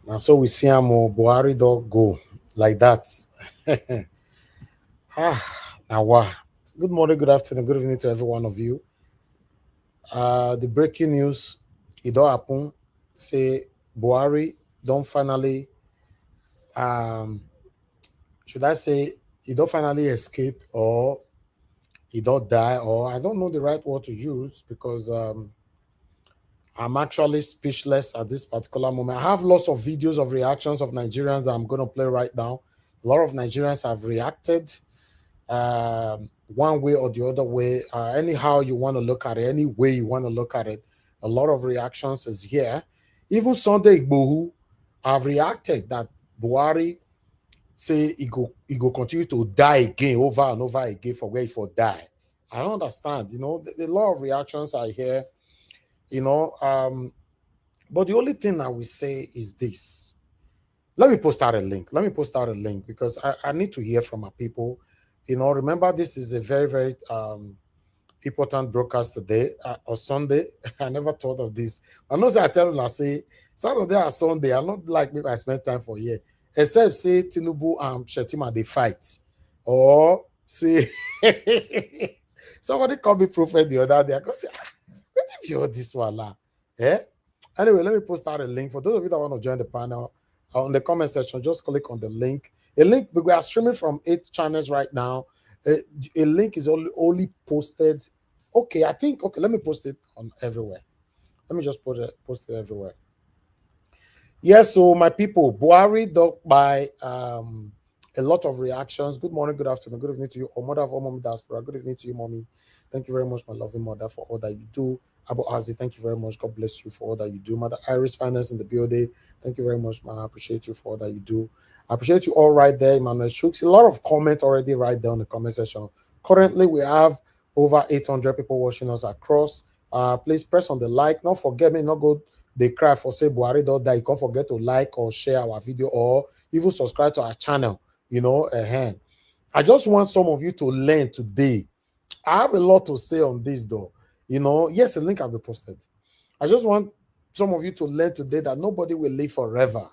And so we see him Buhari don't go like that. Now wow. Good morning, good afternoon, good evening to every one of you. The breaking news, it don't happen. Say Buhari don't finally should I say he don't finally escape or he don't die, or I don't know the right word to use because I'm actually speechless at this particular moment. I have lots of videos of reactions of Nigerians that I'm going to play right now. A lot of Nigerians have reacted one way or the other way. Anyhow you want to look at it, any way you want to look at it, a lot of reactions is here. Even Sunday Igbohu have reacted that Buhari say he go continue to die again over and over again for where he for die. I don't understand. The lot of reactions I hear. But the only thing I will say is this. Let me post out a link because I need to hear from my people. Remember, this is a very, very important broadcast today or Sunday. I never thought of this. I know that I tell them, I say, Saturday or Sunday, I'm not like maybe I spend time for here. Except say Tinubu and Shetima, they fight. Or say, somebody called me prophet the other day. I go say, what if you heard this one? Eh? Anyway, let me post out a link. For those of you that want to join the panel, on the comment section, just click on the link. A link, we are streaming from 8 channels right now. A link is only posted. Okay, let me post it on everywhere. Let me just post it everywhere. Yes, so my people, Buhari docked by a lot of reactions. Good morning, good afternoon, good evening to you, or mother of all mommy diaspora. Good evening to you, mommy. Thank you very much, my loving mother, for all that you do. Abu Azi, thank you very much. God bless you for all that you do. Mother Iris Finance in the building. Thank you very much, man. I appreciate you for all that you do. I appreciate you all right there, Emmanuel Shooks. A lot of comment already right there in the comment section. Currently, we have over 800 people watching us across. Please press on the like. Not forget me, not go they cry for say Buhari don't die. You can't forget to like or share our video or even subscribe to our channel. I just want some of you to learn today. I have a lot to say on this though. Yes, a link will be posted. I just want some of you to learn today that nobody will live forever.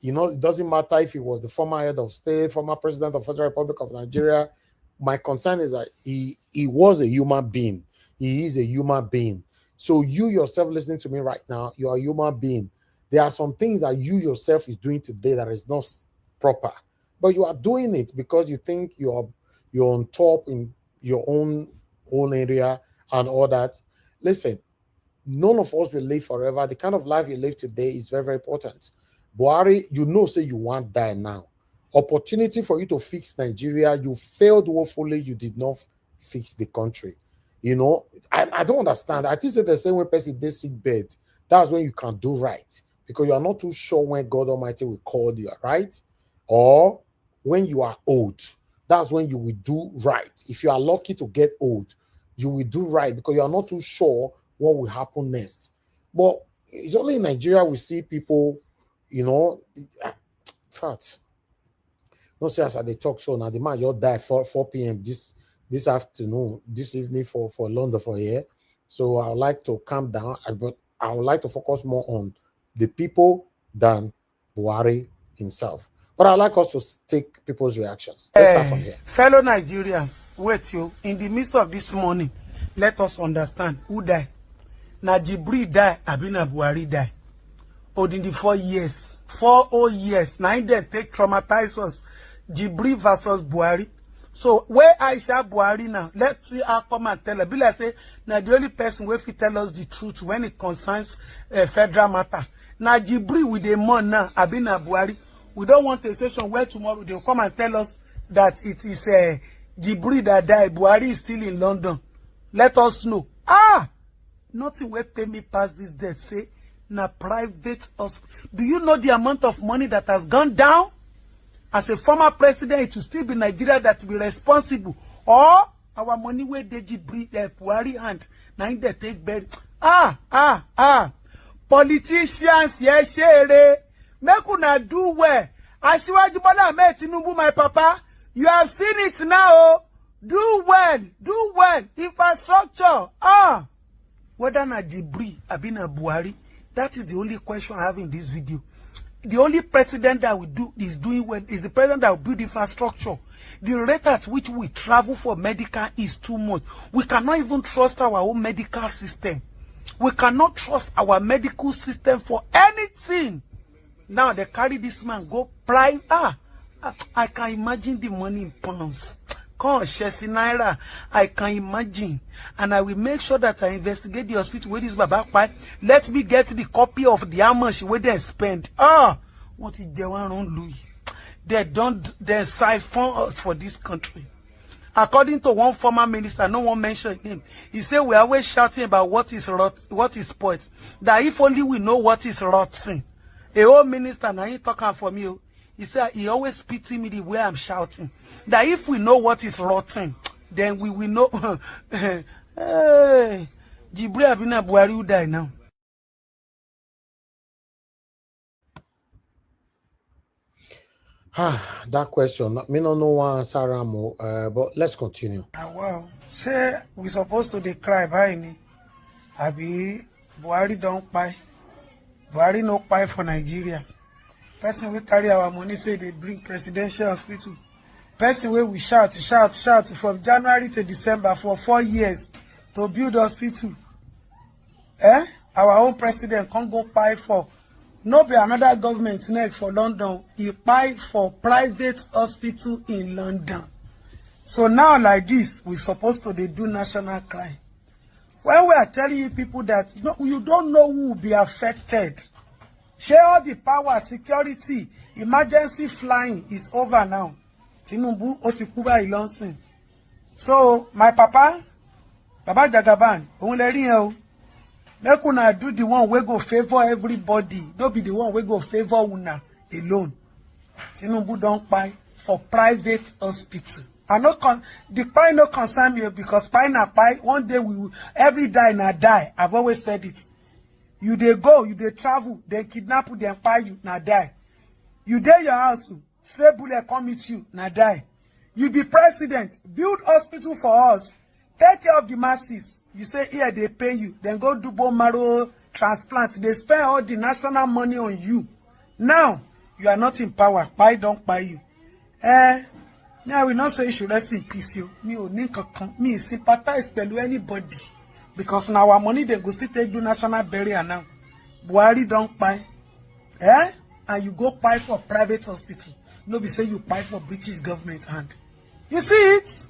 It doesn't matter if he was the former head of state, former president of Federal Republic of Nigeria. My concern is that he was a human being. He is a human being. So you yourself listening to me right now, you are a human being. There are some things that you yourself is doing today that is not proper. But you are doing it because you think you're on top in your own area and all that. Listen, none of us will live forever. The kind of life you live today is very, very important. Buhari, say you want die now. Opportunity for you to fix Nigeria. You failed woefully. You did not fix the country. I don't understand. I think that the same way person they sick bed, that's when you can do right. Because you are not too sure when God Almighty will call you, right? Or when you are old, that's when you will do right. If you are lucky to get old, you will do right because you are not too sure what will happen next. But it's only in Nigeria we see people, fact. No say as they talk so now the man just die 4 p.m. this afternoon, this evening for London for here. So I would like to calm down, but I would like to focus more on the people than Buhari himself. But I'd like us to take people's reactions. Let's start from here. Fellow Nigerians, wait in the midst of this morning, let us understand who died. Najibri died, Abina Buhari died. In the 4 years, 4 whole years, 9 days take traumatize us. Jibri versus Buhari. So where Aisha Buhari now, let's see her come and tell her. Be like say, now the only person who will tell us the truth when it concerns federal matter. Now Jibri with the man now, Abina Buhari. We don't want a station where tomorrow they'll come and tell us that it is Jibri that died. Buhari is still in London. Let us know. Nothing will pay me past this death. Say, na private hospital. Do you know the amount of money that has gone down? As a former president, it will still be Nigeria that will be responsible. Or our money where they Jibri Buhari hand. Now they take bed. Politicians, yes, share. Make una do well. Asiwaju Bola Ahmed Tinubu, my papa, you have seen it now. Do well. Infrastructure. Whether na Jibri, Abina Buhari, that is the only question I have in this video. the only president that is doing well is the president that will build infrastructure. The rate at which we travel for medical is too much. We cannot even trust our own medical system. We cannot trust our medical system for anything. Now they carry this man, go private. I can imagine the money in pounds. Come, Chelsea Naira, I can imagine. And I will make sure that I investigate the hospital where this Baba Pai. Let me get the copy of the how much where they spend. What is they want on Louis? They siphon us for this country. According to one former minister, no one mentioned him. He said we are always shouting about what is spoiled. That if only we know what is rotten. A old minister, now he talking for me. He said he always pity me the way I'm shouting. That if we know what is rotten, then we will know. Hey, Buhari will die now. That question, me no know one answer, but let's continue. Wow. Say we supposed to decry by me. Abi Buhari don't buy. Buhari no buy for Nigeria. Person we carry our money say they bring presidential hospital. Person where we shout from January to December for 4 years to build hospital. Our own president can't go buy for. No be another government next for London. He buy for private hospital in London. So now like this, we supposed to do national crime. When we are telling you people that you don't know who will be affected. Share all the power, security, emergency flying is over now. Tinubu otikuba ilonsin. So my Baba Jagaban, make una do the one we go favor everybody. Don't be the one we go favor una alone. Tinubu don't buy for private hospital. The pie no concern me because pie na pie. One day we will every die na die. I've always said it. You dey go, you dey travel, they kidnap you, they pie you, na die. You dey your house, straight bullet come meet you, na die. You be president, build hospital for us, take care of the masses. You say here they pay you, then go do bone marrow transplant. They spend all the national money on you. Now you are not in power. Pie don't buy you. Now we not say you should rest in peace. Me sympathize with anybody because now our money they go still take do national burial now. Buhari don't buy. And you go buy for private hospital. No be say you buy for British government hand. You see it?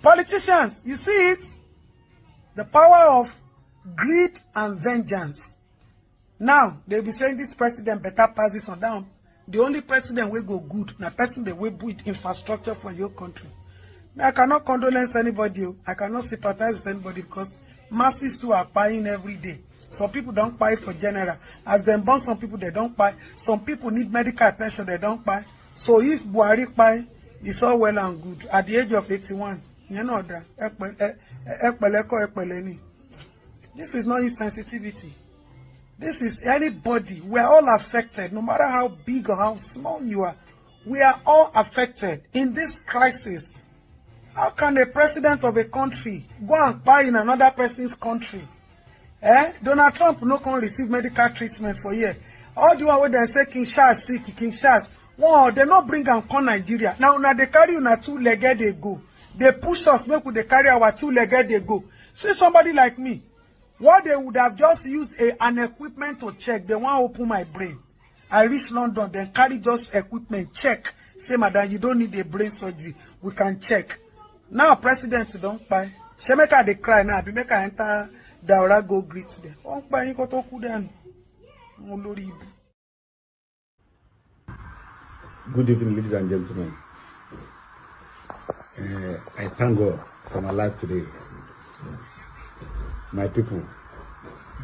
Politicians, you see it? The power of greed and vengeance. Now, they'll be saying this president better pass this on down. The only president will go good. Now, person that will build infrastructure for your country. Now, I cannot condolence anybody. I cannot sympathize with anybody because masses too are buying every day. Some people don't buy for general. As they born some people, they don't buy. Some people need medical attention, they don't buy. So if Buhari buy, it's all well and good. At the age of 81, you know that. This is not insensitivity. This is anybody. We are all affected. No matter how big or how small you are, we are all affected in this crisis. How can a president of a country go and buy in another person's country? Donald Trump no can receive medical treatment for year. All the one where they say King Charles sick, King Charles. Wow, they not bring and come Nigeria. Now they carry on a 2-legged they go. They push us, make they carry our 2-legged they go. See somebody like me. What they would have just used an equipment to check. They want to open my brain. I reach London, then carry just equipment, check. Say, madam, you don't need a brain surgery. We can check. Now, president don't buy. She make her they cry now. Be make her enter Daura go greet them. Good evening, ladies and gentlemen. I thank God for my life today. My people,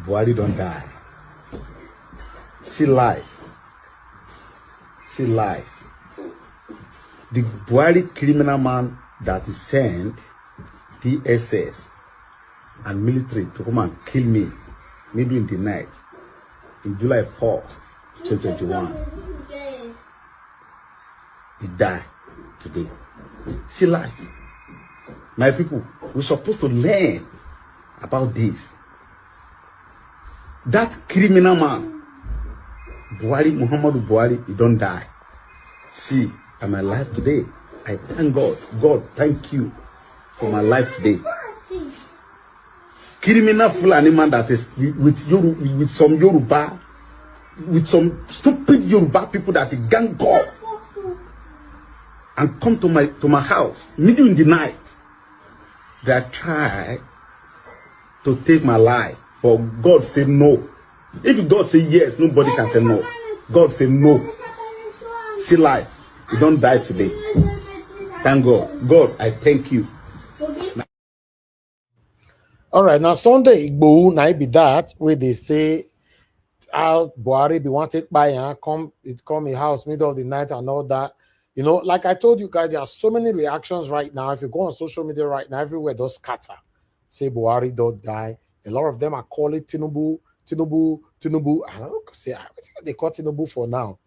Buhari don't die. See life. See life. The Buhari criminal man that is sent DSS and military to come and kill me, maybe in the night, in July 1st, 2021. He died today. See life. My people, we're supposed to learn about this. That criminal man Buhari, Muhammadu Buhari, he don't die. See, I'm alive today. I thank God. God, thank you for my life today. Criminal Fulani man that is with some Yoruba, with some stupid Yoruba people that gang off and come to my house middle in the night. They try to take my life, but God said no. If God say yes, nobody can say no. God said no. See life. You don't die today. Thank God. God, I thank you. All right, now Sunday Igbo na be that where they say how Buhari be wanted by and come in house middle of the night and all that. You know, like I told you guys, there are so many reactions right now. If you go on social media right now, everywhere those scatter. Say Buhari don't die. A lot of them are calling Tinubu. I don't know, say I think they call Tinubu for now.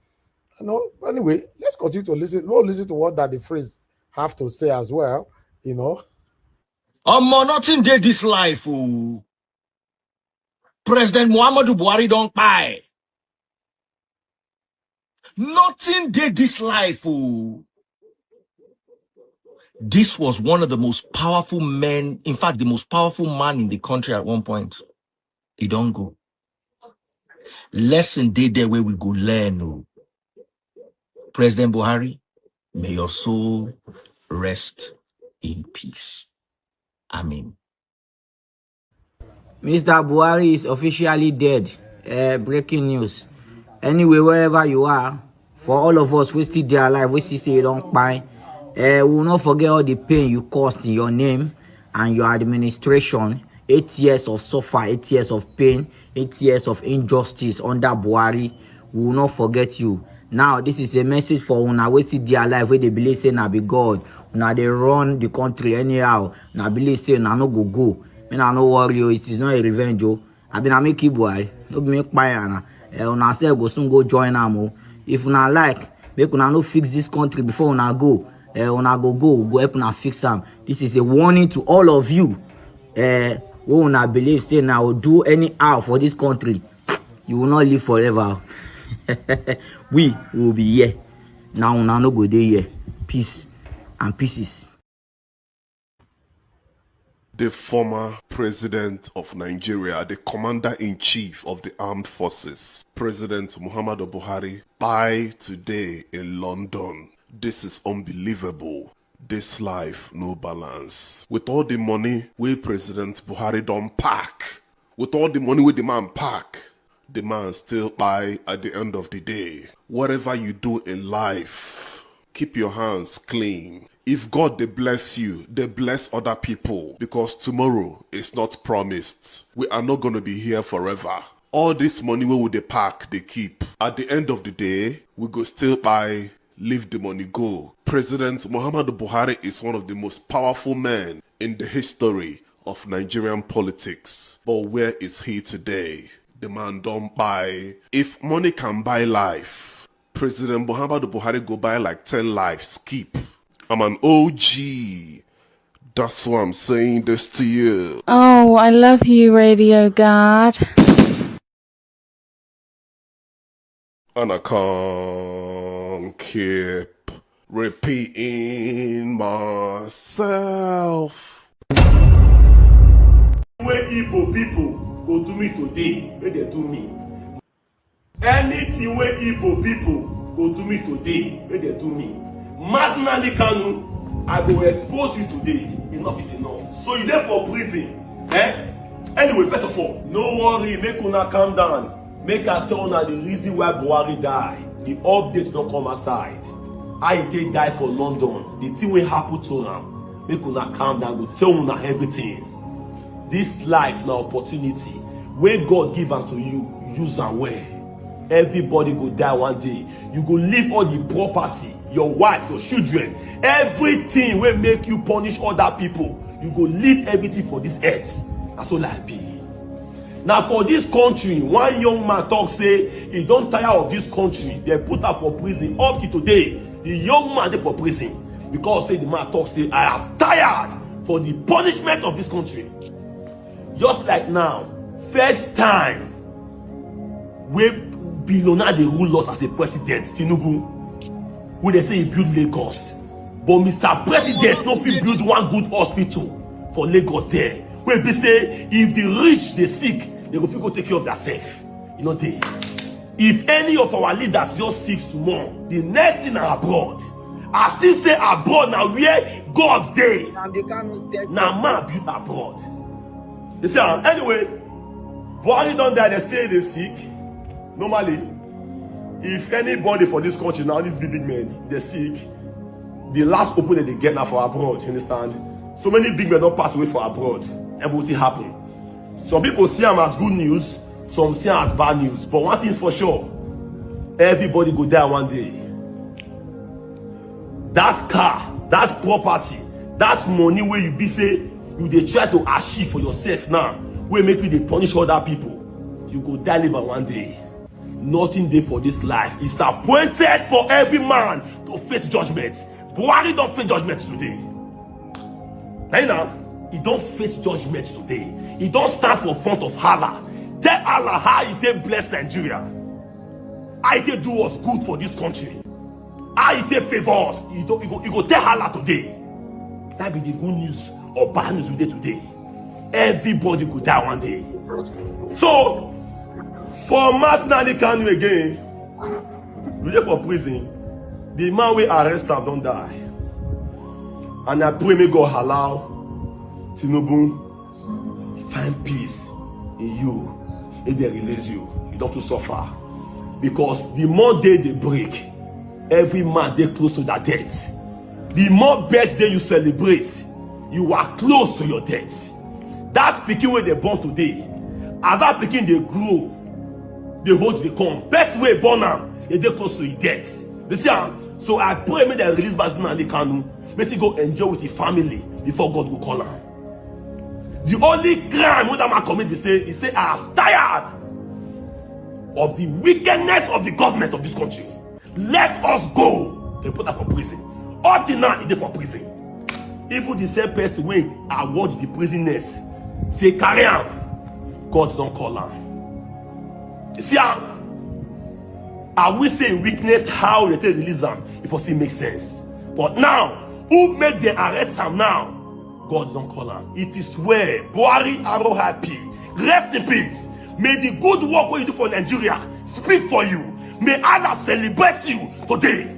You know, anyway, let's continue to listen. We'll listen to what that the phrase have to say as well. You know. Nothing did this life. Oh. President Muhammadu Buhari don't buy. Nothing did this life. Oh. This was one of the most powerful men, in fact, the most powerful man in the country at one point. He don't go. Lesson day there where we go learn. Oh. President Buhari, may your soul rest in peace. Amen. Mr. Buhari is officially dead. Breaking news. Anyway, wherever you are, for all of us, we still there alive, we still say you don't buy. We will not forget all the pain you caused in your name and your administration. 8 years of suffer, 8 years of pain, 8 years of injustice under Buhari. We will not forget you. Now, this is a message for una we still there alive, where they believe say na be God. Una they run the country anyhow. Na believe say na no go. Me na no worry you, it is not a revenge oh. I been a make Buhari, no be make payana. Una say go soon go join am oh. If una like, make una no fix this country before una go. Una go help una fix am. This is a warning to all of you. Who una believe say na will do anyhow for this country. You will not live forever. We will be here. Now una no go dey here. Peace and pieces. The former president of Nigeria, the commander-in-chief of the armed forces, President Muhammadu Buhari, died today in London. This is unbelievable. This life, no balance. With all the money we President Buhari don't pack, with all the money we the man pack, the man still buy at the end of the day. Whatever you do in life, keep your hands clean. If God they bless you, they bless other people, because tomorrow is not promised. We are not going to be here forever. All this money we would they pack, they keep. At the end of the day, we go still buy, leave the money go. President Muhammadu Buhari is one of the most powerful men in the history of Nigerian politics. But where is he today? The man don't buy. If money can buy life, President Muhammadu Buhari go buy like 10 lives, keep. I'm an OG. That's why I'm saying this to you. Oh, I love you, Radio God. And I can't keep repeating myself. Where Igbo people go do me today, where they do me. Anything where Igbo people go do me today, where they do me. Masnali Kanu, I will expose you today. Enough is enough. So you there for prison. Anyway, first of all, no worry, make una calm down. Make a tell una the reason why Buhari die. The updates don't come aside. I did die for London. The thing will happen to him. Make una calm down, go tell una everything. This life now opportunity. When God give unto you, use am well. Everybody go die one day. You go leave all the property, your wife, your children, everything will make you punish other people. You go leave everything for this earth. That's all I be. Now for this country, one young man talk say he don't tire of this country. They put her for prison up to today. The young man there for prison because say the man talk say I have tired for the punishment of this country. Just like now, first time we billionaire dey rule us as a president, Tinubu, wey dey say he build Lagos, but Mr. President no fit build one good hospital for Lagos there, wey be say if the rich dey sick, they go fit go take care of themselves. You know dey. If any of our leaders just sick small, the next thing na abroad. I still say abroad na where God dey. Na man build abroad. You see, anyway, Buhari don die, they say they sick. Normally, if anybody for this country now, these big men, they sick, the last opening they get now for abroad, you understand? So many big men don't pass away for abroad. Everything happen. Some people see them as good news, some see them as bad news. But one thing's for sure, everybody go die one day. That car, that property, that money where you be say, you dey try to achieve for yourself now, wey make you dey punish other people, you go die live one day. Nothing dey for this life. It's appointed for every man to face judgment. Buhari don't face judgment today. Now, he don't face judgment today. He don't stand for front of Allah. Tell Allah how he dey bless Nigeria, how he dey do what's good for this country, how he dey favor us. He go tell Allah today. That be the good news or bad news we dey today. Everybody go die one day. So for Nnamdi Kanu again, we dey for prison. The man we arrest him don't die, and I pray may God allow Tinubu find peace in you, and they release you. You don't to suffer, because the more day they break, every man they close to that death. The more birthday you celebrate, you are close to your death. That pikin where they born today, as that pikin they grow, they hold the come. Best way born now, they close to your death. You see, so I pray may they release Nnamdi Kanu, may he go enjoy with his family before God will call him. The only crime that man commit, he say, I have tired of the wickedness of the government of this country. Let us go. They put her for prison. Up till now, he dey for prison. Even the same person when award the prisoners say carry him, God don't call him. You see, I will say weakness how they take release him if it make sense. But now, who make them arrest him now? God don't call him. It is where Buhari are happy. Rest in peace. May the good work what you do for Nigeria speak for you. May Allah celebrate you today.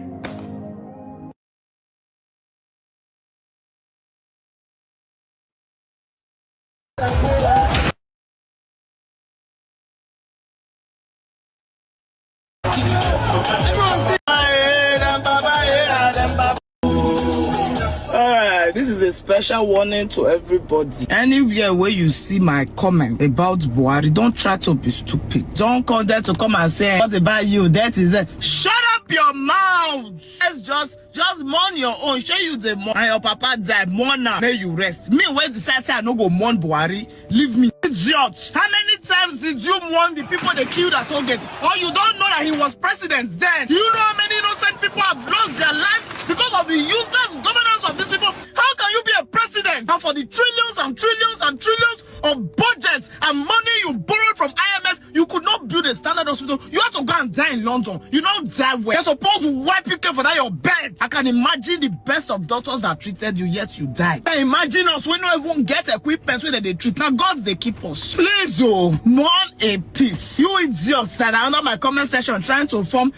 Alright, this is a special warning to everybody. Anywhere where you see my comment about Buhari, don't try to be stupid. Don't come there to come and say, what about you? That is it. Shut up your mouth! Let's just mourn your own. Show you the mourn. And your papa died. Mourn now. May you rest. Me, when decide I no go mourn Buhari, leave me. Idiots! How many times did you mourn the people they killed at Target? Or you don't know that he was president then? Do you know how many innocent people have lost their lives because of the useless governance of these people? How can you be a president and for the trillions and trillions and trillions of budgets and money you borrowed from IMF, you could not build a standard hospital? You have to go and die in London. You don't die where? You're supposed to wipe you for that your bed. I can imagine the best of doctors that treated you, yet you died. Now imagine us, we don't even get equipment where they treat. Now God, they keep us. Please, oh, mourn a peace. You idiots that are under my comment section trying to form.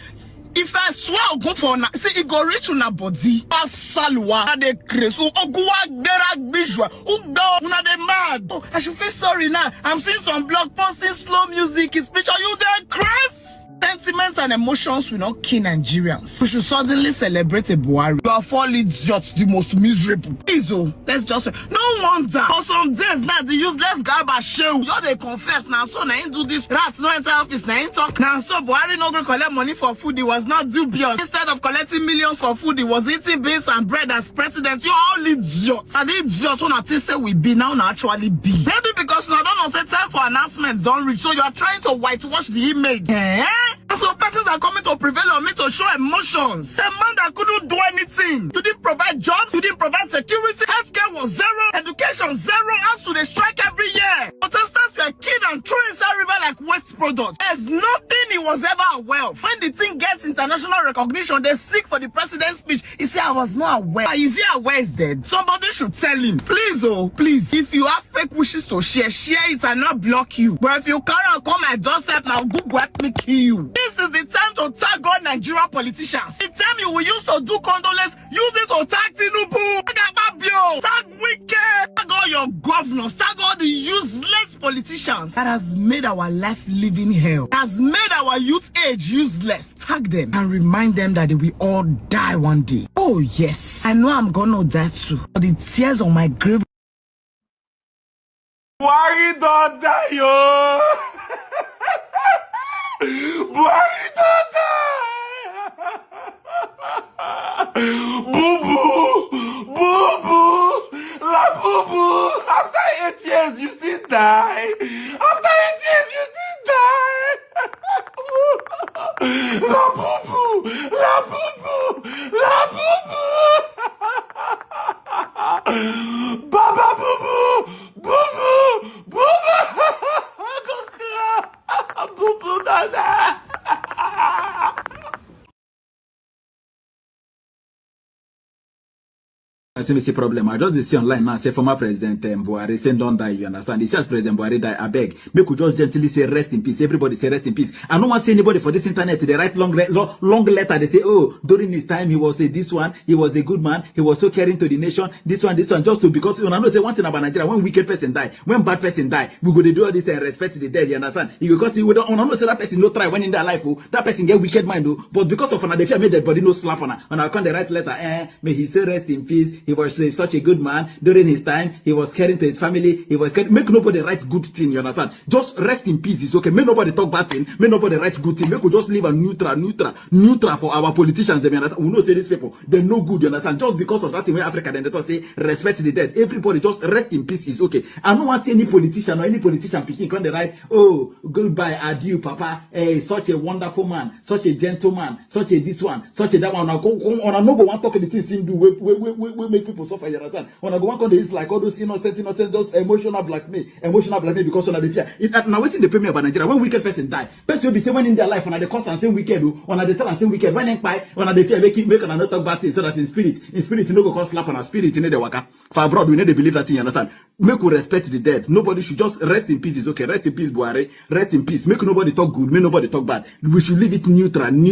If I swear I'll go for na, see it go reach una body. Pasalwa, de grace, ogua berak bijwa, ugo una de mad. Oh, I should feel sorry now. I'm seeing some blog posting slow music. It's picture you there, Chris. Sentiments and emotions will not kill Nigerians. We should suddenly celebrate a Buhari. You are four idiots, the most miserable. Please, oh, let's just say, no wonder. For some days now, the useless guy by show. You they confess now, so now do this. Rats no enter office, now talk. Now so Buhari no go collect money for food. He was not dubious. Instead of collecting millions for food, he was eating beans and bread as president. You all idiots. And the idiots who not say we be now actually be. Maybe because now don't say time for announcements don't reach. So you are trying to whitewash the image. And so persons are coming to prevail on me to show emotions. A man that couldn't do anything. You didn't provide jobs, you didn't provide security, healthcare was zero, education zero, as to they strike every year. Protesters were killed and throw inside river like waste product. There's nothing he was ever aware of. When the thing gets international recognition, they seek for the president's speech. He said, I was not aware. Is he aware he's dead? Somebody should tell him. Please, oh, please. If you have fake wishes to share it and not block you. But if you carry on come my doorstep now, Google help me kill you. This is the time to tag all Nigerian politicians. The time you will use to do condolence, use it to tag Tinubu, tag Abure, tag Wike, tag all your governors, tag all the useless politicians that has made our life living hell, has made our youth age useless. Tag them and remind them that they will all die one day. Oh yes, I know I'm gonna die too, but the tears on my grave. Buhari don't die, yo. Buhari don't die. Boo boo, boo boo, la boo boo. After 8 years, you still die. After 8 years, you still die. La boo boo, la boo boo, la boo boo. Baba boo boo, boo boo, boo boo. Boo boo, dada. I say, Mr. Problem. I just see online now, say former President Buhari saying don't die, you understand? He says President Buhari die, I beg. Make we just gently say rest in peace. Everybody say rest in peace. I don't want to see anybody for this internet. They write long letter. They say, oh, during his time, he was this one, he was a good man, he was so caring to the nation, this one, just to, because, you know, say one thing about Nigeria, when wicked person die, when bad person die, we go to do all this and respect the dead, you understand? Because we don't, know, say that person no try when in their life, oh, that person get wicked mind, oh, but because of another fear, made that body no slap on her. When I come the right letter, may he say rest in peace. He was such a good man during his time. He was caring to his family. He was caring. Make nobody write good thing. You understand? Just rest in peace. It's okay. Make nobody talk bad thing. Make nobody write good thing. Make we just live a neutral for our politicians. You understand? We know say these people they're no good. You understand? Just because of that thing, when Africa then they talk say respect the dead. Everybody just rest in peace. Is okay. I don't want to see any politician or any politician picking when they write, oh, goodbye, adieu, papa. Hey, such a wonderful man, such a gentleman, such a this one, such a that one. I no go want talk the things him do. We make people suffer, you understand? When I go on it's like all those innocent, just emotional blackmail because of the fear. Now waiting the pay me about Nigeria. When wicked person die, person will be saying when in their life, when they cause and say wicked, when they tell and say wicked, when they buy, when they fear make and not talk bad things, so that in spirit you no go cause slap on a spirit in the waka. For abroad, we need to believe that thing, you understand? Make we respect the dead. Nobody should just rest in peace. It's okay. Rest in peace, Buhari. Rest in peace. Make nobody talk good. Make nobody talk bad. We should leave it neutral. I don't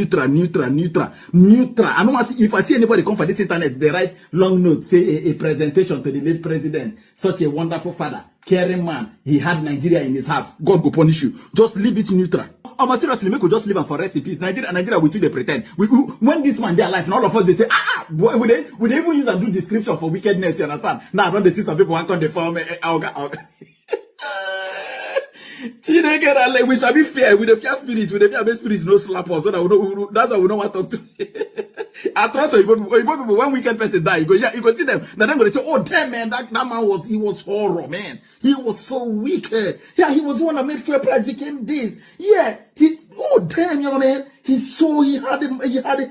want to see, if I see anybody come for this internet, they write long notes, say a presentation to the late president. Such a wonderful father, caring man. He had Nigeria in his heart. God go punish you. Just leave it neutral. Seriously, make we just leave him for rest in peace. Nigeria, we too they pretend. When this man they alive, and all of us they say, would they even use and do description for wickedness? You understand? Now I don't see some people want to deform. We sabi fear with the fear spirit, with the fear spirits, no slap us. So that's why we don't want to talk to. I trust you people. When wicked person die, you go see them. Now they're going to say, oh damn man, that man was horror, man. He was so wicked. Yeah, he was the one that made fair price became this. Yeah, oh damn, young man. He had a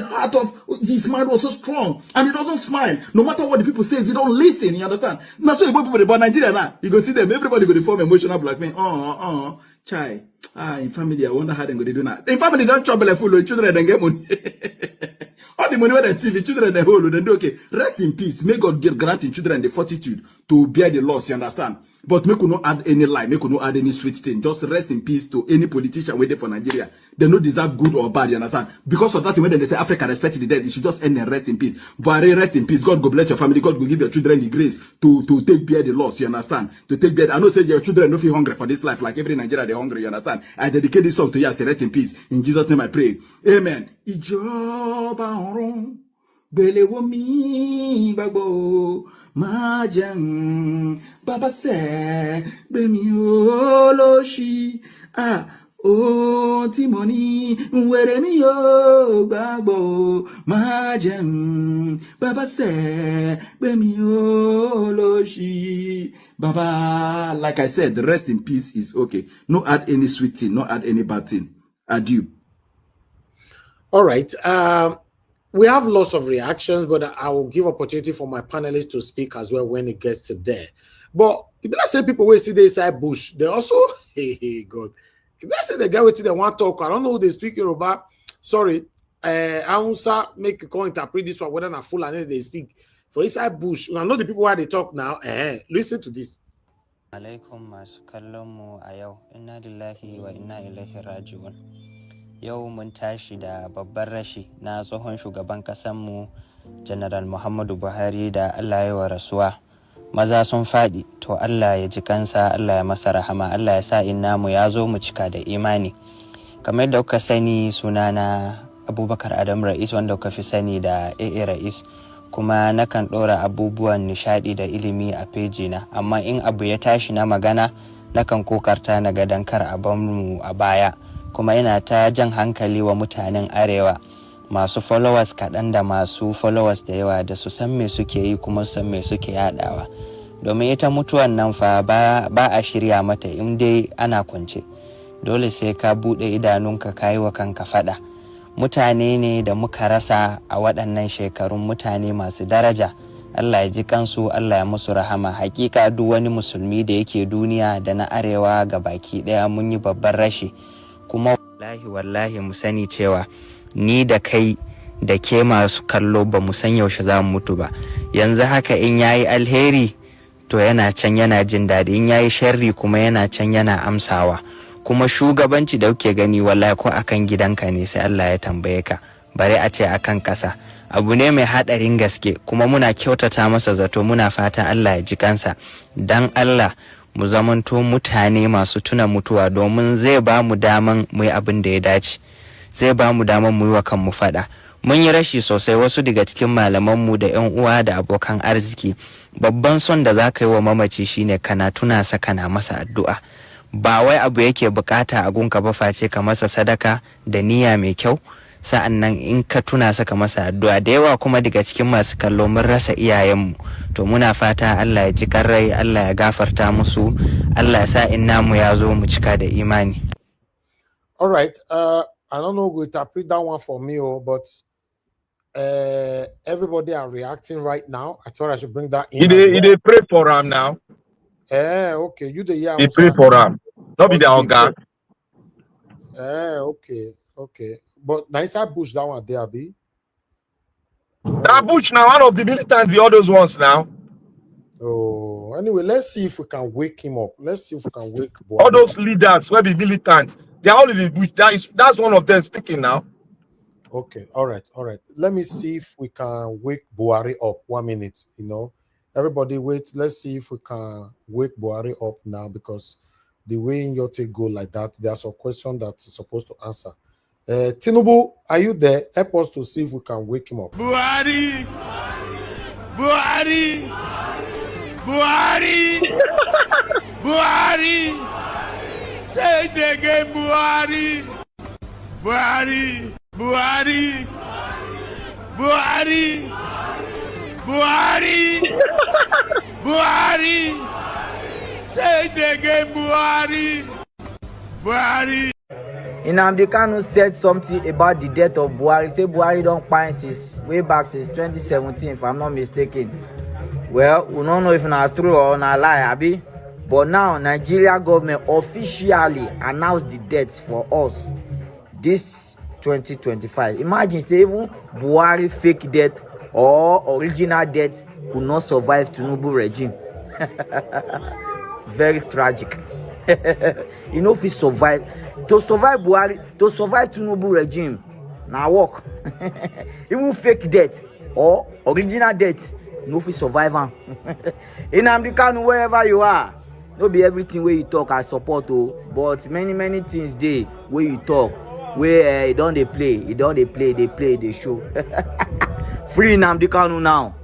heart of, his mind was so strong. And he doesn't smile. No matter what the people say, he don't listen, you understand? Now so people about Nigeria now, you go see them, everybody go to form emotional blackmail. Chai. In family, I wonder how they're going to do that. In family, don't trouble a fool, children and get money. All the money when they TV, children they hold, then do okay. Rest in peace. May God grant in children the fortitude to bear the loss, you understand? But make you not add any lie, make you not add any sweet thing. Just rest in peace to any politician waiting for Nigeria. They don't deserve good or bad, you understand? Because of that, when they say Africa respect the dead, it should just end and rest in peace. But rest in peace. God go bless your family. God go give your children the grace to take bear the loss, you understand? To take bear. I know say your children don't feel hungry for this life. Like every Nigeria, they're hungry, you understand? I dedicate this song to you. I say rest in peace. In Jesus' name I pray. Amen. Ìjọba ọ̀run gbèlè wo mi gbàgbọ́ máa jẹun bàbá sẹ́ gbèmí olóṣì ó tí mo ní wèrè mi yóò gbàgbọ́ máa jẹun bàbá sẹ́ gbèmí olóṣì. Baba, like I said, rest in peace is okay. No add any sweet thing, no add any bad thing. Adieu. All right. We have lots of reactions, but I will give opportunity for my panelists to speak as well when it gets to there. But if I say people will see the inside bush, they also, hey, God. If I say the guy with they want to talk, I don't know who they speak Yoruba. Sorry, Aunsa make a call interpret this one whether not full and they speak. For inside bush, I know the people why they talk now. Listen to this. Alaikum masu kallon mu a yau, inna lillahi wa inna ilaihi raji'un. Yau mun tashi da babbar rashi na tsohon shugaban mu General Muhammadu Buhari da Allah ya wa rasuwa. Maza sun faɗi, to Allah ya ji kansa, Allah ya masa rahama, Allah ya sa inna mu ya zo mu cika da imani. Kamar yadda kuka sani sunana Abubakar Adam Rais wanda kuka fi sani da AA Rais. Kuma nakan ɗora abubuwan nishaɗi da ilimi a fejina, amma in abu ya tashi na magana nakan kokarta na ga dankar mu a baya. Kuma ina ta jan hankali wa mutanen arewa masu followers kaɗan da masu followers da yawa da su san me suke yi kuma san me suke yaɗawa, domin ita mutuwan nan fa ba a shirya mata in dai ana kwance. Dole sai ka buɗe idanunka ka yi wa kanka faɗa. Mutane ne da muka rasa a waɗannan shekarun, mutane masu daraja. Allah ya ji kansu, Allah ya musu rahama. Hakika duk wani musulmi da yake duniya da na arewa ga baki ɗaya mun yi babban rashi. Kuma wallahi mu sani cewa ni da kai da ke masu kallo ba mu san yaushe za mu mutu ba. Yanzu haka in yayi alheri to yana can yana jin daɗi, in yayi sharri kuma yana can yana amsawa. Kuma shugabanci da kuke gani wallahi ko akan gidanka ne sai Allah ya tambaye ka, bare a ce akan kasa. Abu ne mai hadarin gaske, kuma muna kyautata masa zato, muna fata Allah ya ji kansa. Dan Allah mu zamanto mutane masu tuna mutuwa, domin zai ba mu daman mu yi abin da ya dace, zai ba mu daman mu yi wa kanmu fada. Mun yi rashi sosai, wasu daga cikin malamanmu da 'yan uwa da abokan arziki. Babban son da za ka yi wa mamaci shine kana tuna sa, kana masa addu'a. Ba wai abu yake bukata a gunka ba face ka masa sadaka da niyya mai kyau, sa'annan in ka tuna saka masa addu'a. Da yawa kuma daga cikin masu kallo mun rasa iyayenmu, to muna fata Allah ya ji karrai, Allah ya gafarta musu, Allah ya sa in namu ya zo mu cika da imani. All right, I don't know who will interpret that one for me, but everybody are reacting right now. I thought I should bring that in. They pray for him now. Okay, you the year. They pray for him. Not be their own gas. Okay. But nice bush that one there, be. That bush now, one of the militants, the others ones now. Oh, anyway, let's see if we can wake him up. Let's see if we can wake Buhari. All those leaders will be militants. They are all in the bush. That's one of them speaking now. Okay, all right. Let me see if we can wake Buhari up. 1 minute, Everybody wait. Let's see if we can wake Buhari up now, because the way in your take go like that, there's a question that's supposed to answer. Tinubu, are you there? Help us to see if we can wake him up. Buhari! Say it again, Buhari! Say it again, Buhari! Nnamdi Kanu said something about the death of Buhari. Say Buhari don't pine since way back since 2017, if I'm not mistaken. Well, we don't know if it's true or not lie, Abi. But now Nigeria government officially announced the death for us this 2025. Imagine say even Buhari fake death or original death could not survive Tinubu regime. Very tragic. If he survive, to survive Buhari, to survive Tinubu regime, now work. Even fake death or original death, no fit survive him. Nnamdi Kanu, wherever you are, no be everything where you talk I support, but many things dey where you talk, where they play, they show. Free Nnamdi Kanu now.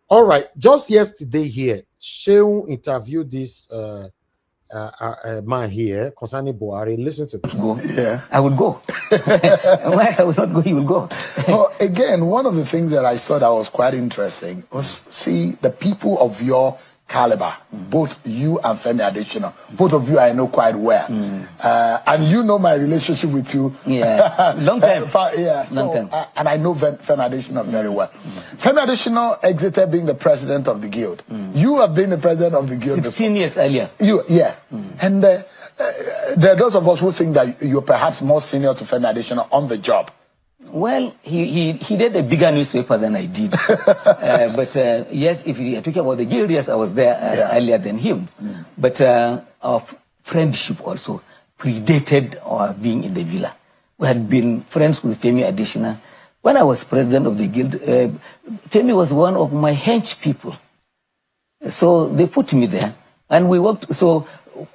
All right, just yesterday here, Shehu interviewed this man here concerning Buhari. Listen to this. Yeah, I would go. Why I would not go, you will go. Well, again, one of the things that I saw that was quite interesting was see the people of your caliber. Both you and Femi Adesina. Both of you I know quite well. And you know my relationship with you. Yeah, long time. Yeah, so, long time. And I know Femi Adesina very well. Femi Adesina exited being the president of the guild. You have been the president of the guild 16 years earlier. And there are those of us who think that you're perhaps more senior to Femi Adesina on the job. Well, he did a bigger newspaper than I did. But yes, if you're talking about the guild, yes, I was there earlier than him. But our friendship also predated our being in the villa. We had been friends with Femi Adesina. When I was president of the guild, Femi was one of my hench people. So they put me there, and we worked. So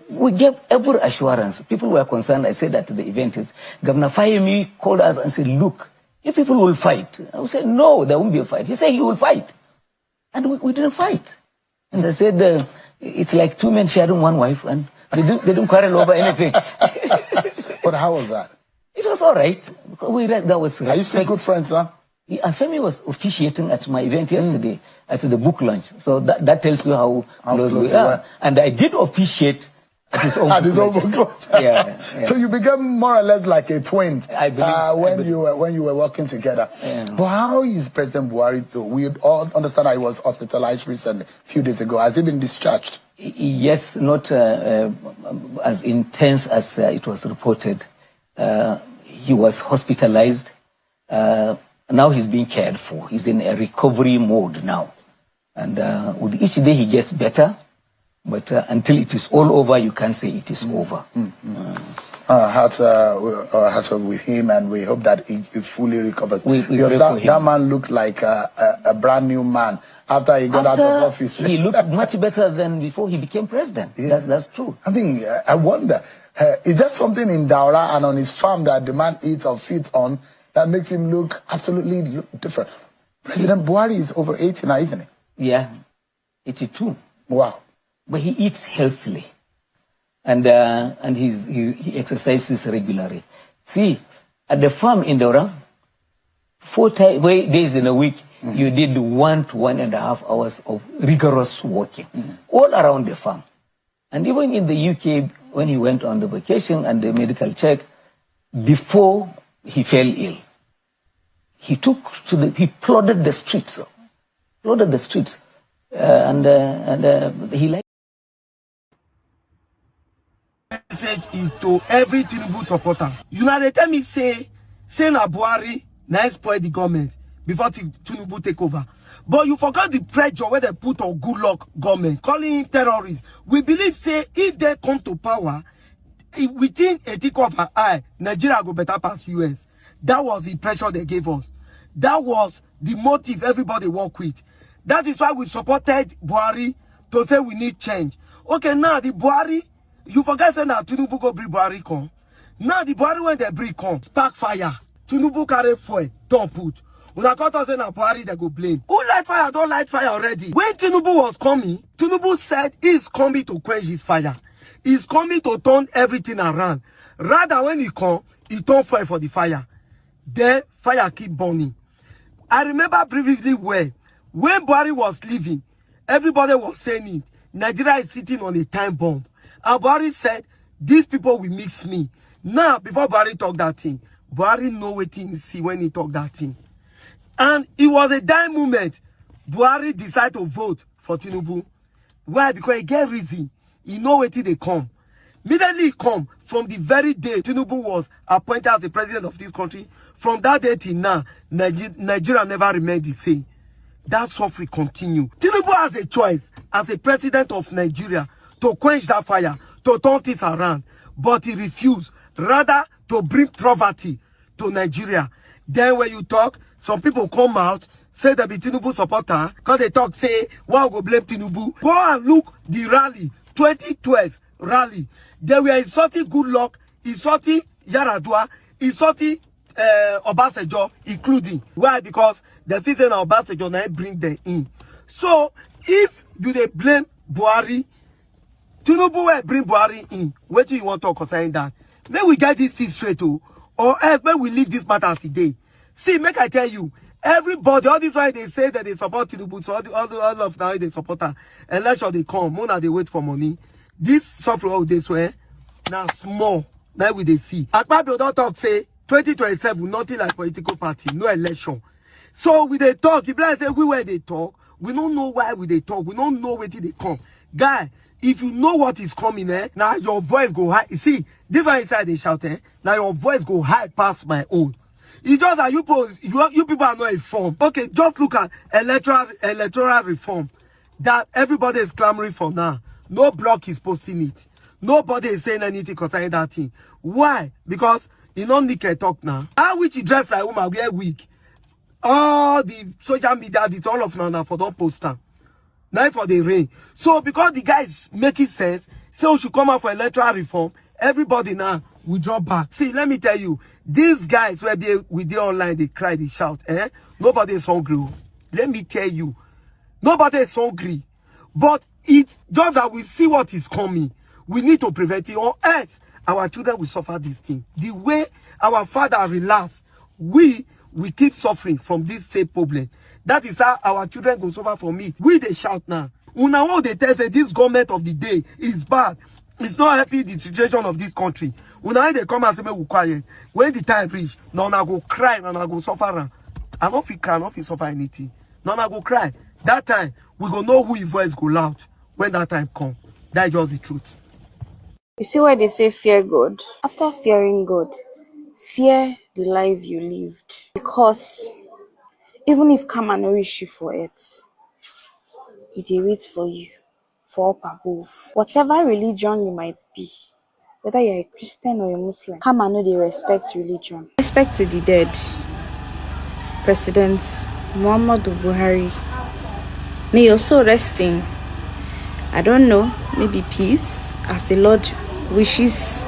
we gave every assurance. People were concerned. I said that to the event is, Governor Fayemi called us and said, look, you people will fight. I said, no, there won't be a fight. He said he will fight. And we didn't fight. And I said, it's like two men sharing one wife, and they didn't quarrel over anything. But how was that? It was all right. Because that was respect. Are you still good friends, huh? Yeah, Femi was officiating at my event yesterday at the book launch. So that tells you how close we are. And I did officiate at his own book launch. So you became more or less like a twin when you were working together. But how is President Buhari though? We all understand that he was hospitalized recently, a few days ago. Has he been discharged? Yes, not as intense as it was reported. He was hospitalized. Now he's being cared for. He's in a recovery mode now. And with each day he gets better. But until it is all over, you can't say it is over. Hearts with him, and we hope that he fully recovers. Because that man looked like a brand new man after he got out of office. He looked much better than before he became president. That's true. I mean, I wonder, is there something in Daura and on his farm that the man eats or feeds on that makes him look absolutely different? President Buhari is over 80 now, isn't he? Yeah, 82. Wow. But he eats healthily. And he exercises regularly. See, at the farm in Daura, 4 days in a week, you did 1 to 1.5 hours of rigorous walking all around the farm. And even in the UK, when he went on the vacation and the medical check, before he fell ill, he plodded the streets, and he liked. Message is to every Tinubu supporter. You know, they tell me say na Buhari na spoil the government before Tinubu take over. But you forgot the pressure where they put on good luck government, calling him terrorists. We believe say if they come to power, within a tick of an eye, Nigeria go better pass US. That was the pressure they gave us. That was the motive everybody work with. That is why we supported Buhari to say we need change. Okay, now the Buhari, you forget saying that Tinubu go bring Buhari come. Now the Buhari when they bring come, spark fire. Tinubu carry fuel, don't put. When I got us saying that Buhari, they go blame. Who light fire? Don't light fire already. When Tinubu was coming, Tinubu said he's coming to quench his fire. He's coming to turn everything around. Rather when he come, he turn fire for the fire. Then fire keep burning. I remember briefly where when Buhari was leaving, everybody was saying it. Nigeria is sitting on a time bomb. And Buhari said, these people will mix me. Now, before Buhari talk that thing, Buhari know what he see when he talk that thing. And it was a dying moment. Buhari decided to vote for Tinubu. Why? Because he get reason. He know what they come. Immediately he come from the very day Tinubu was appointed as the president of this country. From that day till now, Nigeria never remained the same. That suffering continue. Tinubu has a choice as a president of Nigeria to quench that fire, to turn things around. But he refused, rather to bring poverty to Nigeria. Then when you talk, some people come out, say they be Tinubu supporter, because they talk, say, why go blame Tinubu? Go and look the rally, 2012 rally. They were insulting Good Luck, insulting Yaradua, insulting Obasanjo, including. Why? Because the season of Obasanjo now bring them in. So, if you they blame Buhari, Tinubu will bring Buhari in. What do you want to talk concerning that? May we get this thing straight, or else may we leave this matter today. See, make I tell you, Everybody, all this why they say that they support Tinubu, so all of now they support her. Election they come, Mona they wait for money. This suffering all this way, now small. Now we they see. Akpabio don't talk say 2027, nothing like political party, no election. So we they talk, if I say we where they talk, we don't know why we they talk, we don't know where they come. Guy, if you know what is coming, now your voice go high. You see, this one inside they shout, now your voice go high past my own. It's just that you people are not informed. Okay, just look at electoral reform that everybody is clamoring for now. No block is posting it. Nobody is saying anything concerning that thing. Why? Because you don't need to talk now. How which he dress like woman wear wig. All the social media, it's all of now for don't post them. Now for the rain. So because the guys making sense, so we should come out for electoral reform. Everybody now we drop back. See, let me tell you, these guys where they with the online, they cry, they shout, nobody is hungry. Let me tell you, nobody is hungry. But it's just that we see what is coming. We need to prevent it, or else our children will suffer this thing. The way our father relax, we keep suffering from this same problem. That is how our children will suffer from it. We they shout now. Now they tell say this government of the day is bad. It's not helping the situation of this country. When they come and say, we quiet. When the time reach, now I go cry, now I go suffer. I don't feel cry, I don't feel suffer anything. Now I go cry. That time, we go know who his voice go loud when that time come. That's just the truth. You see why they say fear God? After fearing God, fear the life you lived. Because even if karma no reach you for it, it will wait for you, for up above. Whatever religion you might be, whether you're a Christian or a Muslim, karma no dey respect religion. Respect to the dead. President Muhammadu Buhari, may your soul rest in, I don't know, maybe peace, as the Lord wishes,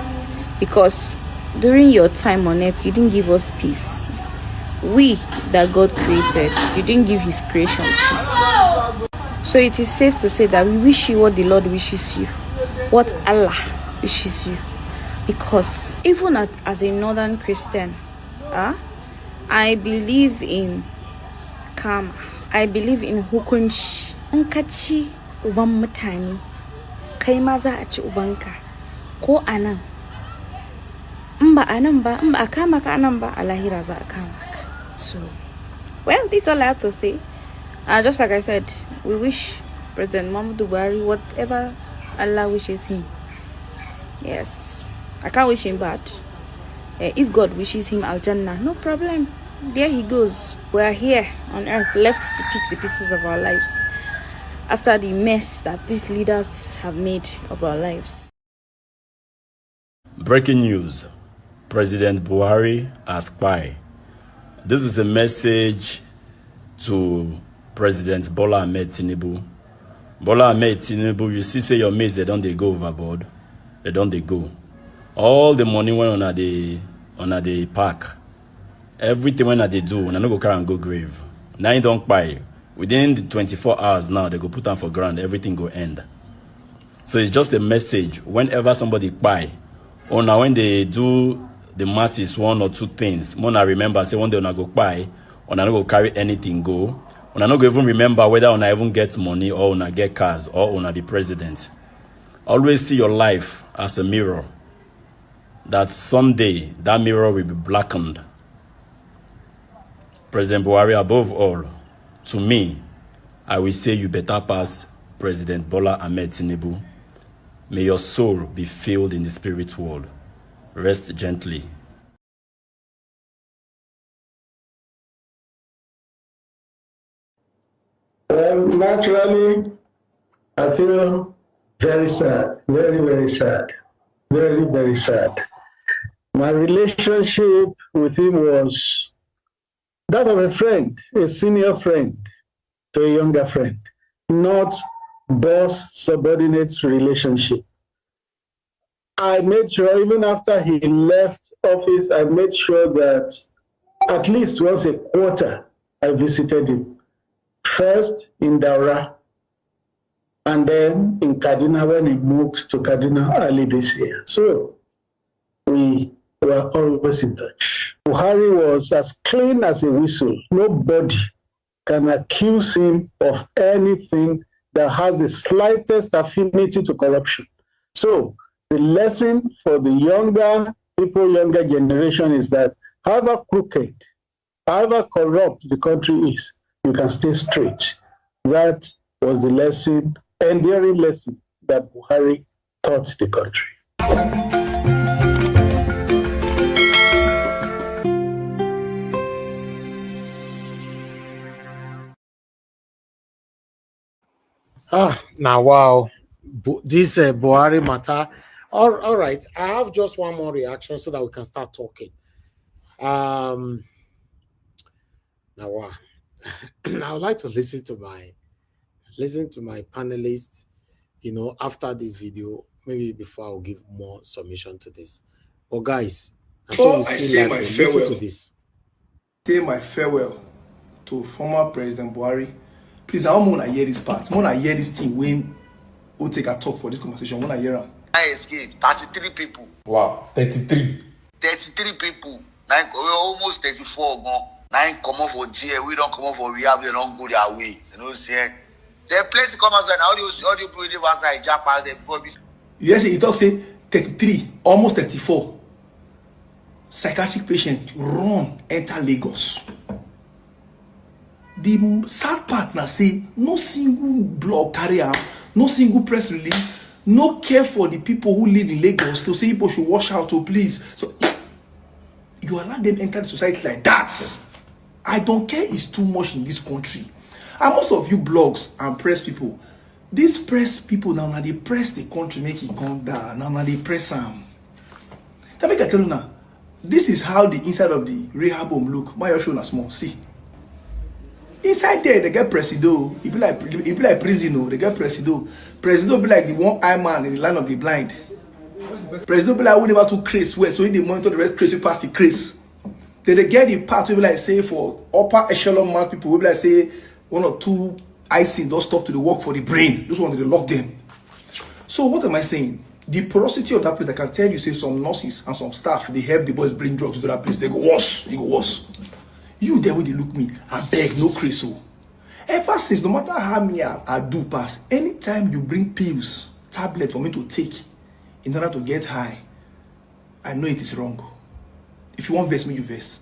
because during your time on earth, you didn't give us peace. We that God created, you didn't give his creation peace. So it is safe to say that we wish you what the Lord wishes you, what Allah wishes you. Because even as a northern Christian, I believe in karma. I believe in hukunci. In ka ci uban mutane, kai ma za a ci ubanka. Ko anan. In ba anan ba, in ba a kama ka anan ba, a lahira za a kama ka. So, well, this is all I have to say. Just like I said, we wish President Muhammadu Buhari whatever Allah wishes him. Yes. I can't wish him bad. If God wishes him Al-Jannah, no problem. There he goes. We are here on earth, left to pick the pieces of our lives after the mess that these leaders have made of our lives. Breaking news. President Buhari as spy. This is a message to President Bola Ahmed Tinubu. Bola Ahmed Tinubu, you see say your mates, they don't they go overboard. They don't they go. All the money went on the park. Everything when they do, when I no go carry and go grave. Now you don't buy. Within the 24 hours now, they go put them for ground, everything go end. So it's just a message. Whenever somebody buy, or now when they do the masses one or two things, when I remember, say one day when I go buy, when I no go carry anything go, when I no go even remember whether when I even get money or when I get cars or when I be president. Always see your life as a mirror. That someday that mirror will be blackened. President Buhari, above all, to me, I will say you better pass President Bola Ahmed Tinubu. May your soul be filled in the spirit world. Rest gently. Naturally, I feel very sad, very, very sad, very, very sad. My relationship with him was that of a friend, a senior friend to a younger friend, not boss-subordinate relationship. I made sure, even after he left office, I made sure that at least once a quarter, I visited him. First in Daura, and then in Kaduna when he moved to Kaduna early this year. So we were always in touch. Buhari was as clean as a whistle. Nobody can accuse him of anything that has the slightest affinity to corruption. So the lesson for the younger people, younger generation is that however crooked, however corrupt the country is, you can stay straight. That was the lesson, enduring lesson that Buhari taught the country. Now, wow, this Buhari matter. All right, I have just one more reaction so that we can start talking. Now, wow, I would like to listen to my panelists. You know, after this video, maybe before I'll give more submission to this. But guys, Before I say my farewell, to this. Say my farewell to former President Buhari. Please, I want to hear this part. I want to hear this thing when we take a talk for this conversation. I want to hear them. I escaped 33 people. Wow, 33. 33 people. Almost 34 gone. 9 come off for jail. We don't come off for rehab. They don't go their way. You know, see. There are plenty come outside. All the people live outside Japan. Yes, he talks say 33, almost 34. Psychiatric patient run enter Lagos. The sad part now say no single blog carry out, no single press release, no care for the people who live in Lagos to say people should wash out to please. So you allow them enter the society like that. I don't care, it's too much in this country. And most of you blogs and press people, these press people now they press the country, make it come down. Now they press them. That make I tell you now, this is how the inside of the rehab home look. My show na small. See. Inside there, they get presido. It be like prison. They get presido. Presido be like the one eye man in the land of the blind. Presido be like who never took craze where, so they monitor the rest crazy pass the craze. Then they get the part we be like say for upper echelon man people, we be like say 1 or 2 icing don't stop to the work for the brain. Just want to lock them. So what am I saying? The porosity of that place, I can tell you, say some nurses and some staff, they help the boys bring drugs to that place. They go worse. You go worse. You there when they look me, I beg no crazy. Ever since, no matter how me I do pass, anytime you bring pills, tablets for me to take in order to get high, I know it is wrong. If you want verse me, you verse.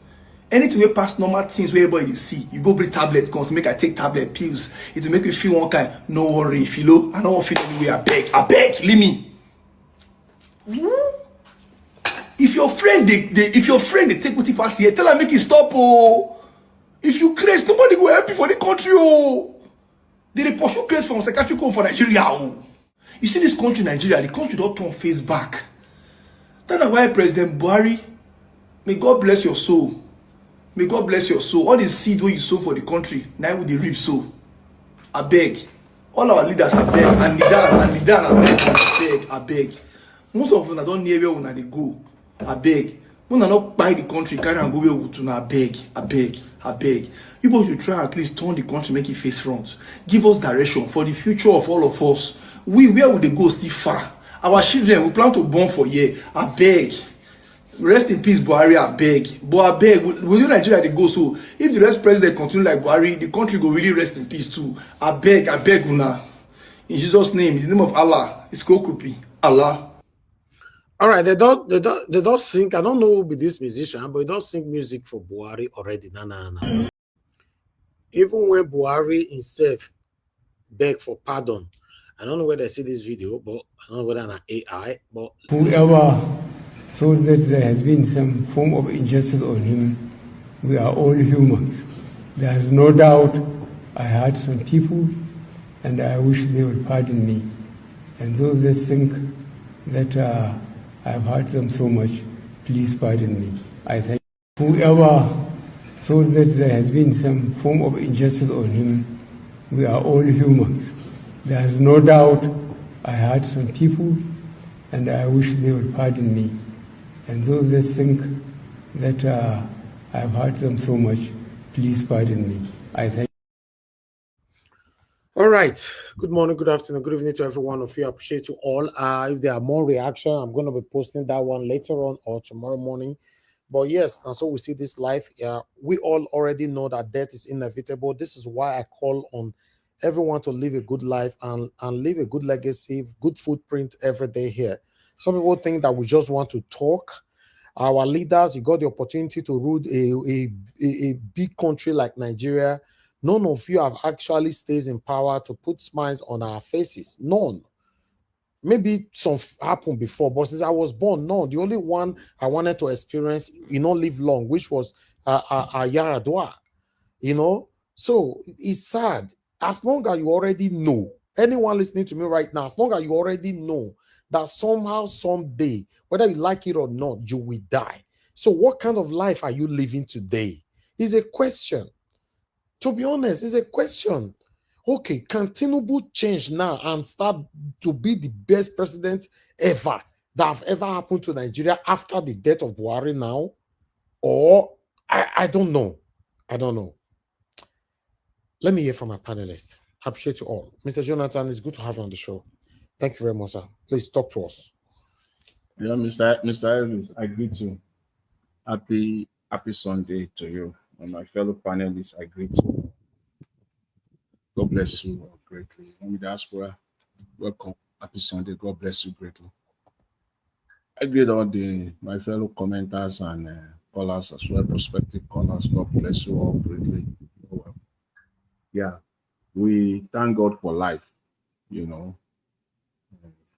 Anything we pass normal things where everybody see, you go bring tablet, cause make I take tablet pills. It will make you feel one kind. No worry, Philo. I don't want to feel anyway. I beg, leave me. If your friend they take what he pass here, tell her make it stop. Oh, if you craze, nobody go help you for the country. Oh, they pursue craze from psychiatric home for Nigeria. Oh, you see this country, Nigeria, the country don't turn face back. That's why President Buhari, may God bless your soul. May God bless your soul. All the seed where you sow for the country, now with the reap sow. I beg. All our leaders are beg. And Nidan, I beg. Most of them don't near where they go. I beg. When I not buy the country, carry and go where to now. I beg. You both should try at least turn the country, make it face front. Give us direction for the future of all of us. Where would they go still far? Our children, we plan to born for year. I beg. Rest in peace, Buhari, I beg. But I beg, will Nigeria they go so? If the rest president continue like Buhari, the country go really rest in peace too. I beg, Una. In Jesus' name, in the name of Allah, it's Kokupi. Allah. All right, they don't sing. I don't know who be this musician, but they don't sing music for Buhari already. No. Even when Buhari himself beg for pardon, I don't know whether I see this video, but I don't know whether an AI. But whoever thought that there has been some form of injustice on him, we are all humans. There is no doubt I hurt some people, and I wish they would pardon me. And those that think that I've hurt them so much, please pardon me. I thank whoever thought that there has been some form of injustice on him. We are all humans. There is no doubt I hurt some people, and I wish they would pardon me. And those that think that I've hurt them so much, please pardon me. I thank. All right. Good morning, good afternoon, good evening to every one of you. I appreciate you all. If there are more reaction, I'm going to be posting that one later on or tomorrow morning. But yes, and so we see this life. Yeah, we all already know that death is inevitable. This is why I call on everyone to live a good life and leave a good legacy, good footprint every day here. Some people think that we just want to talk. Our leaders, you got the opportunity to rule a big country like Nigeria. None of you have actually stays in power to put smiles on our faces. None. Maybe some happened before, but since I was born, no. The only one I wanted to experience, live long, which was Yaradua. So it's sad. As long as you already know, anyone listening to me right now, as long as you already know that somehow, someday, whether you like it or not, you will die. So what kind of life are you living today? Is a question. To be honest, it's a question. Okay, can Tinubu change now and start to be the best president ever that have ever happened to Nigeria after the death of Buhari now? Or I don't know. I don't know. Let me hear from my panelists. I appreciate you all. Mr. Jonathan, it's good to have you on the show. Thank you very much, sir. Please talk to us. Yeah, Mr. Evans, I greet you. Happy Sunday to you. And my fellow panelists, I greet you. God bless you all greatly. On the diaspora, welcome. Happy Sunday. God bless you greatly. I greet all my fellow commenters and callers as well, prospective callers. God bless you all greatly. Yeah, we thank God for life,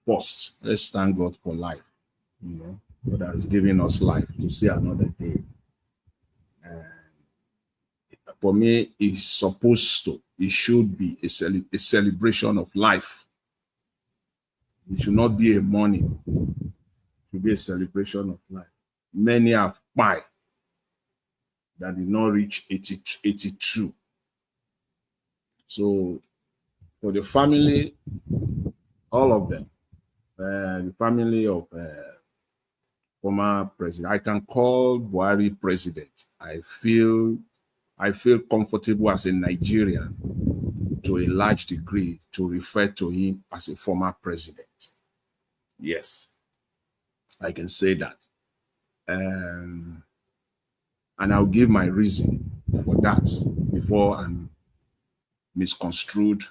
First, let's thank God for life, God has given us life to see another day. For me, it should be a celebration of life. It should not be a mourning. It should be a celebration of life. Many have died that did not reach 82. So for the family, all of them, the family of former president, I can call Buhari president. I feel comfortable as a Nigerian to a large degree to refer to him as a former president. Yes, I can say that. And I'll give my reason for that before I'm misconstrued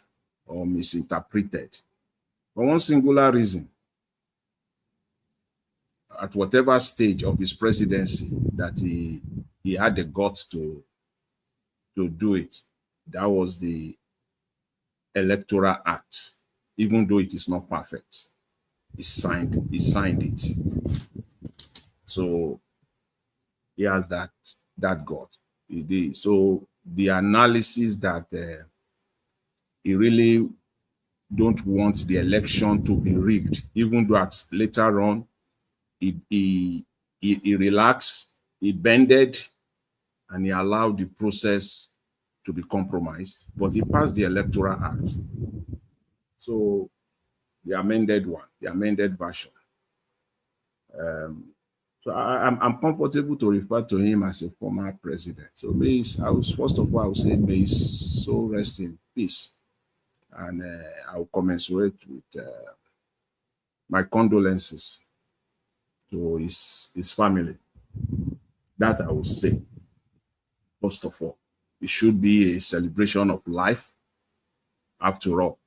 or misinterpreted. For one singular reason, at whatever stage of his presidency that he had the guts to do it, that was the Electoral Act. Even though it is not perfect, he signed it. So he has that gut. He did. So the analysis that he really don't want the election to be rigged, even though later on he relaxed, he bended, and he allowed the process to be compromised, but he passed the Electoral Act. So the amended version. So I'm comfortable to refer to him as a former president. So first of all, I would say may his soul rest in peace. And I will commensurate with my condolences to his family. That I will say, first of all. It should be a celebration of life. After all,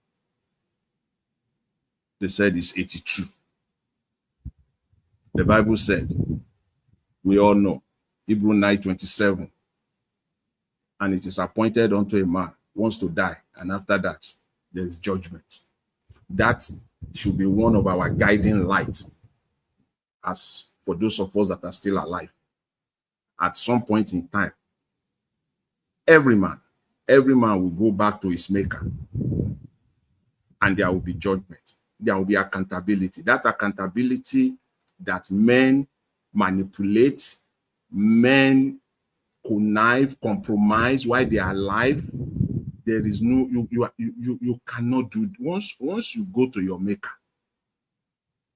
they said it's 82. The Bible said, we all know, Hebrew 9:27, and it is appointed unto a man once to die, and after that, there is judgment. That should be one of our guiding lights as for those of us that are still alive. At some point in time, every man will go back to his maker, and there will be judgment. There will be accountability. That accountability that men manipulate, men connive, compromise while they are alive. There is no, you cannot do it. Once you go to your maker,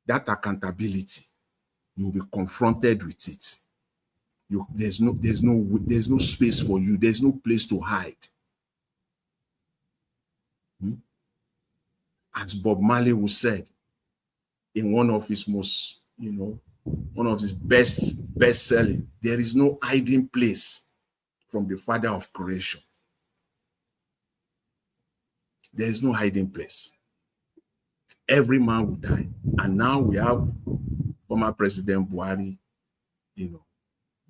that accountability, you'll be confronted with it. There's no space for you. There's no place to hide. As Bob Marley was said in one of his most, one of his best-selling. There is no hiding place from the Father of creation. There is no hiding place. Every man will die. And now we have former President Buhari,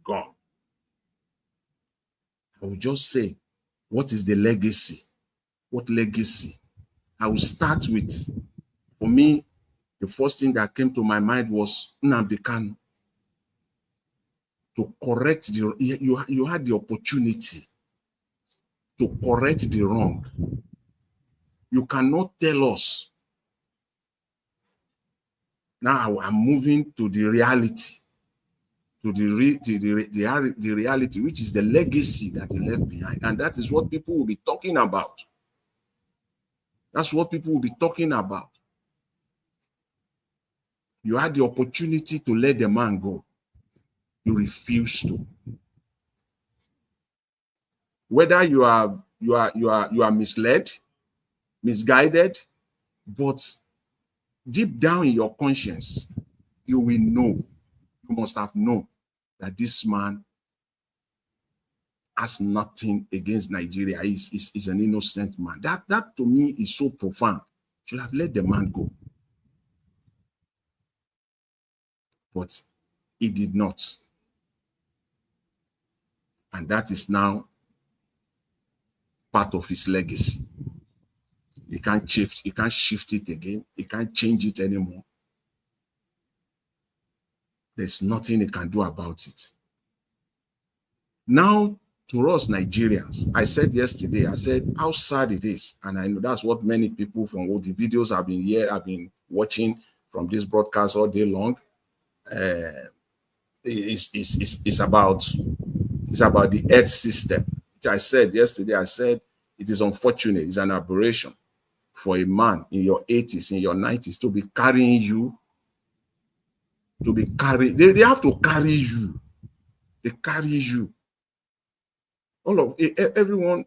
gone. I will just say, what is the legacy? What legacy? I will start with, for me, the first thing that came to my mind was Nnamdi Kanu. To correct you had the opportunity to correct the wrong. You cannot tell us. Now I'm moving to the reality, to the reality, which is the legacy that he left behind. And that is what people will be talking about. That's what people will be talking about. You had the opportunity to let the man go. You refuse to. Whether you are misled, misguided, but deep down in your conscience, you will know, you must have known that this man has nothing against Nigeria. He's an innocent man. That to me is so profound. You should have let the man go. But he did not. And that is now part of his legacy. He can't shift it again. He can't change it anymore. There's nothing he can do about it. Now, to us Nigerians, I said yesterday, I said how sad it is. And I know that's what many people from all the videos I've been watching from this broadcast all day long. It's about the earth system. Which I said yesterday, I said it is unfortunate, it's an aberration for a man in your 80s, in your 90s to be carrying you, they have to carry you. They carry you. Everyone,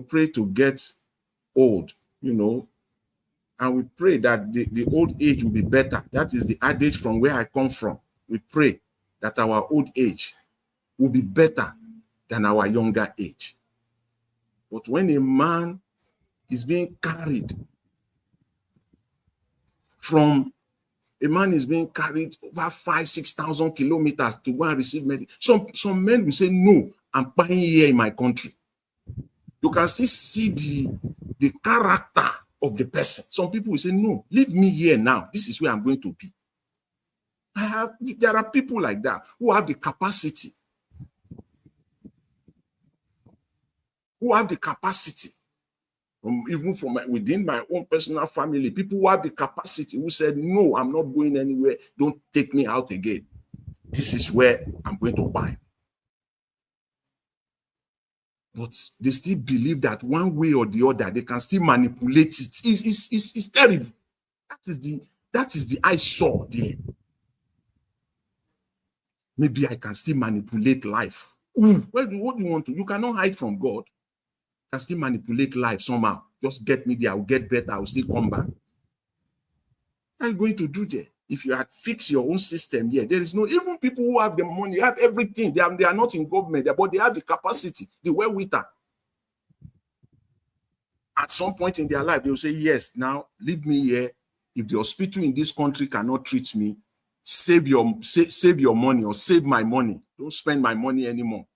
pray to get old, and we pray that the old age will be better. That is the adage from where I come from. We pray that our old age will be better than our younger age. But when a man is being carried over 5,000-6,000 kilometers to go and receive medicine. Some men will say, no, I'm buying here in my country. You can still see the character of the person. Some people will say, no, leave me here now. This is where I'm going to be. There are people like that who have the capacity. Even from within my own personal family, people who have the capacity, who said, no, I'm not going anywhere. Don't take me out again. This is where I'm going to buy. But they still believe that one way or the other, they can still manipulate it. It's terrible. That is the I saw there. Maybe I can still manipulate life. What do you want to? You cannot hide from God. Can still manipulate life somehow. Just get me there. I'll get better. I'll still come back. What are you going to do there? If you had fixed your own system here, there is no, even people who have the money, have everything. They are not in government, but they have the capacity, the wherewithal. At some point in their life, they will say, yes, now leave me here. If the hospital in this country cannot treat me, save your money or save my money. Don't spend my money anymore.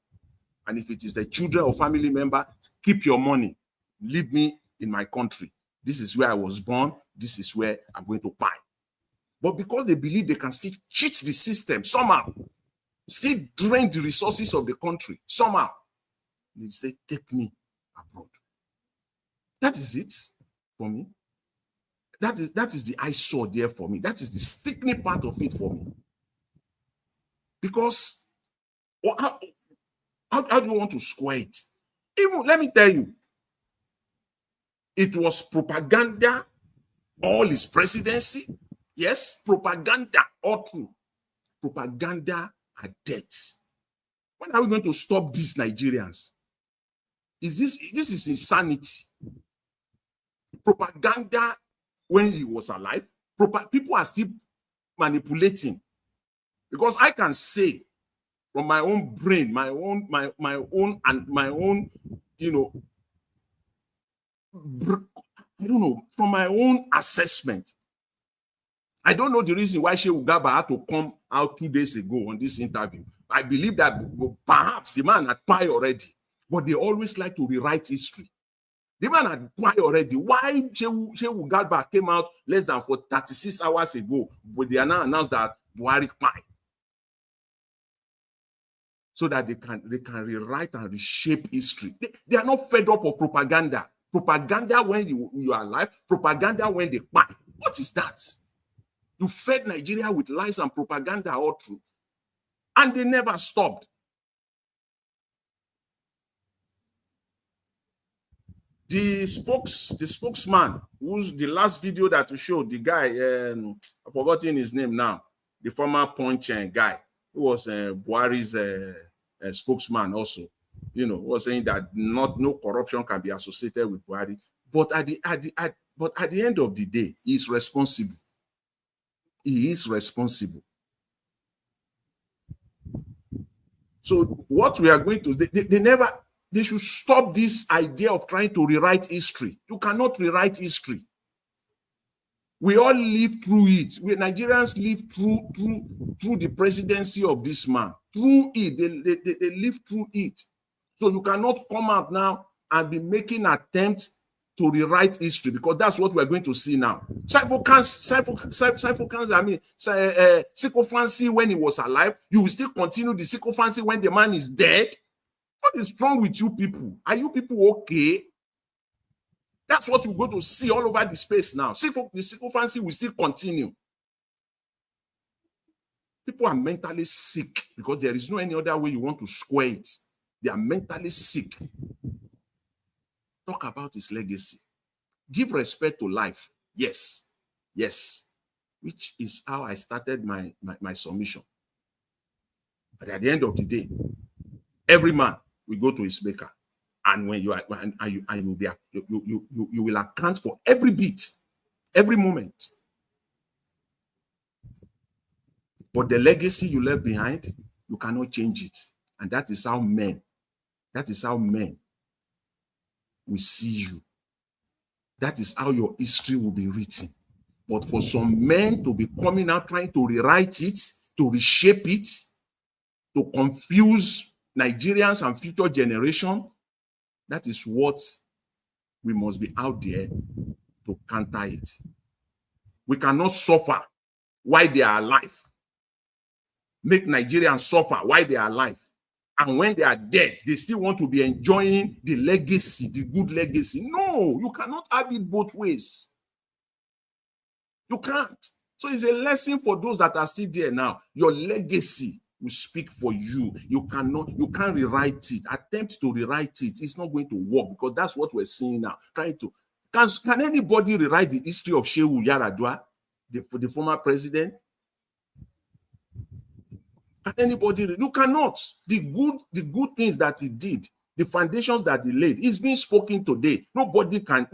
And if it is the children or family member, keep your money. Leave me in my country. This is where I was born. This is where I'm going to buy. But because they believe they can still cheat the system somehow, still drain the resources of the country somehow, they say, take me abroad. That is it for me. That is the I saw there for me. That is the sickening part of it for me. Because how do you want to square it? Even, let me tell you, it was propaganda all his presidency. Yes, propaganda all through. Propaganda and death. When are we going to stop these Nigerians? This is insanity. Propaganda when he was alive. People are still manipulating. Because I can say from my own brain, my own, you know, I don't know, from my own assessment. I don't know the reason why Shehu Garba had to come out 2 days ago on this interview. I believe that perhaps the man had pie already, but they always like to rewrite history. The man had pie already. Why Shehu Garba came out less than 36 hours ago, but they are now announced that Buhari pie, so that they can rewrite and reshape history. They are not fed up of propaganda. Propaganda when you are alive, propaganda when they pie. What is that? You fed Nigeria with lies and propaganda all through, and they never stopped. The spokesman, who's the last video that we showed, the guy, I've forgotten his name now, the former Punch guy, who was Buhari's spokesman also, you know, was saying that no corruption can be associated with Buhari. But at the end of the day, he's responsible. He is responsible. So what we are going to, they should stop this idea of trying to rewrite history. You cannot rewrite history. We all live through it. Nigerians live through the presidency of this man. Through it, they live through it. So you cannot come out now and be making attempts to rewrite history, because that's what we're going to see now. Sycophancy when he was alive, you will still continue the sycophancy when the man is dead. What is wrong with you people? Are you people okay? That's what you're going to see all over the space now. The sycophancy will still continue. People are mentally sick because there is no any other way you want to square it. They are mentally sick. Talk about his legacy. Give respect to life. Yes. Yes. Which is how I started my submission. But at the end of the day, every man will go to his maker. And when you will account for every bit, every moment. But the legacy you left behind, you cannot change it. And that is how men will see you. That is how your history will be written. But for some men to be coming out trying to rewrite it, to reshape it, to confuse Nigerians and future generation, that is what we must be out there to counter it. We cannot suffer while they are alive. Make Nigerians suffer while they are alive. And when they are dead, they still want to be enjoying the legacy, the good legacy. No, you cannot have it both ways. You can't. So it's a lesson for those that are still there now. Your legacy will speak for you. You can't rewrite it. Attempt to rewrite it. It's not going to work, because that's what we're seeing now. Can anybody rewrite the history of Shehu Yaradua, the former president? Can anybody? You cannot. The good things that he did, the foundations that he laid, is being spoken today. Nobody can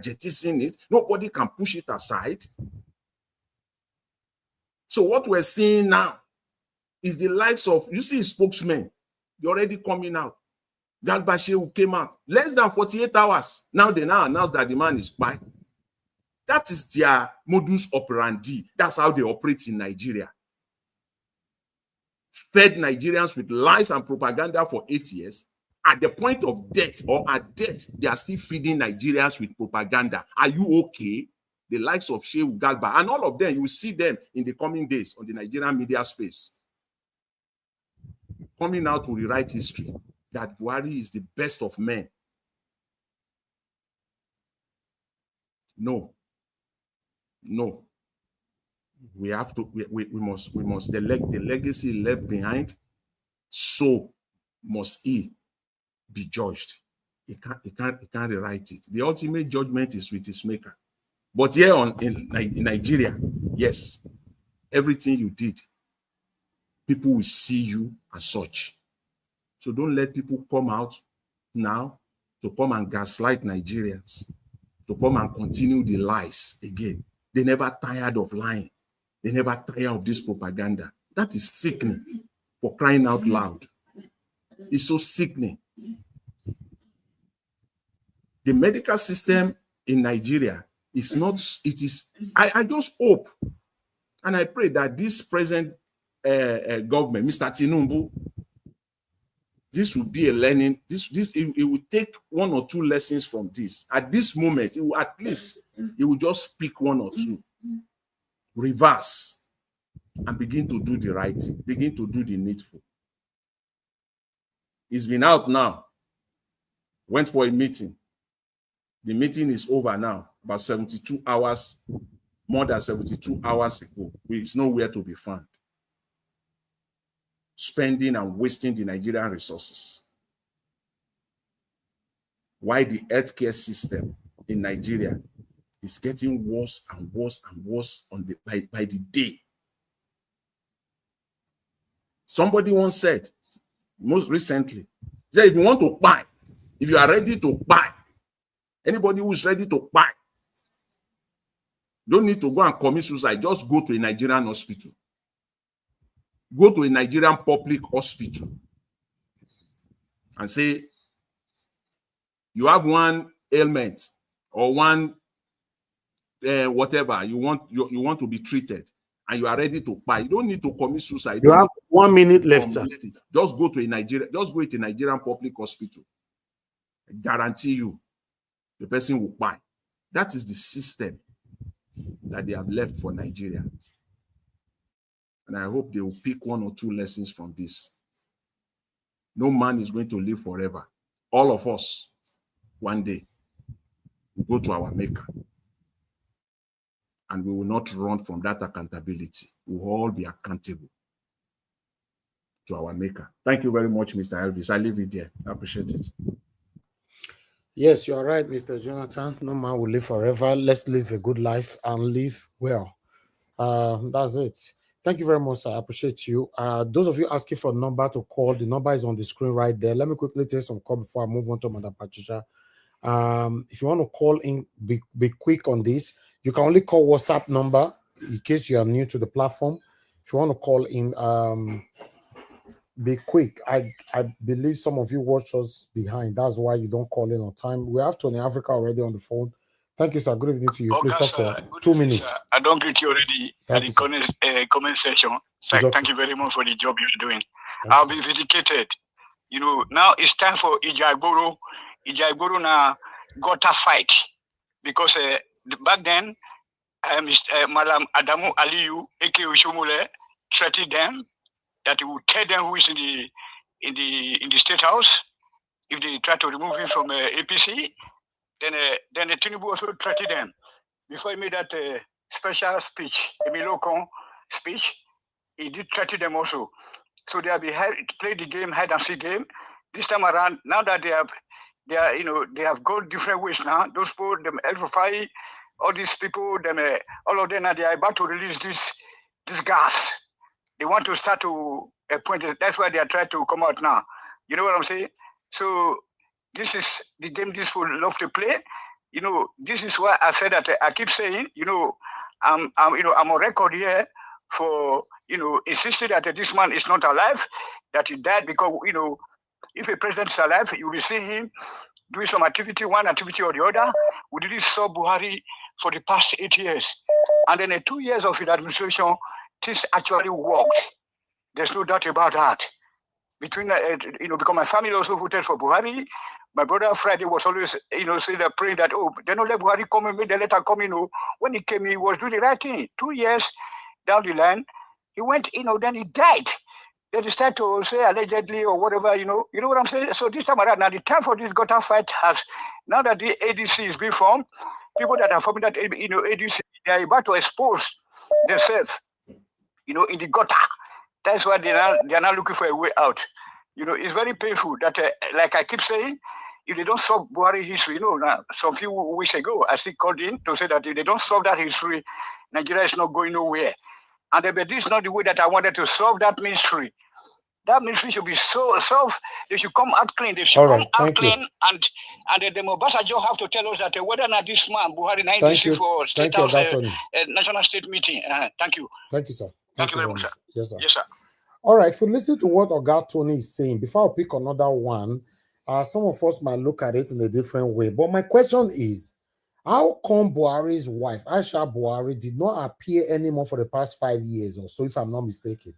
jettison it. Nobody can push it aside. So what we're seeing now is the likes of, you see, spokesmen, they're already coming out. Garba Shehu came out less than 48 hours. Now they announce that the man is spy. That is their modus operandi. That's how they operate in Nigeria. Fed Nigerians with lies and propaganda for 8 years. At the point of death, or at death, they are still feeding Nigerians with propaganda. Are you okay? The likes of Shehu Garba and all of them, you will see them in the coming days on the Nigerian media space, coming out to rewrite history, that Buhari is the best of men. No. We have to, we must, the legacy left behind, so must he be judged. He can't rewrite it. The ultimate judgment is with his maker. But here in Nigeria, yes, everything you did, people will see you as such. So don't let people come out now to come and gaslight Nigerians, to come and continue the lies again. They never tired of lying. They never tire of this propaganda. That is sickening, for crying out loud. It's so sickening. The medical system in Nigeria is not, it is, I just hope and I pray that this present government, Mr. Tinubu, this will be a learning, it will take 1 or 2 lessons from this. At this moment, it will, at least, it will just pick 1 or 2, reverse, and begin to do the right thing, begin to do the needful. It's been out now, went for a meeting. The meeting is over now, about 72 hours, more than 72 hours ago. It's nowhere to be found. Spending and wasting the Nigerian resources. Why the healthcare system in Nigeria is getting worse and worse and worse by the day. Somebody once said, most recently, said if you want to buy, if you are ready to buy, anybody who is ready to buy, don't need to go and commit suicide, just go to a Nigerian hospital. Go to a Nigerian public hospital and say, you have one ailment or one whatever, you want to be treated and you are ready to buy. You don't need to commit suicide. You have 1 minute left, sir. Just go to a Nigerian public hospital. I guarantee you, the person will buy. That is the system that they have left for Nigeria. And I hope they will pick 1 or 2 lessons from this. No man is going to live forever. All of us, one day, will go to our maker. And we will not run from that accountability. We will all be accountable to our maker. Thank you very much, Mr. Elvis. I leave it there. I appreciate it. Yes, you are right, Mr. Jonathan. No man will live forever. Let's live a good life and live well. That's it. Thank you very much, sir. I appreciate you. Those of you asking for a number to call, the number is on the screen right there. Let me quickly take some call before I move on to Madam Patricia. If you want to call in, be quick on this. You can only call WhatsApp number in case you are new to the platform. If you want to call in, be quick. I believe some of you watch us behind. That's why you don't call in on time. We have Tony Africa already on the phone. Thank you, sir. Good evening to you. Please talk to us. 2 minutes. Sir. I don't greet you already at the comment section. Thank you very much for the job you're doing. I'll be vindicated. You know, now it's time for Ijagboro. Ijagboro now got a fight because back then, Madam Adamu Aliyu, aka Ushomole, threatened them that he would tell them who is in the state house if they try to remove him from APC. Then the Tinubu also threatened them before he made that special speech, Emilokon speech. He did threaten them also. So they have played the game, hide and seek game. This time around, now that they have gone different ways now. Those people, them El-Rufai, all these people, all of them, they are about to release this gas. They want to start to a point. That's why they are trying to come out now. You know what I'm saying? So this is the game this people love to play. You know, this is why I said that I keep saying, I'm on record here for, insisting that this man is not alive, that he died because, if a president is alive, you will see him doing some activity, one activity or the other. We did this saw Buhari for the past 8 years. And then in 2 years of his administration, this actually worked. There's no doubt about that. Because my family also voted for Buhari. My brother Friday was always, praying that, they don't let Buhari come and make the letter come, When he came, he was doing the right thing. 2 years down the line, he went, then he died. They start to say allegedly or whatever, you know what I'm saying? So this time around, now the time for this gutter fight has, now that the ADC is being formed, people that are forming that, ADC, they are about to expose themselves, in the gutter. That's why they are now looking for a way out. It's very painful that, like I keep saying, if they don't solve Buhari history, now, some few weeks ago, I still called in to say that if they don't solve that history, Nigeria is not going nowhere. And but this is not the way that I wanted to solve that mystery. That mystery should be solved. They should come out clean. They should come out clean. And the Obasanjo have to tell us that whether or not this man, Buhari, for State House, National State meeting. Thank you. Thank you, sir. Thank you very much, sir. Yes, sir. Yes, sir. All right, so listen to what Oga Tony is saying. Before I pick another one, some of us might look at it in a different way. But my question is, how come Buhari's wife, Aisha Buhari, did not appear anymore for the past 5 years or so, if I'm not mistaken?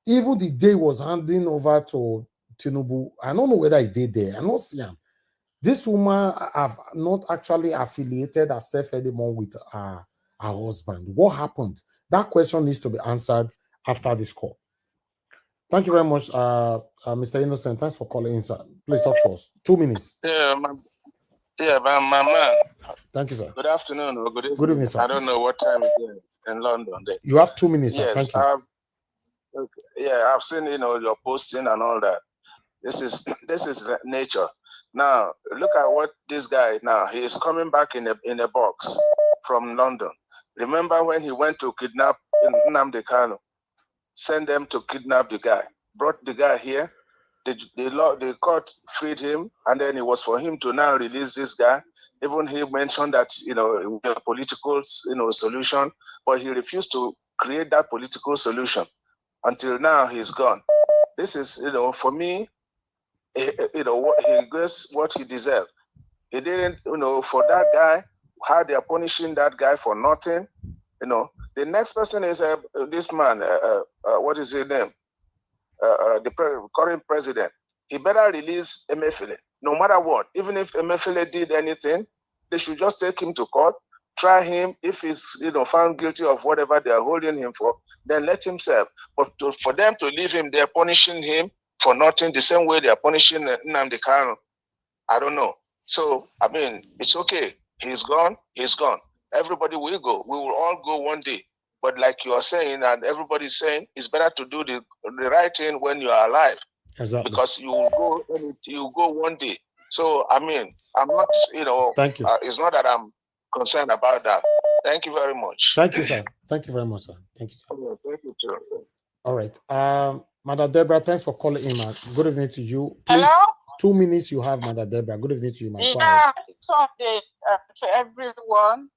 Even the day was handing over to Tinubu, I don't know whether he did there. I don't see him. This woman have not actually affiliated herself anymore with her husband. What happened? That question needs to be answered after this call. Thank you very much, Mr. Innocent. Thanks for calling in, sir. Please talk to us. 2 minutes. Yeah, my man. Thank you, sir. Good afternoon or good evening. Good evening, sir. I don't know what time it is in London. There. You have 2 minutes, sir. Yes, Thank you. I've seen your posting and all that. This is nature. Now look at what this guy now. He is coming back in a box from London. Remember when he went to kidnap Nnamdi Kanu? Send them to kidnap the guy. Brought the guy here. The court freed him, and then it was for him to now release this guy. Even he mentioned that it would be a political solution, but he refused to create that political solution. Until now, he's gone. This is for me, he gets what he deserved. He didn't, for that guy, how they are punishing that guy for nothing. The next person is this man. What is his name? The current president. He better release Emefiele, no matter what. Even if Emefiele did anything, they should just take him to court, try him. If he's found guilty of whatever they are holding him for, then let him serve. But for them to leave him there, punishing him for nothing, the same way they are punishing Nnamdi Kanu, I don't know. So I mean, it's okay. He's gone. He's gone. Everybody will go. We will all go one day. But like you are saying, and everybody's saying, it's better to do the right thing when you are alive. Exactly. Because you go one day. So I mean, I'm not, Thank you. It's not that I'm concerned about that. Thank you very much. Thank you, sir. Thank you very much, sir. Thank you, sir. Thank you, too. All right. Madam Deborah, thanks for calling in, man. Good evening to you. Please, Hello? 2 minutes you have, Madam Deborah. Good evening to you, man. Yeah, Sunday to everyone.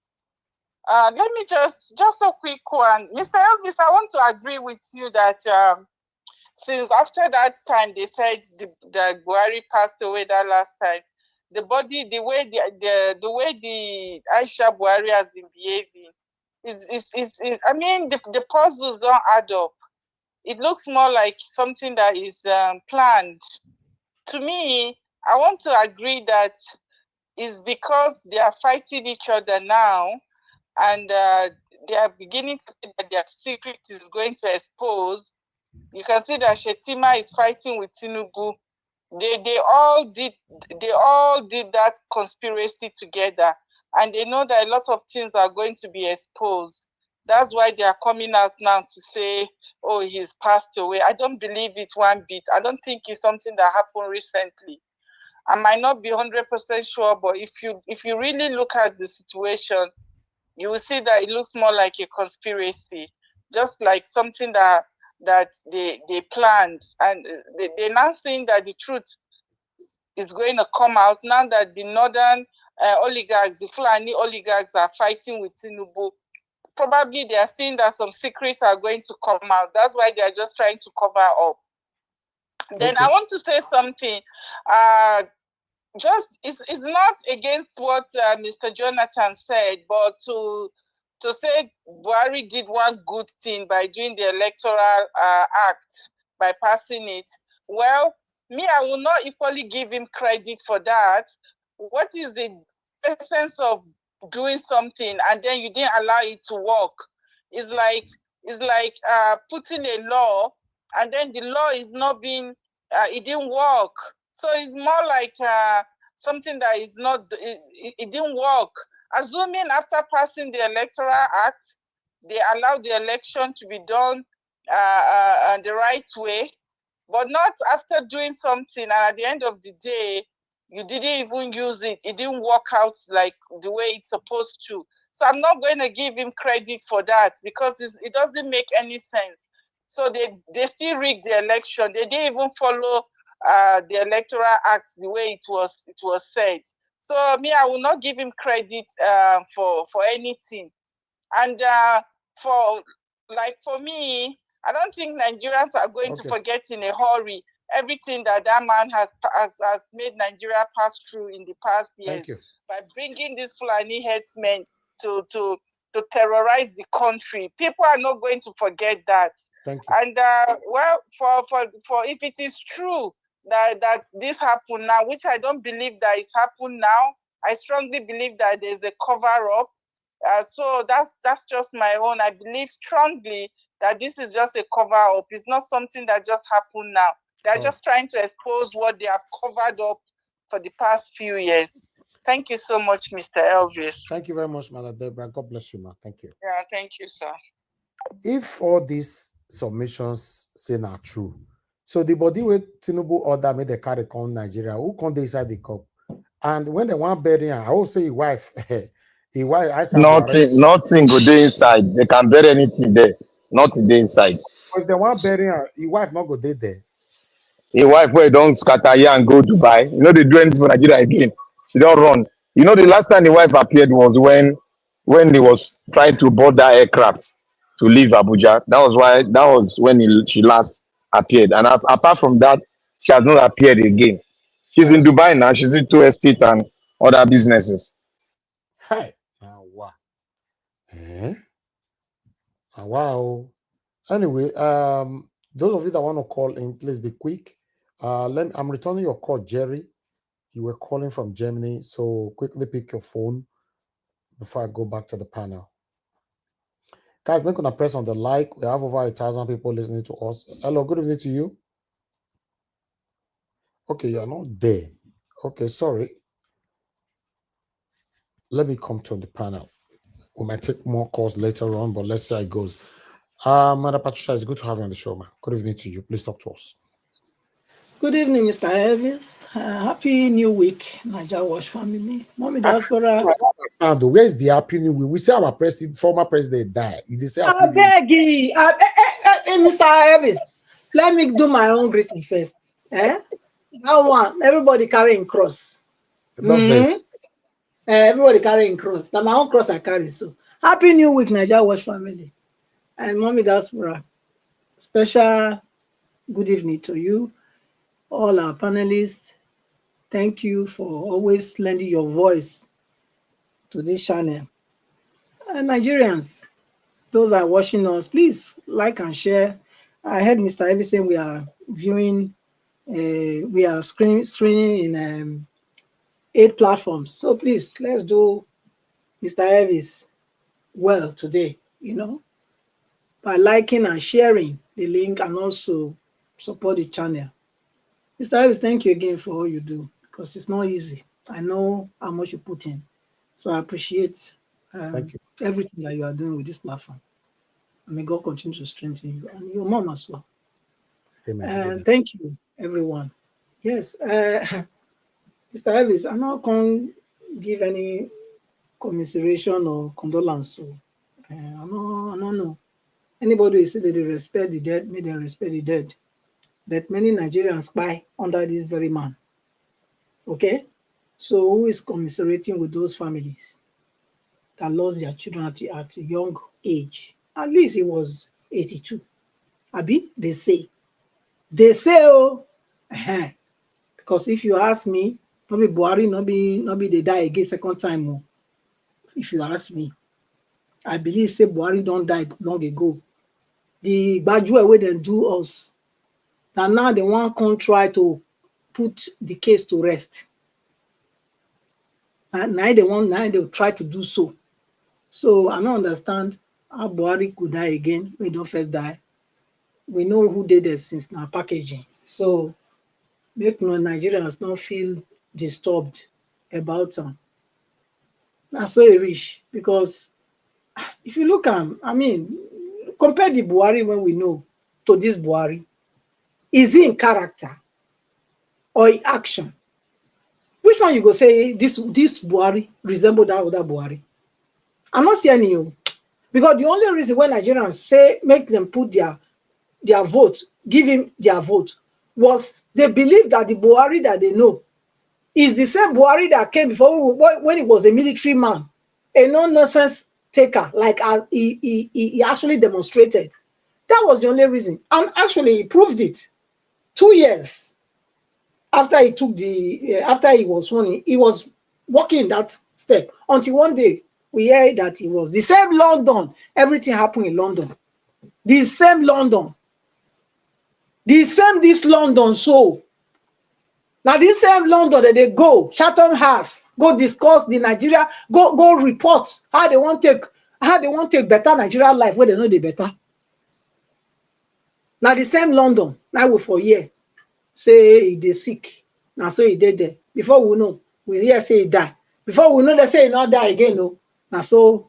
Let me just a quick one. Mr. Elvis, I want to agree with you that since after that time they said that Buhari passed away that last time, the body, the way the Aisha Buhari has been behaving is I mean the puzzles don't add up. It looks more like something that is planned. To me, I want to agree that it's because they are fighting each other now, and they are beginning to see that their secret is going to expose. You can see that Shetima is fighting with Tinubu. They all did that conspiracy together, and they know that a lot of things are going to be exposed. That's why they are coming out now to say, oh, he's passed away. I don't believe it one bit. I don't think it's something that happened recently. I might not be 100% sure, but if you really look at the situation, you will see that it looks more like a conspiracy, just like something that they planned, and they're now saying that the truth is going to come out now that the northern oligarchs, the Fulani oligarchs, are fighting with Tinubu. Probably they are seeing that some secrets are going to come out. That's why they are just trying to cover up. Then I want to say something. It's not against what Mr. Jonathan said, but to say Buhari did one good thing by doing the Electoral Act, by passing it. Well, me, I will not equally give him credit for that. What is the essence of doing something and then you didn't allow it to work? It's like putting a law and then the law is not being, it didn't work. So it's more like something that is not, it didn't work. Assuming after passing the Electoral Act, they allowed the election to be done the right way, but not after doing something and at the end of the day, you didn't even use it. It didn't work out like the way it's supposed to. So I'm not going to give him credit for that because it doesn't make any sense. So they still rigged the election. They didn't even follow the Electoral Act the way it was said. So me, I will not give him credit for anything. And for like for me, I don't think Nigerians are going to forget in a hurry everything that man has made Nigeria pass through in the past years by bringing these Fulani headsmen to terrorize the country. People are not going to forget that. And well, for if it is true that this happened now, which I don't believe that it's happened now, I strongly believe that there's a cover-up. So that's just my own. I believe strongly that this is just a cover-up. It's not something that just happened now. They're just trying to expose what they have covered up for the past few years. Thank you so much, Mr. Elvis. Thank you very much, Mother Deborah. God bless you, ma. Thank you. Yeah, thank you, sir. If all these submissions say not true, so the body with Tinubu order made the carry come Nigeria, who come inside the cup? And when they want bury her, I will say his wife, Nothing go dey inside. They can bury anything there. Nothing dey inside. If they want bury her, his wife not go there. His wife wey don scatter here and go Dubai. You know they do anything for Nigeria again. She don't run. You know the last time the wife appeared was when he was trying to board that aircraft to leave Abuja. That was when she last appeared. And apart from that, she has not appeared again. She's in Dubai now. She's into estate and other businesses. Hey, wow. Wow. Anyway, those of you that want to call in, please be quick. I'm returning your call, Jerry. You were calling from Germany, so quickly pick your phone before I go back to the panel. Guys, make gonna press on the like. We have over 1,000 people listening to us. Hello, good evening to you. Okay, you're not there. Okay, sorry. Let me come to the panel. We might take more calls later on, but let's see how it goes. Mother Patricia, it's good to have you on the show, man. Good evening to you. Please talk to us. Good evening, Mr. Elvis. Happy New Week, Niger Wash family. Mommy Diaspora. Where is the Happy New Week? We say our former president died. You say I beg you. Mr. Elvis, let me do my own greeting first. That one, everybody carrying cross. Everybody carrying cross. Now my own cross I carry. So Happy New Week, Niger Wash family. And Mommy Diaspora, special good evening to you. All our panelists, thank you for always lending your voice to this channel. And Nigerians, those that are watching us, please like and share. I heard Mr. Elvis saying we are viewing, we are screening in 8 platforms. So please, let's do Mr. Elvis well today, by liking and sharing the link and also support the channel. Mr. Elvis, thank you again for all you do, because it's not easy. I know how much you put in. So I appreciate everything that you are doing with this platform. And may God continue to strengthen you and your mom as well. And thank you, everyone. Yes, Mr. Elvis, I'm not going to give any commiseration or condolence. So, I don't know. Anybody who say that they respect the dead, may they respect the dead. But many Nigerians spy under this very man. Okay? So who is commiserating with those families that lost their children at a young age? At least he was 82. Abi, they say. Oh, because if you ask me, probably Buhari not be they die again second time. Oh. If you ask me, I believe say Buhari don't die long ago. The Bajue way they do us. And now they want to try to put the case to rest. And now they try to do so. So I don't understand how Buhari could die again. We don't first die. We know who did it since now packaging. So make Nigerians not feel disturbed about them. That's so rich, because if you look at, compare the Buhari when we know to this Buhari. Is he in character or in action? Which one you go say this Buhari resemble that other Buhari? I'm not saying you, because the only reason when Nigerians say make them put their vote, give him their vote, was they believe that the Buhari that they know is the same Buhari that came before when he was a military man, a no-nonsense taker, like he actually demonstrated. That was the only reason. And actually, he proved it. 2 years after he took after he was sworn, he was walking that step until one day we heard that he was the same London. Everything happened in London. The same London. The same this London. So now this same London that they go, Chatham House, go discuss the Nigeria, go report how they want to take better Nigeria life where they know they better. Now the same London, now we for year, say they sick. Now so he did there. Before we know, we hear say he die. Before we know, they say he not die again. No. Now so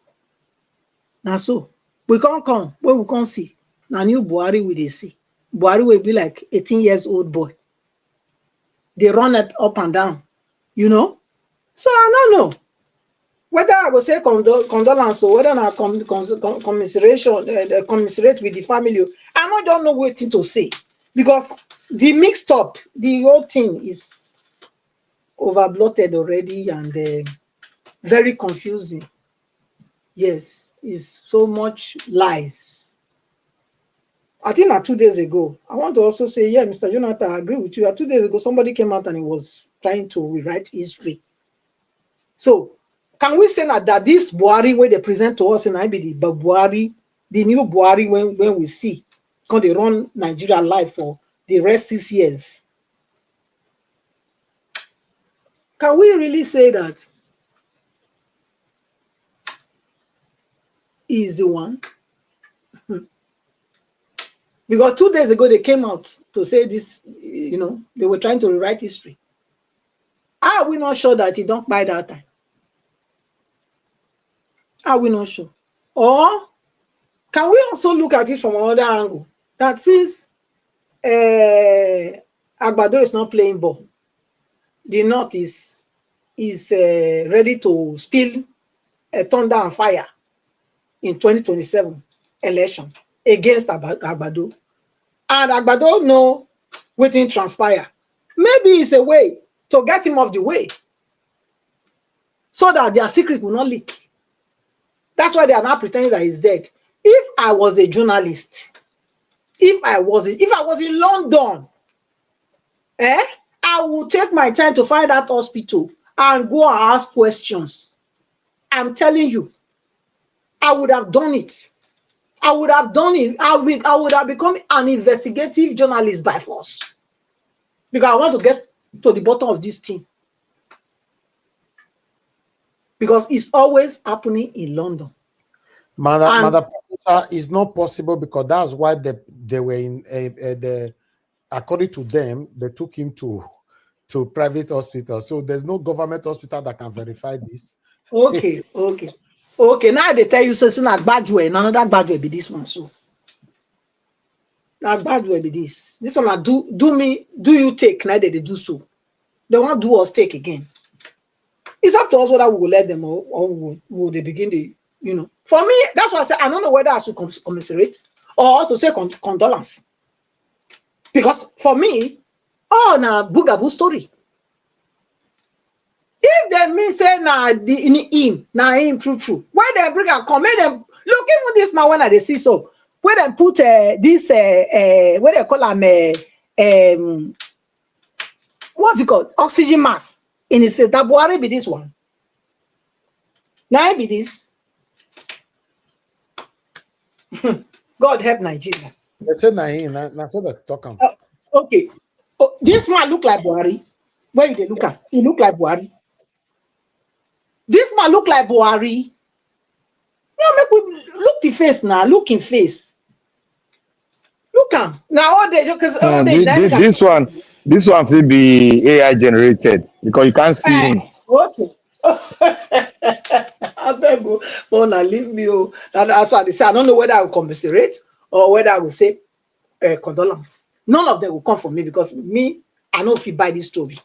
we can't come when we can't see. Now new Buhari we they see. Buhari will be like 18 years old boy. They run it up and down, you know. So I don't know whether I will say condolence or whether I commiseration, commiserate with the family. I don't know what thing to say because the mixed up, the whole thing is overbloated already and very confusing. Yes, it's so much lies. I think 2 days ago, I want to also say, yeah, Mr. Jonathan, I agree with you. 2 days ago, somebody came out and he was trying to rewrite history. So, can we say that this Buhari, where they present to us in IBD, but Buhari, the new Buhari, when we see, because they run Nigeria life for the rest 6 years, can we really say that he is the one? Because 2 days ago, they came out to say this, you know, they were trying to rewrite history. Are we not sure that he don't buy that time? Are we not sure? Or can we also look at it from another angle? That since Agbado is not playing ball, the North is ready to spill thunder and fire in 2027 election against Agbado. And Agbado know wetin transpire. Maybe it's a way to get him off the way so that their secret will not leak. That's why they are now pretending that he's dead. If I was a journalist, if I was in London, I would take my time to find that hospital and go and ask questions. I'm telling you, I would have done it. I would have done it. I would have become an investigative journalist by force. Because I want to get to the bottom of this thing. Because it's always happening in London. Madam Professor, it's not possible because that's why they were in according to them, they took him to private hospital. So there's no government hospital that can verify this. Okay. Now they tell you so soon as Badway, another Badway be this one. So now Badway be this. This one do you take? Now they do so. They won't do us take again. It's up to us whether we will let them or will they begin the, you know. For me, that's why I say I don't know whether I should commiserate or to say condolence. Because for me, na boogaboo story. If they mean say him true. Why they bring and come, make them look even this man when they see so. Where they put this what they call him what's it called? Oxygen mask in his face. That Buhari be this one. Now be this. God help Nigeria. They said na so they talk him. Okay. This man look like Buhari. Where they look at? He look like Buhari. This man look like Buhari. No, make we look the face now. Look in face. Look him. Now all day because this one will be AI generated because you can't see him. Okay. I beg you. Oh, now leave me. That's why they say I don't know whether I will commiserate or whether I will say condolence. None of them will come from me because me, I know if you buy this story.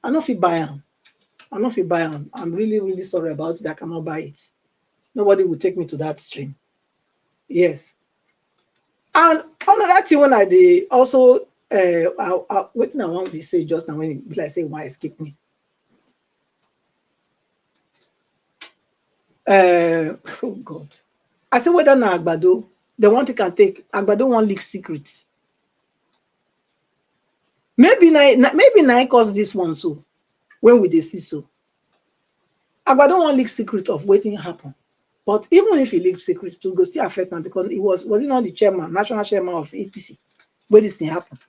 I know if you buy them. I'm really, really sorry about it. I cannot buy it. Nobody will take me to that stream. Yes. And another thing when I also what I want to say just now when I say why escape me. Oh God. I say whether na Agbado, the one thing can take, Agbado won't leak secrets. Maybe na cause this one so, when we dey see so. Agbado won't leak secret of waiting happen. But even if he leaked secrets, it will still affect them because it was he not the chairman, national chairman of APC, where this thing happened.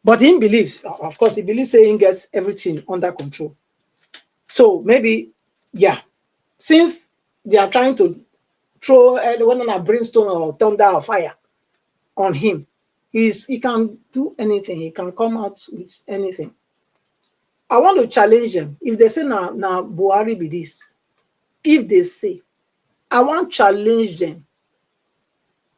But he believes, of course, he believes saying gets everything under control. So maybe, yeah, since they are trying to throw whether a brimstone or thunder or fire on him, he can do anything. He can come out with anything. I want to challenge them. If they say now Buhari be this, if they say, I want to challenge them.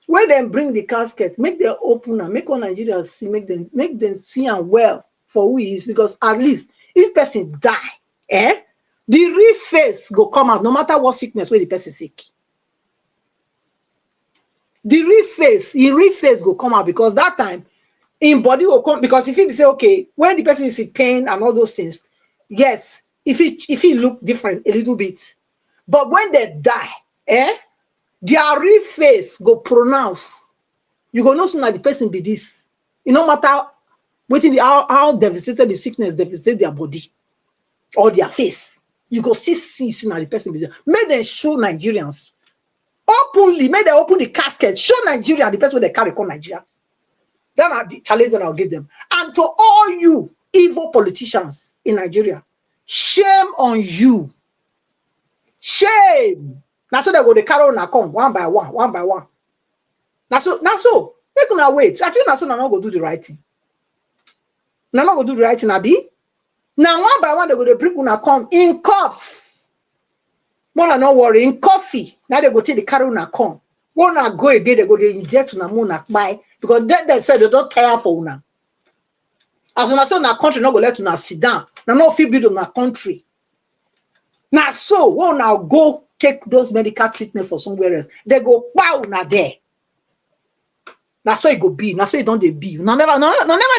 When they bring the casket, make them open and make all Nigerians see, make them see and well for who he is. Because at least if person die, the real face go come out no matter what sickness where the person sick. The real face go come out because that time in body will come, because if he say okay, when the person is in pain and all those things, yes, if he look different a little bit, but when they die, their real face go pronounce. You go know soon that the person be this. It no matter how devastated the sickness devastate their body or their face. You go see that the person be there. Make them show Nigerians openly. Make them open the casket. Show Nigeria the person they carry come Nigeria. That are the challenge that I'll give them. And to all you evil politicians in Nigeria, shame on you. Shame. Now so they go the carry on come one by one. Now so make una wait. I think now so not go do the right thing. Now not go do the right thing, Abi. Now one by one they go to bring una come in cups. More not worry in coffee. Now they go take the carry una come. Wanna go again, they go to inject una more buy because they said they don't care for una. As una say una country not go let una sit down. Now no fit build una country. Now so wanna go take those medical treatment for somewhere else. They go wow na there. Now so it go be. Now so it don't they be. Now never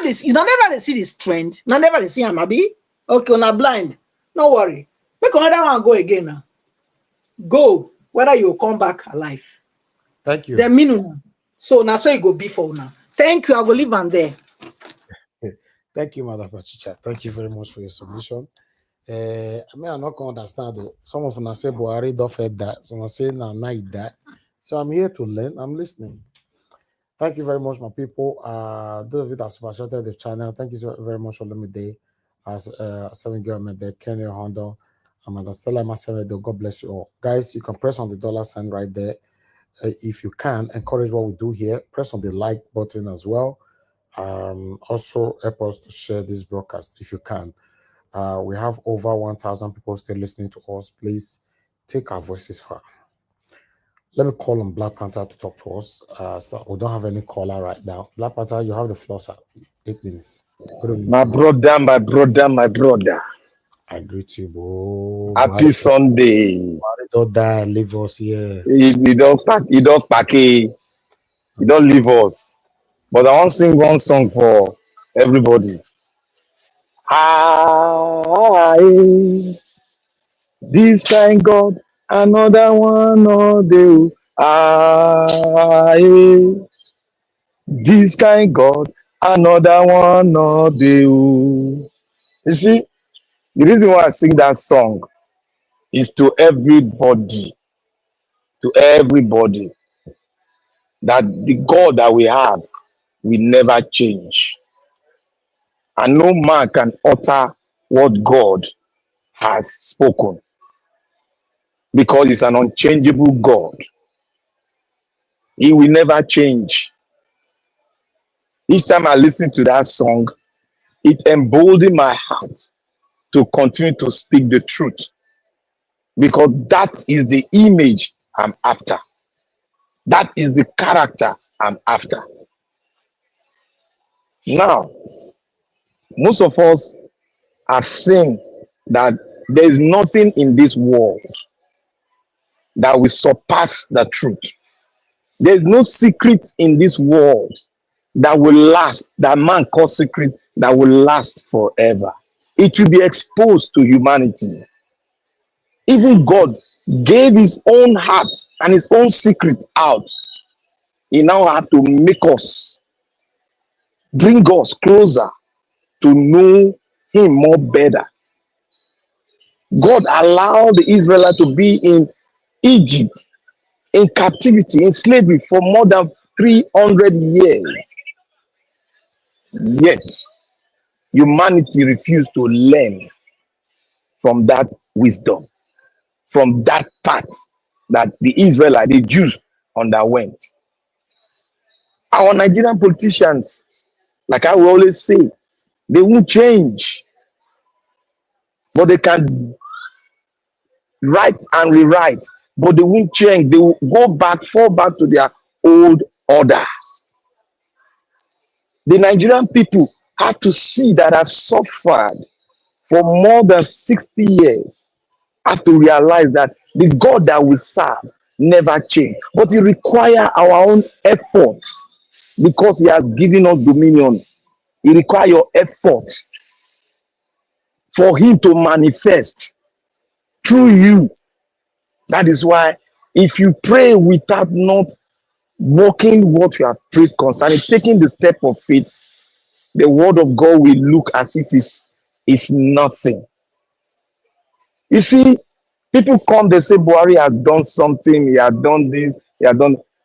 they see this trend. Now never they see am abi. Okay, una blind. No worry. Make another one go again now. Go whether you come back alive. Thank you. The minimum. So now so it go be for now. Thank you. I will leave on there. Thank you, Madam Pachicha. Thank you very much for your submission. I mean, I'm not going to understand though. Some of them say Buhari don't fed that. Some say now that. So I'm here to learn. I'm listening. Thank you very much, my people. Those of you that super chatted the channel, thank you so very much for letting me as 7 government there, Kenny Hondo, Amanda Stella Masemedo. God bless you all. Guys, you can press on the $ right there. If you can, encourage what we do here. Press on the like button as well. Also help us to share this broadcast if you can. We have over 1,000 people still listening to us. Please take our voices far. Let me call on Black Panther to talk to us. So we don't have any caller right now. Black Panther, you have the floor, sir. 8 minutes. My brother. I greet you, bro. Happy Sunday. Don't die, leave us here. He don't pack. He don't leave us. But I want to sing one song for everybody. This kind God, another one no do. This kind God, another one no do. You see, the reason why I sing that song is to everybody, that the God that we have will never change. And no man can utter what God has spoken because it's an unchangeable God. He will never change. Each time I listen to that song, it emboldens my heart to continue to speak the truth because that is the image I'm after. That is the character I'm after. Now, most of us have seen that there is nothing in this world that will surpass the truth. There is no secret in this world that will last, that man calls secret, that will last forever. It will be exposed to humanity. Even God gave his own heart and his own secret out, he now have to make us, bring us closer to know him more better. God allowed the Israelites to be in Egypt, in captivity, in slavery for more than 300 years. Yet, humanity refused to learn from that wisdom, from that path that the Israelites, the Jews, underwent. Our Nigerian politicians, like I will always say, they won't change, but they can write and rewrite, but they won't change. They will go back, fall back to their old order. The Nigerian people have to see that I've suffered for more than 60 years. Have to realize that the God that we serve never change, but it requires our own efforts because he has given us dominion. It requires your effort for him to manifest through you. That is why if you pray without not walking what you have prayed concerning, taking the step of faith, the word of God will look as if it's nothing. You see, people come, they say Buhari has done something, he has done this,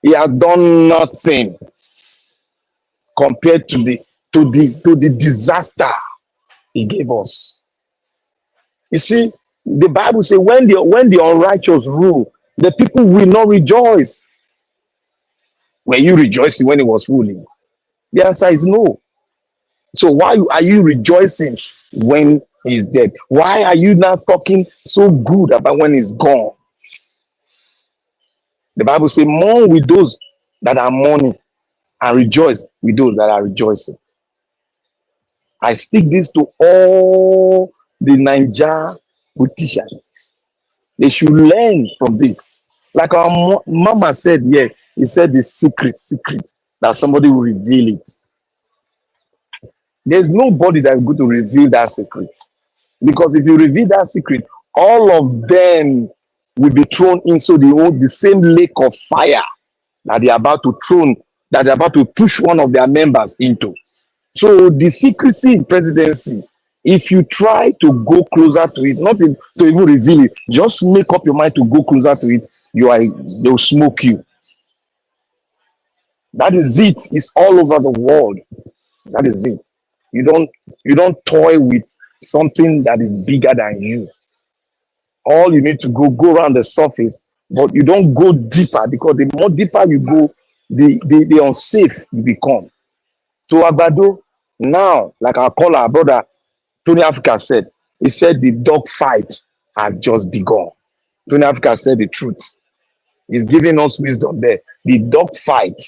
he has done nothing compared to the disaster he gave us. You see, the Bible says when the unrighteous rule, the people will not rejoice. Were you rejoicing when he was ruling? The answer is no. So why are you rejoicing when he's dead? Why are you now talking so good about when he's gone? The Bible says, mourn with those that are mourning and rejoice with those that are rejoicing. I speak this to all the Nigerian politicians. They should learn from this. Like our mama said, yeah, he said the secret, that somebody will reveal it. There's nobody that's going to reveal that secret. Because if you reveal that secret, all of them will be thrown into the same lake of fire that they're about to push one of their members into. So the secrecy in presidency, if you try to go closer to it, not to even reveal it, just make up your mind to go closer to it, they'll smoke you. That is it. It's all over the world. That is it. You don't toy with something that is bigger than you. All you need to go around the surface, but you don't go deeper, because the more deeper you go, the unsafe you become. So Agbado, now, like our caller, brother Tony Africa said, he said the dog fight has just begun. Tony Africa said the truth. He's giving us wisdom there. The dog fight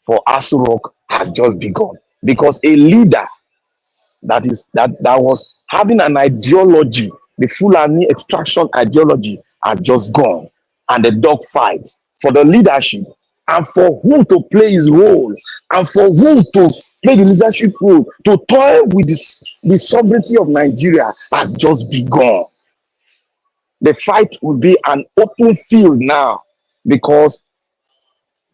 for Aso Rock has just begun, because a leader that was having an ideology, the Fulani extraction ideology, had just gone, and the dog fight for the leadership, and for whom to play his role, and for whom to play the leadership role, to toy with the sovereignty of Nigeria has just begun. The fight will be an open field now, because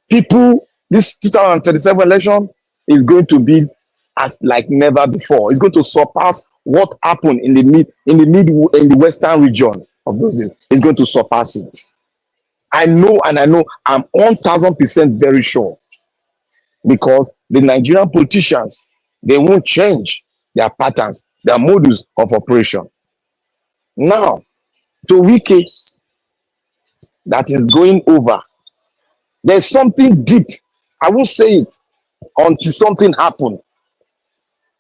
this 2027 election is going to be as like never before. It's going to surpass what happened in the western region of those days. It's going to surpass it. I know, I'm 1000% very sure, because the Nigerian politicians, they won't change their patterns, their modus of operation. Now, to Wike, that is going over, there's something deep. I won't say it until something happens.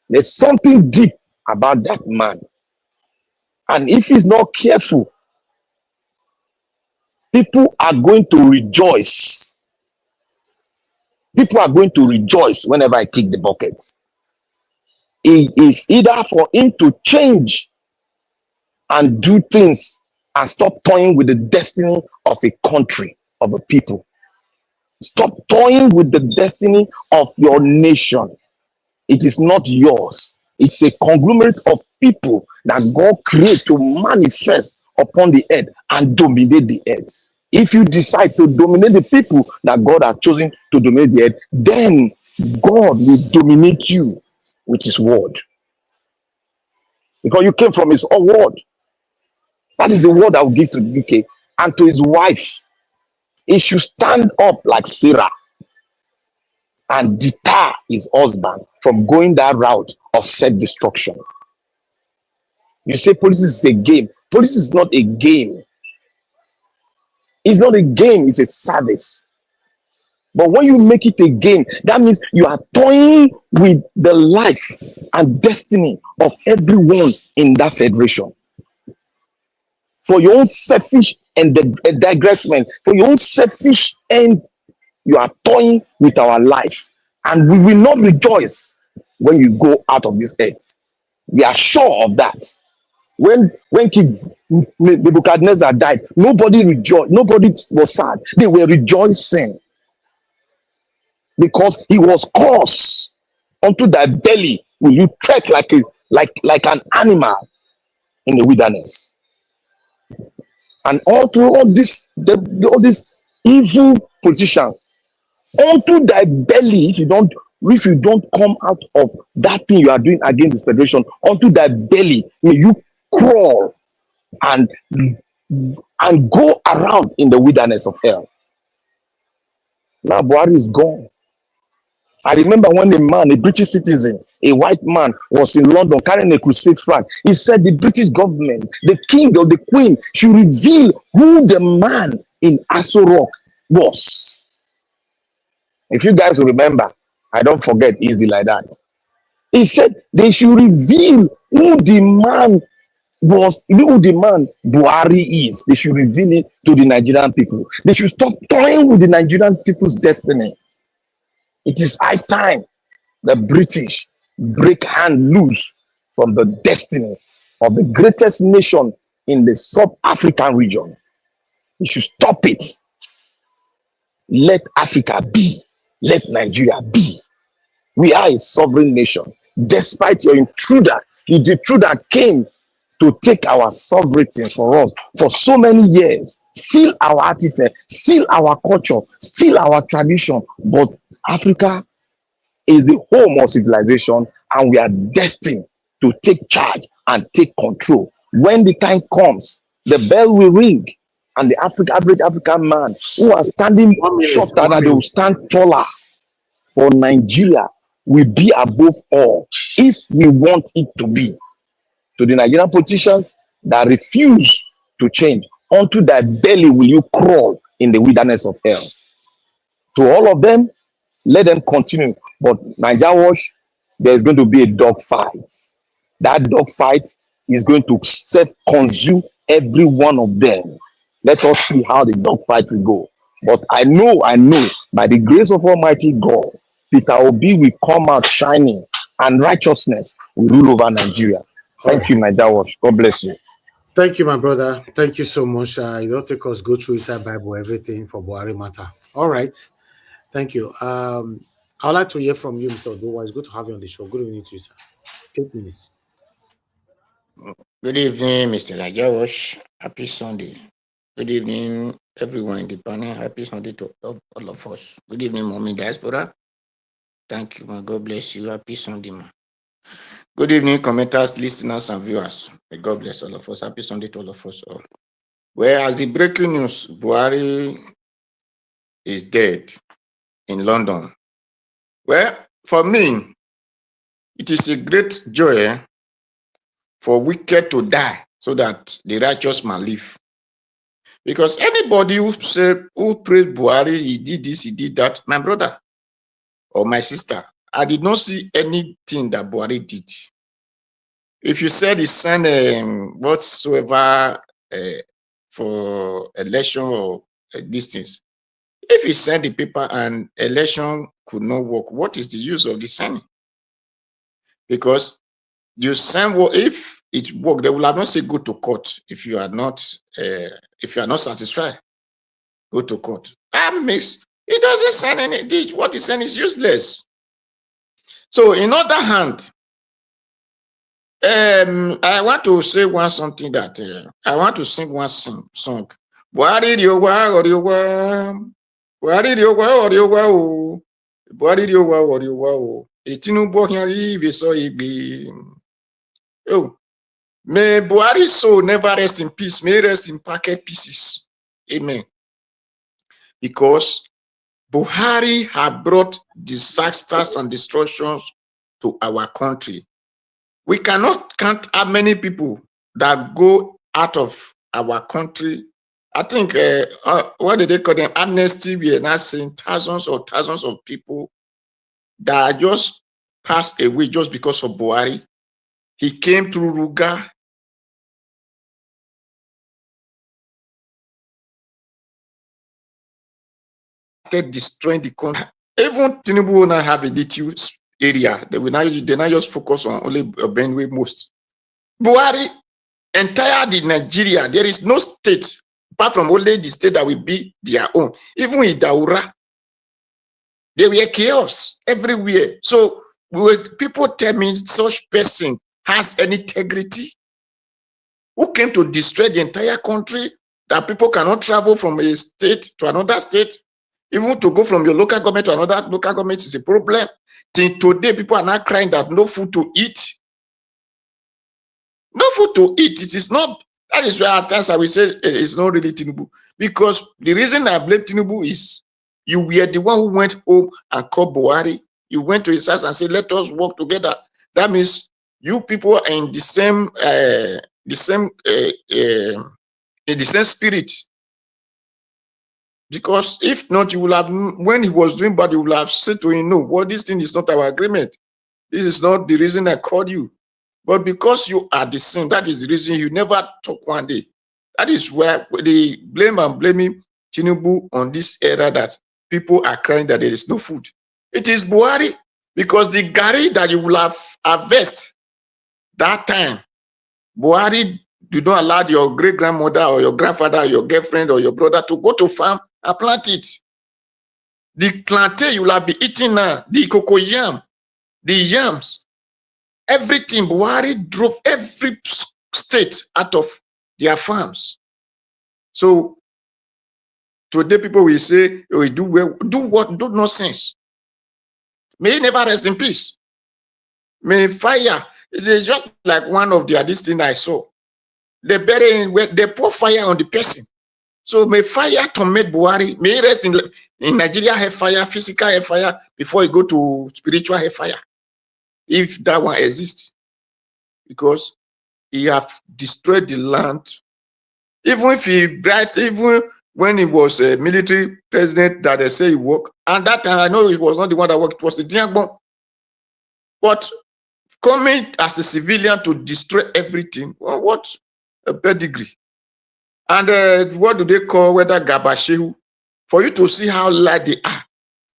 There's something deep about that man. And if he's not careful, people are going to rejoice. People are going to rejoice whenever I kick the bucket. It is either for him to change and do things and stop toying with the destiny of a country, of a people. Stop toying with the destiny of your nation. It is not yours. It's a conglomerate of people that God created to manifest upon the earth and dominate the earth. If you decide to dominate the people that God has chosen to dominate the earth, then God will dominate you with his word. Because you came from his own word. That is the word I will give to DK and to his wife. He should stand up like Sarah and deter his husband from going that route of self-destruction. You say politics is a game. Politics is not a game. It's not a game, it's a service. But when you make it a game, that means you are toying with the life and destiny of everyone in that federation. For your own selfish and digressment, for your own selfish end, you are toying with our life. And we will not rejoice when you go out of this earth. We are sure of that. When King Nebuchadnezzar died, nobody rejoiced, nobody was sad. They were rejoicing because he was cursed. Unto thy belly will you trek like an animal in the wilderness. And all through all this evil politicians, unto thy belly, if you don't come out of that thing you are doing against this federation, unto thy belly may you crawl and go around in the wilderness of hell. Now Buhari is gone. I remember when a British citizen, a white man, was in London carrying a crusade flag. He said the British government, the king or the queen, should reveal who the man in Aso Rock was. If you guys will remember, I don't forget easy like that. He said they should reveal who the man was, who the man Buhari is. They should reveal it to the Nigerian people. They should stop toying with the Nigerian people's destiny. It is high time the British break hand loose from the destiny of the greatest nation in the sub-African region. You should stop it. Let Africa be. Let Nigeria be. We are a sovereign nation. Despite your intruder, the intruder came to take our sovereignty for us for so many years, steal our artifact, steal our culture, steal our tradition. But Africa is the home of civilization, and we are destined to take charge and take control. When the time comes, the bell will ring, and the average African man who are standing shorter than they will stand taller for Nigeria will be above all if we want it to be. To the Nigerian politicians that refuse to change, unto thy belly will you crawl in the wilderness of hell. To all of them, let them continue. But Nigeria Watch, there's going to be a dog fight. That dog fight is going to self-consume every one of them. Let us see how the dog fight will go. But I know, by the grace of Almighty God, Peter Obi will come out shining, and righteousness will rule over Nigeria. Thank you, Nigeria Watch. God bless you. Thank you, my brother. Thank you so much. You don't take us go through inside Bible, everything for Buhari matter. All right. Thank you. I'd like to hear from you, Mr. Odowa. It's good to have you on the show. Good evening to you, sir. 8 minutes. Good evening, Mr. Najawash. Happy Sunday. Good evening, everyone in the panel. Happy Sunday to all of us. Good evening, Mommy Diaspora. Thank you, man. God bless you. Happy Sunday, man. Good evening, commenters, listeners, and viewers. May God bless all of us. Happy Sunday to all of us all. Whereas the breaking news, Buhari is dead in London. Well, for me, it is a great joy for wicked to die so that the righteous man live. Because anybody who prayed Buhari, he did this, he did that, my brother or my sister, I did not see anything that Buhari did. If you said he sent whatsoever for election or distance, if he sent the paper and election could not work, what is the use of the sending? Because you send, if it worked, they will have not said go to court if you are not satisfied. Go to court. That makes it doesn't send any. What he sent is useless. So, in other hand, I want to say something that I want to sing one song. Buhari di owa ori owa. Buhari di owa ori owa o. Buhari di owa ori owa o. Tinubu hiari veso igbe. Oh, may Buhari soul never rest in peace. May rest in packet pieces. Amen. Because Buhari have brought disasters and destructions to our country. We cannot count how many people that go out of our country. I think, what did they call them? Amnesty, we are not saying thousands of people that just passed away just because of Buhari. He came through Ruga. Destroying the country. Even Tinubu will not have a little area. They not just focus on only Benue most. Buhari entire the Nigeria, there is no state apart from only the state that will be their own. Even in Daura, there were chaos everywhere. So people tell me such person has any integrity, who came to destroy the entire country, that people cannot travel from a state to another state, even to go from your local government to another local government is a problem. Till today, people are not crying that no food to eat. No food to eat. It is not. That is why at times I will say it's not really Tinubu. Because the reason I blame Tinubu is you were the one who went home and called Buhari. You went to his house and said, let us work together. That means you people are in the same spirit. Because if not, you will have, when he was doing bad, you will have said to him, no, well, this thing is not our agreement. This is not the reason I called you. But because you are the same, that is the reason you never talk one day. That is where they blame and blaming Tinubu on this era that people are crying that there is no food. It is Buhari, because the gari that you will have harvest that time, Buhari do not allow your great-grandmother or your grandfather or your girlfriend or your brother to go to farm and plant it. The plantain you will have be eating now, the cocoa yam, the yams, everything. Buhari drove every state out of their farms. So today people will say, oh, do well, do what? Do nonsense. May he never rest in peace. May fire. It is just like one of this thing I saw. They bury they pour fire on the person. So may fire torment Buhari. May he rest in Nigeria hellfire, physical hellfire, before he go to spiritual hellfire, if that one exists. Because he have destroyed the land. Even if even when he was a military president that they say he worked, and that time I know it was not the one that worked, it was the Diagbon. But coming as a civilian to destroy everything, well, what a pedigree. And what do they call whether Gabashehu? For you to see how light they are.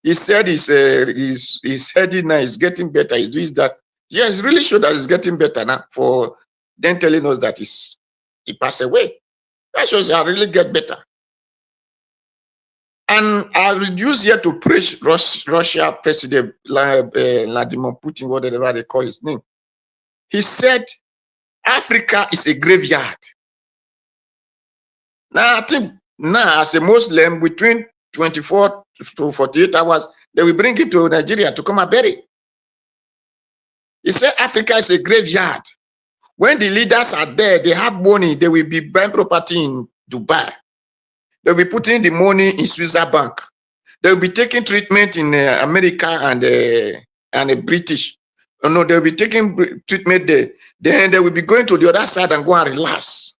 He said his heading now is getting better. He's doing that. Yeah, it's really sure that it's getting better now. For them telling us that he passed away. That shows I really get better. And I reduce here to praise Russia President Vladimir Putin, whatever they call his name. He said, Africa is a graveyard. Now, I think now, as a Muslim, between 24 to 48 hours, they will bring him to Nigeria to come and bury. He said, Africa is a graveyard. When the leaders are there, they have money, they will be buying property in Dubai. They'll be putting the money in Swiss bank. They'll be taking treatment in America and British. No, they'll be taking treatment there. Then they will be going to the other side and go and relax.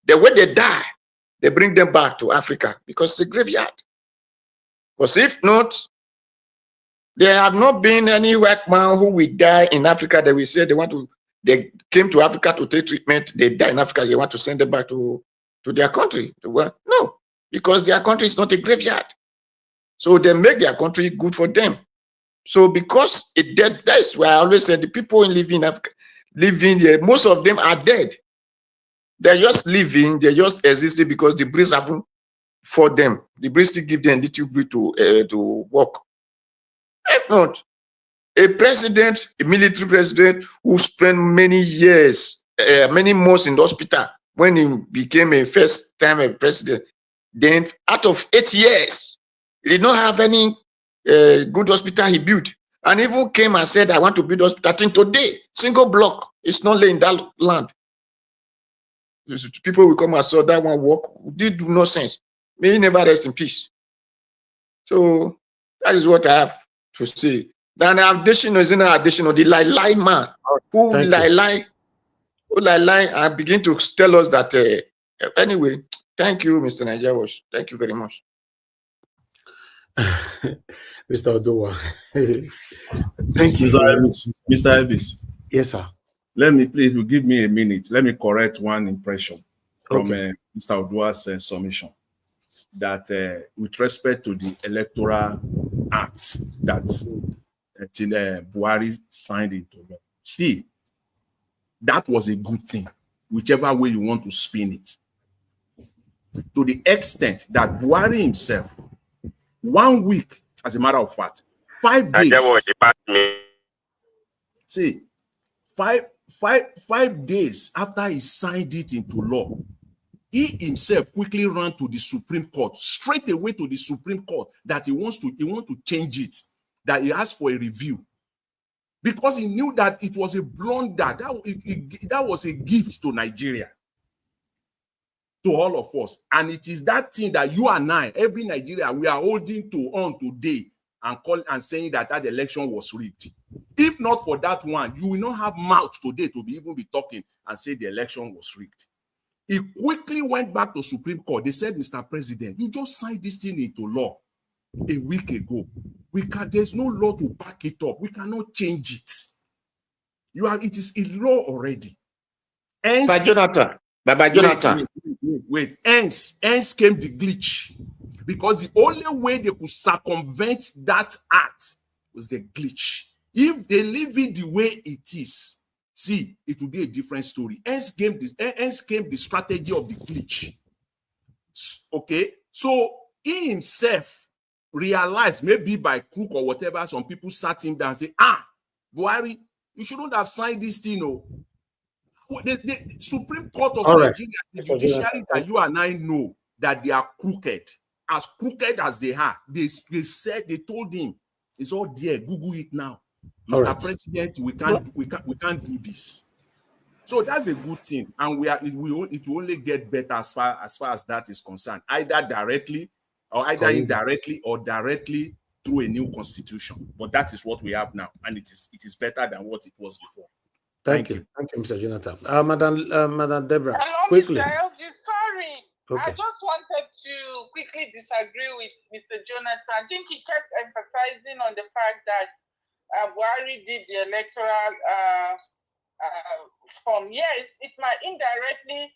The way they die, they bring them back to Africa because it's a graveyard. Because if not, there have not been any white man who will die in Africa. They will say they came to Africa to take treatment. They die in Africa. They want to send them back to their country. Well, no, because their country is not a graveyard. So they make their country good for them. So because it dead, that's why I always said the people living in Africa, living here, most of them are dead. They're just living, they're just existing because the breeze happen for them. The breeze still give them a little breeze to walk. If not, A president, a military president who spent many years, many months in the hospital when he became a first time a president. Then out of 8 years, he did not have any good hospital he built. And even came and said, I want to build hospital. I think today, single block is not laying that land. People will come and saw that one work. Did do no sense. May he never rest in peace. So that is what I have to say. Then additional is an additional, the lie man who lie and begin to tell us that anyway. Thank you, Mr. Nigerian. Thank you very much. Mr. Odowa. Thank you. Mr. Elvis. Yes, sir. Let me, please, you give me a minute. Let me correct one impression from Mr. Odowa's submission. That with respect to the Electoral Act that Buhari signed into law. See, that was a good thing, whichever way you want to spin it. To the extent that Buhari himself, 1 week, as a matter of fact, 5 days. See, five days after he signed it into law, he himself quickly ran to the Supreme Court, straight away to the Supreme Court, that he wants to change it, that he asked for a review, because he knew that it was a blunder. That was a gift to Nigeria, to all of us, and it is that thing that you and I, every Nigerian, we are holding on today and saying that election was rigged. If not for that one, you will not have mouth today to even be talking and say the election was rigged. He quickly went back to Supreme Court. They said, Mr. President, you just signed this thing into law a week ago. There's no law to back it up. We cannot change it. It is a law already. Baba Jonathan. Wait. Hence came the glitch. Because the only way they could circumvent that act was the glitch. If they leave it the way it is, see, it will be a different story. Hence came the strategy of the glitch. Okay? So he himself realized, maybe by crook or whatever, some people sat him down and said, Buhari, you shouldn't have signed this thing. No. The Supreme Court of Nigeria, the judiciary that you and I know that they are crooked, as crooked as they are, they told him, it's all there, Google it now. Mr. President, we can't do this. So that's a good thing, and it will only get better as far as that is concerned, either directly or indirectly or directly through a new constitution. But that is what we have now, and it is better than what it was before. Thank you. Thank you, Mr. Jonathan. Madam Deborah, hello, quickly. Mr. Elvis, sorry. Okay. I just wanted to quickly disagree with Mr. Jonathan. I think he kept emphasizing on the fact that Buhari did the electoral form. Yes, it might indirectly,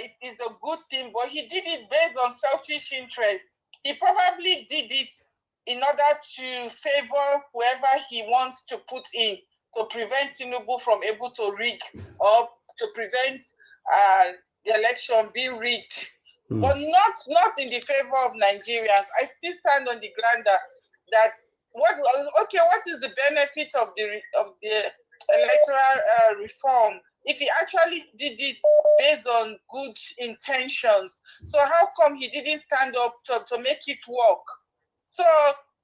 it is a good thing, but he did it based on selfish interest. He probably did it in order to favor whoever he wants to put in, to prevent Tinubu from able to rig or to prevent the election being rigged. But not in the favor of Nigerians. I still stand on the ground that what is the benefit of the electoral reform if he actually did it based on good intentions? So how come he didn't stand up to make it work? So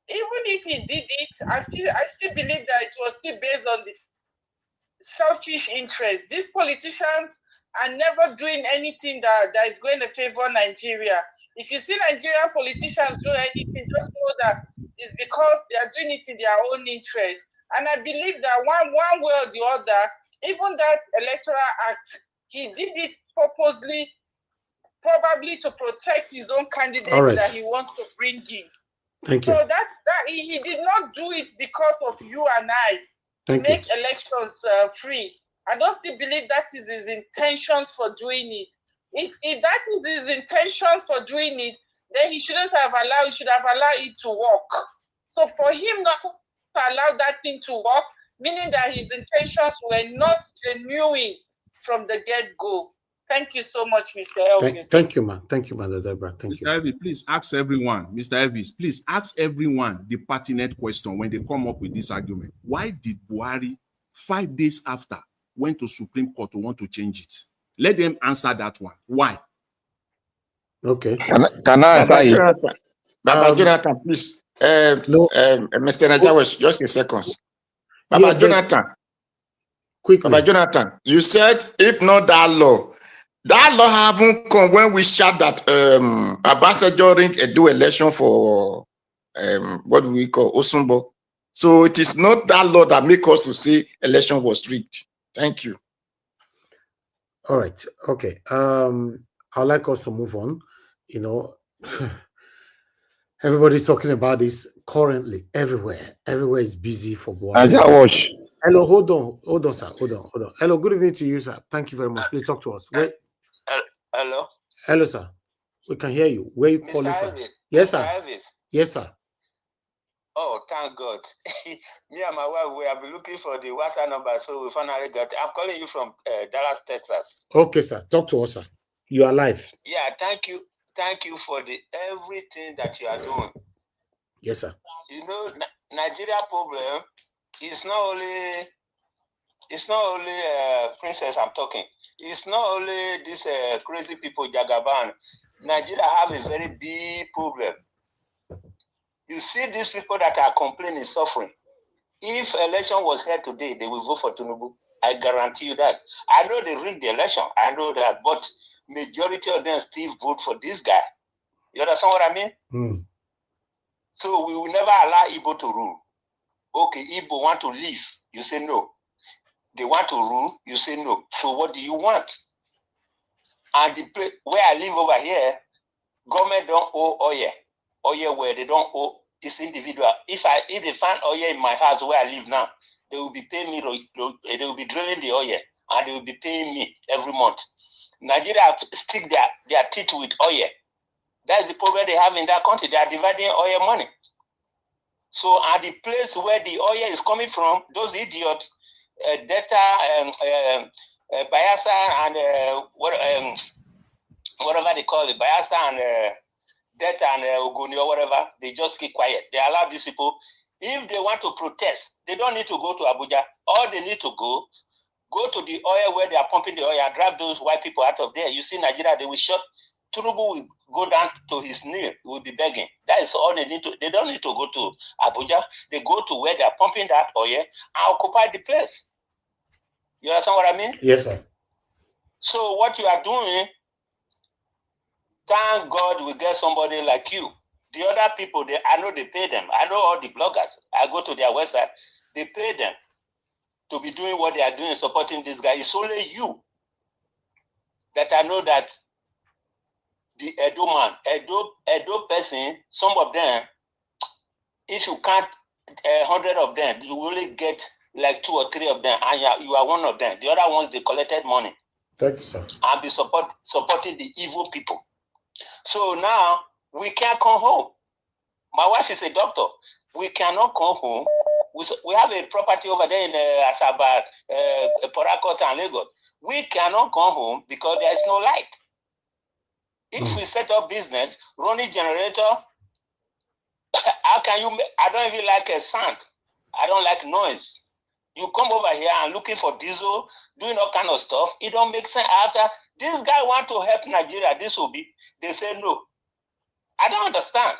even if he did it, I still believe that it was still based on the selfish interest. These politicians are never doing anything that is going to favor Nigeria. If you see Nigerian politicians do anything, just know that it's because they are doing it in their own interest. And I believe that one way or the other, even that electoral act, he did it purposely, probably to protect his own candidate that he wants to bring in. Thank you. So that he did not do it because of you and I to make elections free. I don't still believe that is his intentions for doing it. If that is his intentions for doing it, then he should have allowed it to work. So for him not to allow that thing to work, meaning that his intentions were not genuine from the get-go. Thank you so much, Mr. Elvis. Thank you, man. Thank you, Mother Deborah. Thank you. Mr. Elvis, please ask everyone, Mr. Elvis, please ask everyone the pertinent question when they come up with this argument. Why did Buhari, 5 days after, went to Supreme Court to want to change it? Let them answer that one. Why? Okay. Can I answer it? Baba Jonathan, please. Mr. Najawas, just a second. Baba Jonathan. Quickly. Baba Jonathan, you said if not that law haven't come when we shout that Ambassador during a do election for what do we call Osumbo. So it is not that law that make us to say election was rigged. Thank you. All right. Okay. I'd like us to move on. You know, everybody's talking about this currently everywhere. Everywhere is busy for Buhari. Hello, hold on, sir. Hold on. Hello, good evening to you, sir. Thank you very much. Please talk to us. Wait. Hello. Hello, sir. We can hear you. Where you calling from? Yes, sir. Elvis. Yes, sir. Oh, thank God. Me and my wife, we have been looking for the WhatsApp number, so we finally got it. I'm calling you from Dallas, Texas. Okay, sir. Talk to us, sir. You are live. Yeah, thank you. Thank you for the everything that you are doing. Yes, sir. You know, Nigeria problem is not only Princess I'm talking. It's not only these crazy people, Jagaban. Nigeria have a very big problem. You see these people that are complaining, suffering. If election was held today, they will vote for Tinubu. I guarantee you that. I know they rigged the election. I know that, but majority of them still vote for this guy. You understand what I mean? So we will never allow Igbo to rule. Okay, Igbo want to leave. You say no. They want to rule. You say no. So what do you want? And the place where I live over here, government don't owe oil. Oil where they don't owe this individual. If they find oil in my house where I live now, they will be paying me. They will be drilling the oil and they will be paying me every month. Nigeria stick their teeth with oil. That's the problem they have in that country. They are dividing oil money. So at the place where the oil is coming from, those idiots, Bayelsa and whatever they call it, Bayelsa and Delta and Ogoni or whatever, they just keep quiet. They allow these people, if they want to protest, they don't need to go to Abuja. All they need to go to the oil where they are pumping the oil and drag those white people out of there. You see Nigeria, they will shut. Tinubu will go down to his knee, will be begging. That is all they need to. They don't need to go to Abuja. They go to where they are pumping that oil and occupy the place. You understand what I mean? Yes, sir. So what you are doing, thank God we get somebody like you. The other people, I know they pay them. I know all the bloggers. I go to their website. They pay them to be doing what they are doing, supporting this guy. It's only you that I know that the Edo man, Edo person, some of them, if you count 100 of them, you only get like 2 or 3 of them, and you are one of them. The other ones, they collected money. Thank you, sir. And be supporting the evil people. So now, we can't come home. My wife is a doctor. We cannot come home. We have a property over there in Asaba, Porakot and Lagos. We cannot come home because there is no light. If we set up business, running generator, how can you? I don't even like a sound. I don't like noise. You come over here and looking for diesel, doing all kind of stuff. It don't make sense. After this guy want to help Nigeria, this will be. They say no. I don't understand.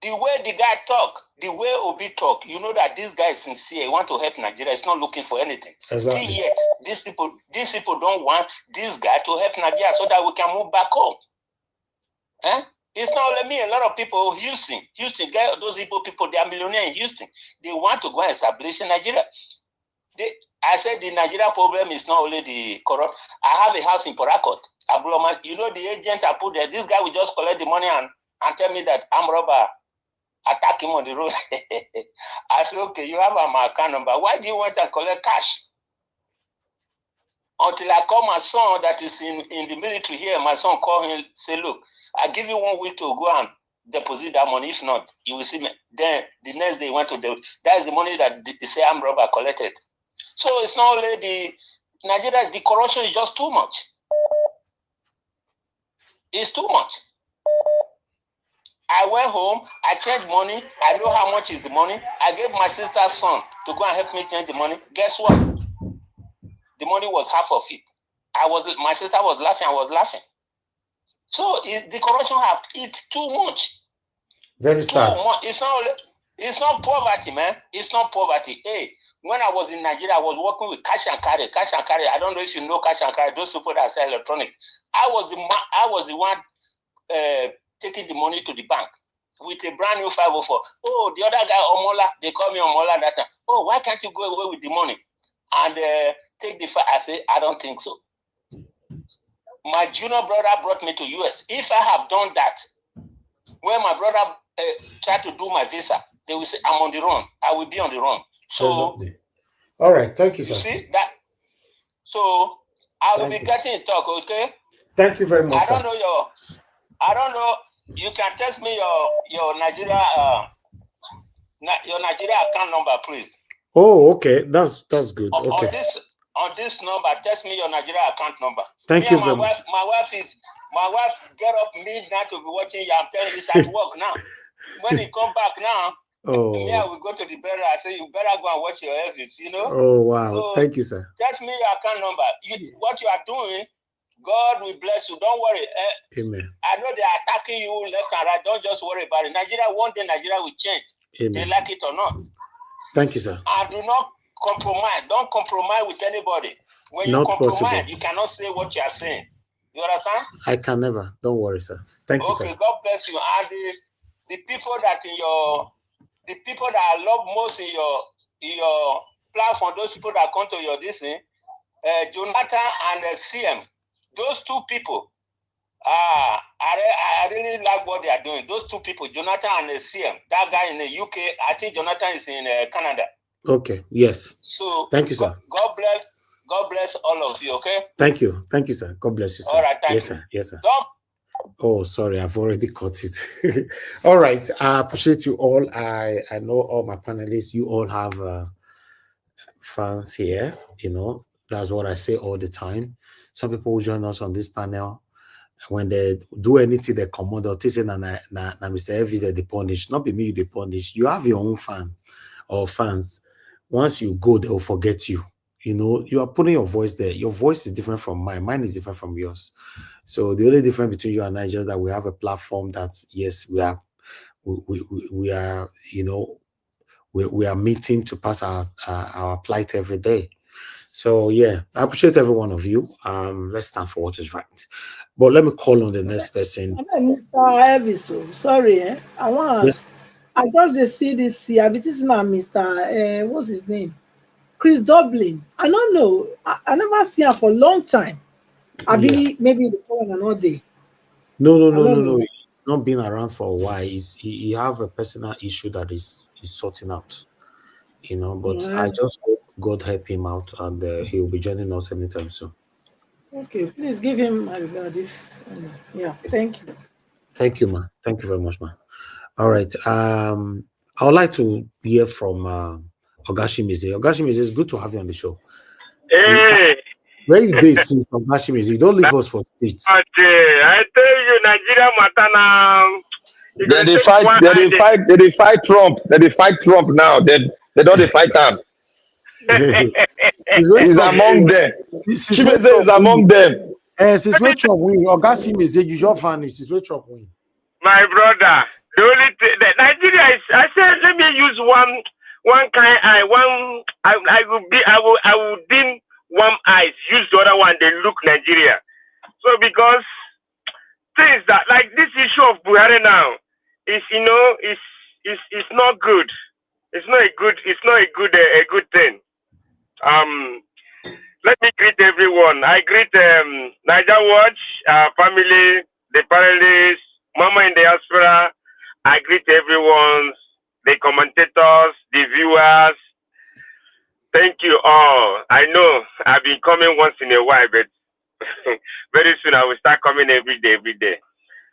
The way the guy talk, the way Obi talk, you know that this guy is sincere. He want to help Nigeria. He's not looking for anything. Exactly. Still yet, these people don't want this guy to help Nigeria so that we can move back home. It's not only me. A lot of people, Houston, those people, they are millionaires in Houston. They want to go and establish in Nigeria. I said the Nigeria problem is not only the corrupt. I have a house in Porakot, Abure. You know the agent I put there. This guy will just collect the money and tell me that I'm robber. Attack him on the road. I said, okay, you have my account number. Why do you want to collect cash? Until I call my son that is in the military here, my son called him, say, look, I give you 1 week to go and deposit that money. If not, you will see me. Then the next day he went to that is the money that the say I'm robber collected. So it's not only Nigeria, the corruption is just too much. It's too much. I went home, I changed money, I know how much is the money. I gave my sister's son to go and help me change the money. Guess what? The money was half of it. My sister was laughing, I was laughing. So the corruption it's too much. Very sad. It's not poverty, man. It's not poverty. Hey, when I was in Nigeria, I was working with cash and carry. Cash and carry. I don't know if you know cash and carry. Those people that sell electronic. I was the one taking the money to the bank with a brand new 504. Oh, the other guy, Omola, they call me Omola that time. Oh, why can't you go away with the money and take the I say, I don't think so. My junior brother brought me to US. If I have done that, when my brother tried to do my visa, they will say, I'm on the run. I will be on the run. So, exactly. All right. Thank you, sir. You see that? So, I will be getting in talk, okay? Thank you very much, I don't know. You can text me your Nigeria account number, please. Oh, okay. That's good. Okay. On this number, text me your Nigeria account number. Thank you very much. My wife get up midnight to be watching you. I'm telling you, it's at work now. When he come back now, me, I will go to the burial. I say, you better go and watch your Elvis, you know? Oh, wow. So, thank you, sir. Text me your account number. What you are doing, God will bless you. Don't worry. Amen. I know they are attacking you left and right. Don't just worry about it. Nigeria, one day Nigeria will change. Amen. They like it or not. Thank you, sir. And do not compromise. Don't compromise with anybody. When you compromise, you cannot say what you are saying. You understand? I can never. Don't worry, sir. Thank you, sir. Okay, God bless you. And the people that the people that I love most in your platform, those people that come to your listening, Jonathan and CM, those two people, I really like what they are doing. Those two people, Jonathan and CM, that guy in the UK, I think Jonathan is in Canada. Okay. Yes. So thank you, sir. God bless all of you. Okay. Thank you, sir. God bless you, sir. All right. Thank you. Sir. Yes, sir. Oh, sorry, I've already cut it. All right. I appreciate you all. I know all my panelists. You all have fans here. You know, that's what I say all the time. Some people who join us on this panel, when they do anything, they come on, they'll say, na Mr. Elvis, they punish. Not be me, they punish. You have your own fan or fans. Once you go, they will forget you. You know, you are putting your voice there. Your voice is different from mine. Mine is different from yours. So the only difference between you and I is just that we have a platform that, yes, we are, you know, we are meeting to pass our plight every day. So yeah, I appreciate every one of you. Let's stand for what is right. But let me call on the next person. Mr. Elvis, sorry, I want. Yes. I just see this. This is now Mr. What's his name? Chris Dublin. I don't know. I never see him for a long time. Maybe the phone and all day. No. He's not been around for a while. He have a personal issue that is sorting out. You know, but I just hope God help him out, and he will be joining us anytime soon. Okay, please give him my regard. Thank you. Thank you, man. Thank you very much, man. All right. I would like to hear from Ogashimize. Ogashimize, it's good to have you on the show. Hey. Where you did since Ogashimize? You don't leave us for streets. Okay, I tell you, Nigeria matter now. They fight Trump. They fight Trump now. They don't fight him. He's among them. Chimeze is among them. Since when Trump win, Ogashimize, you just vanish. Since when Trump win. My brother, the only thing that Nigeria is, I said, let me use one kind eye. I will dim one eye, use the other one, then look Nigeria. So because things that like this issue of Buhari now is, you know, it's not good. It's not a good thing. Let me greet everyone. I greet Niger Watch, family, the panelists, Mama in the diaspora. I greet everyone, the commentators, the viewers. Thank you all. I know I've been coming once in a while, but very soon I will start coming every day.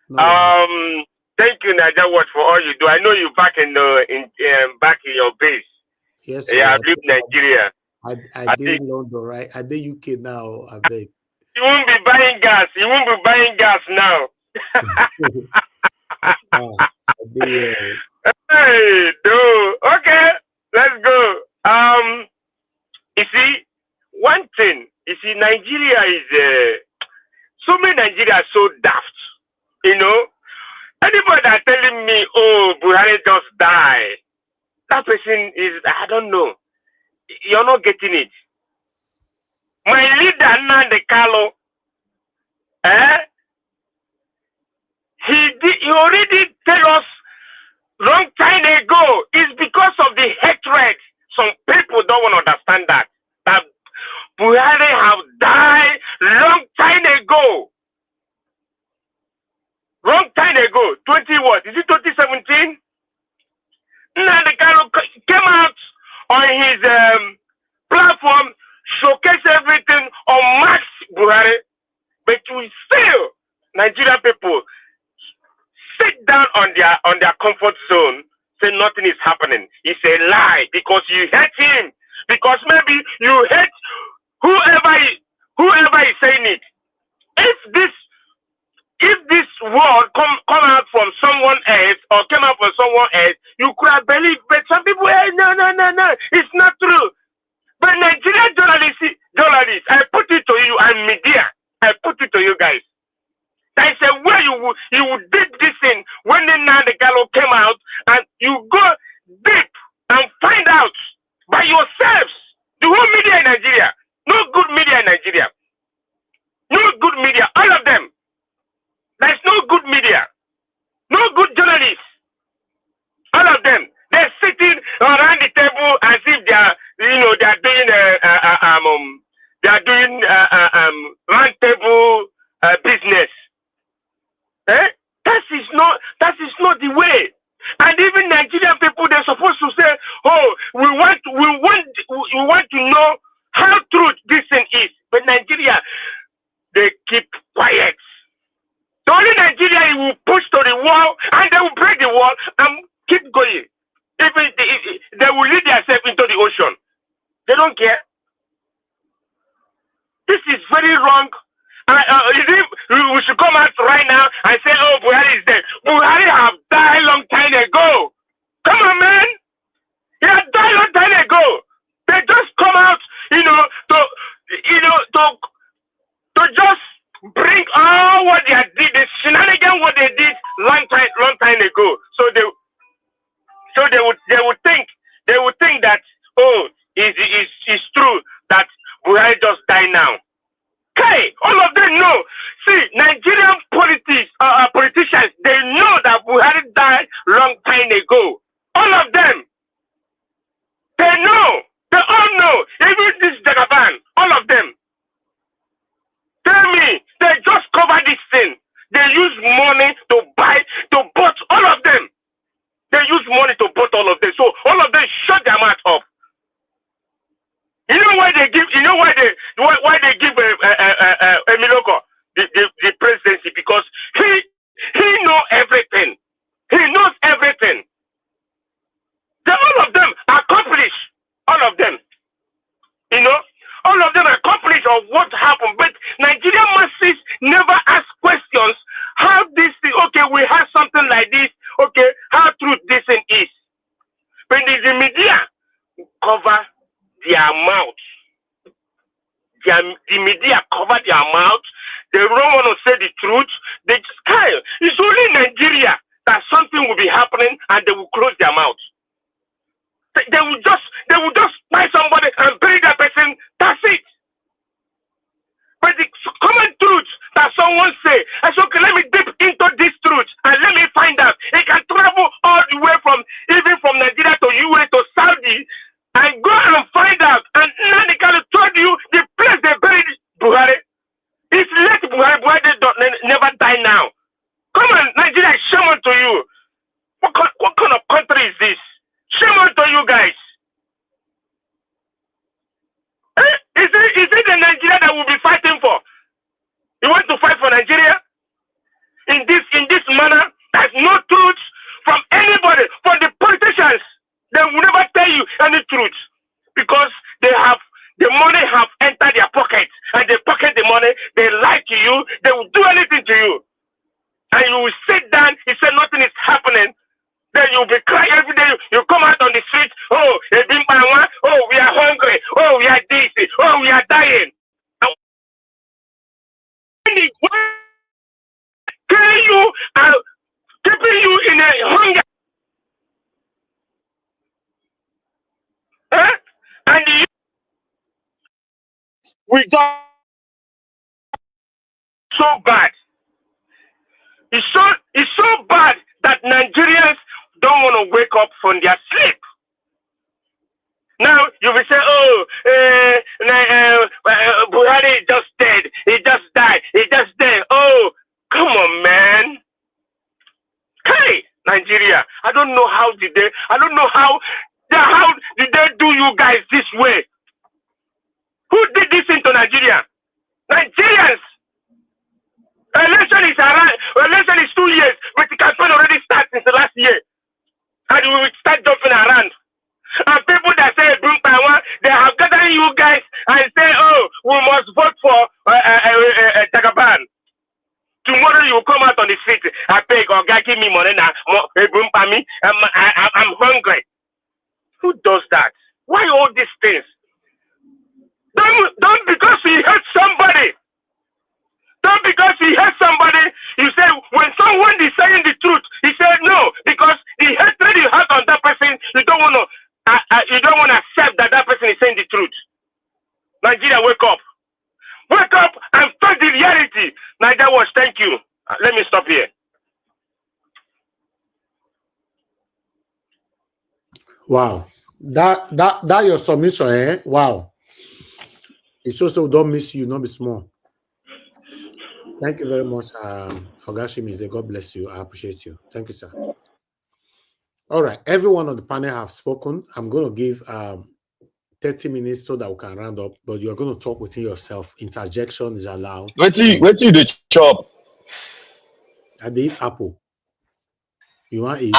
No. Thank you, Niger Watch, for all you do. I know you back in your base. Yes. Yeah, I live in Nigeria. I did London, right? I did UK now, I beg. You won't be buying gas. You won't be buying gas now. Hey, dude. Okay, let's go. You see, one thing, you see, Nigeria is so many Nigerians are so daft. You know, anybody that telling me, oh, Buhari just died, that person is, I don't know. You're not getting it. My leader, Nande Carlo, he already tell us long time ago. It's because of the hatred. Some people don't want to understand that Buhari have died long time ago. Long time ago. 20 what? Is it 2017? Nande Carlo came out on his platform, showcase everything on Max Buhari, but we still Nigerian people sit down on their comfort zone, say nothing is happening. It's a lie because you hate him, because maybe you hate whoever is saying it. If this word come out from someone else or came out from someone else, you could have believed. But some people, hey, no, it's not true. But Nigerian journalists, I put it to you, and media, I put it to you guys. There is a way you would did this thing when the Nande Gallo came out, and you go deep and find out by yourselves. The whole media in Nigeria, no good media in Nigeria, no good media, all of them. There's no good media, no good journalists, all of them. They're sitting around the table as if they are doing round table business. That is not the way. And even Nigerian people, they're supposed to say, "Oh, we want to know how true this thing is." But Nigeria, they keep quiet. The only Nigeria will push to the wall, and they will break the wall and keep going. Even they will lead themselves into the ocean. They don't care. This is very wrong. We should come out right now and say, "Oh, Buhari is dead." Buhari have died long time ago. Come on, man. He has died long time ago. They just come out, to just bring all what they did, the shenanigans what they did long time ago. So they would think that, oh, it's true that Buhari just died now. Okay, all of them know. See, Nigerian politicians, they know that Buhari died long time ago. All of them. They know. They all know. Even this Jagaban, all of them. Tell me, they just cover this thing. They use money to bought all of them. They use money to bought all of them. So all of them shut their mouth up. You know why they give? You know why they give Emiloko the presidency? Because he know everything. He knows everything. All of them accomplish. All of them. All of them accomplish of what happened. But Nigerian masses never ask questions. How this thing? Okay, we have something like this. Okay, how true this thing is? But the media cover their mouth. The media cover their mouth. They don't want to say the truth. They just can't. It's only Nigeria that something will be happening and they will close their mouth. They will just buy somebody and bury that person. That's it. But the common truth that someone say, I said, okay, let me dip into this truth and let me find out. It can travel all the way even from Nigeria to US to Saudi and go and find out. And now they can told you the place they buried Buhari. It's let Buhari never die now. Come on, Nigeria, shame on to you. What kind of country is this? Shame on to you guys. Is it the Nigeria that we'll be fighting for? You want to fight for Nigeria? and they pocket the money, they lie to you, they will do anything to you. And you will sit down, you say nothing is happening. Then you'll be crying every day. You come out on the street, oh, we are hungry, oh, we are this, oh, we are dying. And killing you and keeping you in a hunger. And we don't so bad. It's so bad that Nigerians don't want to wake up from their sleep. Now you will say, oh, Buhari is just dead. He just died. He just dead. Oh, come on, man. Hey, Nigeria. I don't know how did they do you guys this way? Who did this into Nigeria? Nigerians. Election is 2 years, but the campaign already started since the last year. And we will start jumping around. And people that say they have gathered you guys and say, oh, we must vote for Jagaban. Tomorrow you will come out on the street. I beg, or God, give me money now. I'm hungry. Who does that? Why all these things? Don't because you hate somebody. Don't because you hate somebody, you say, when someone is saying the truth, he said no, because the hatred you have on that person, you don't want to accept that that person is saying the truth. Nigeria, wake up. Wake up and face the reality. Nigeria was, thank you. Let me stop here. Wow. That your submission, eh? Wow. It shows so don't miss you, not be small. Thank you very much, Ogashimize. God bless you. I appreciate you. Thank you, sir. All right. Everyone on the panel have spoken. I'm going to give 30 minutes so that we can round up, but you're going to talk within yourself. Interjection is allowed. Wait till the chop. I did eat apple. You want to eat?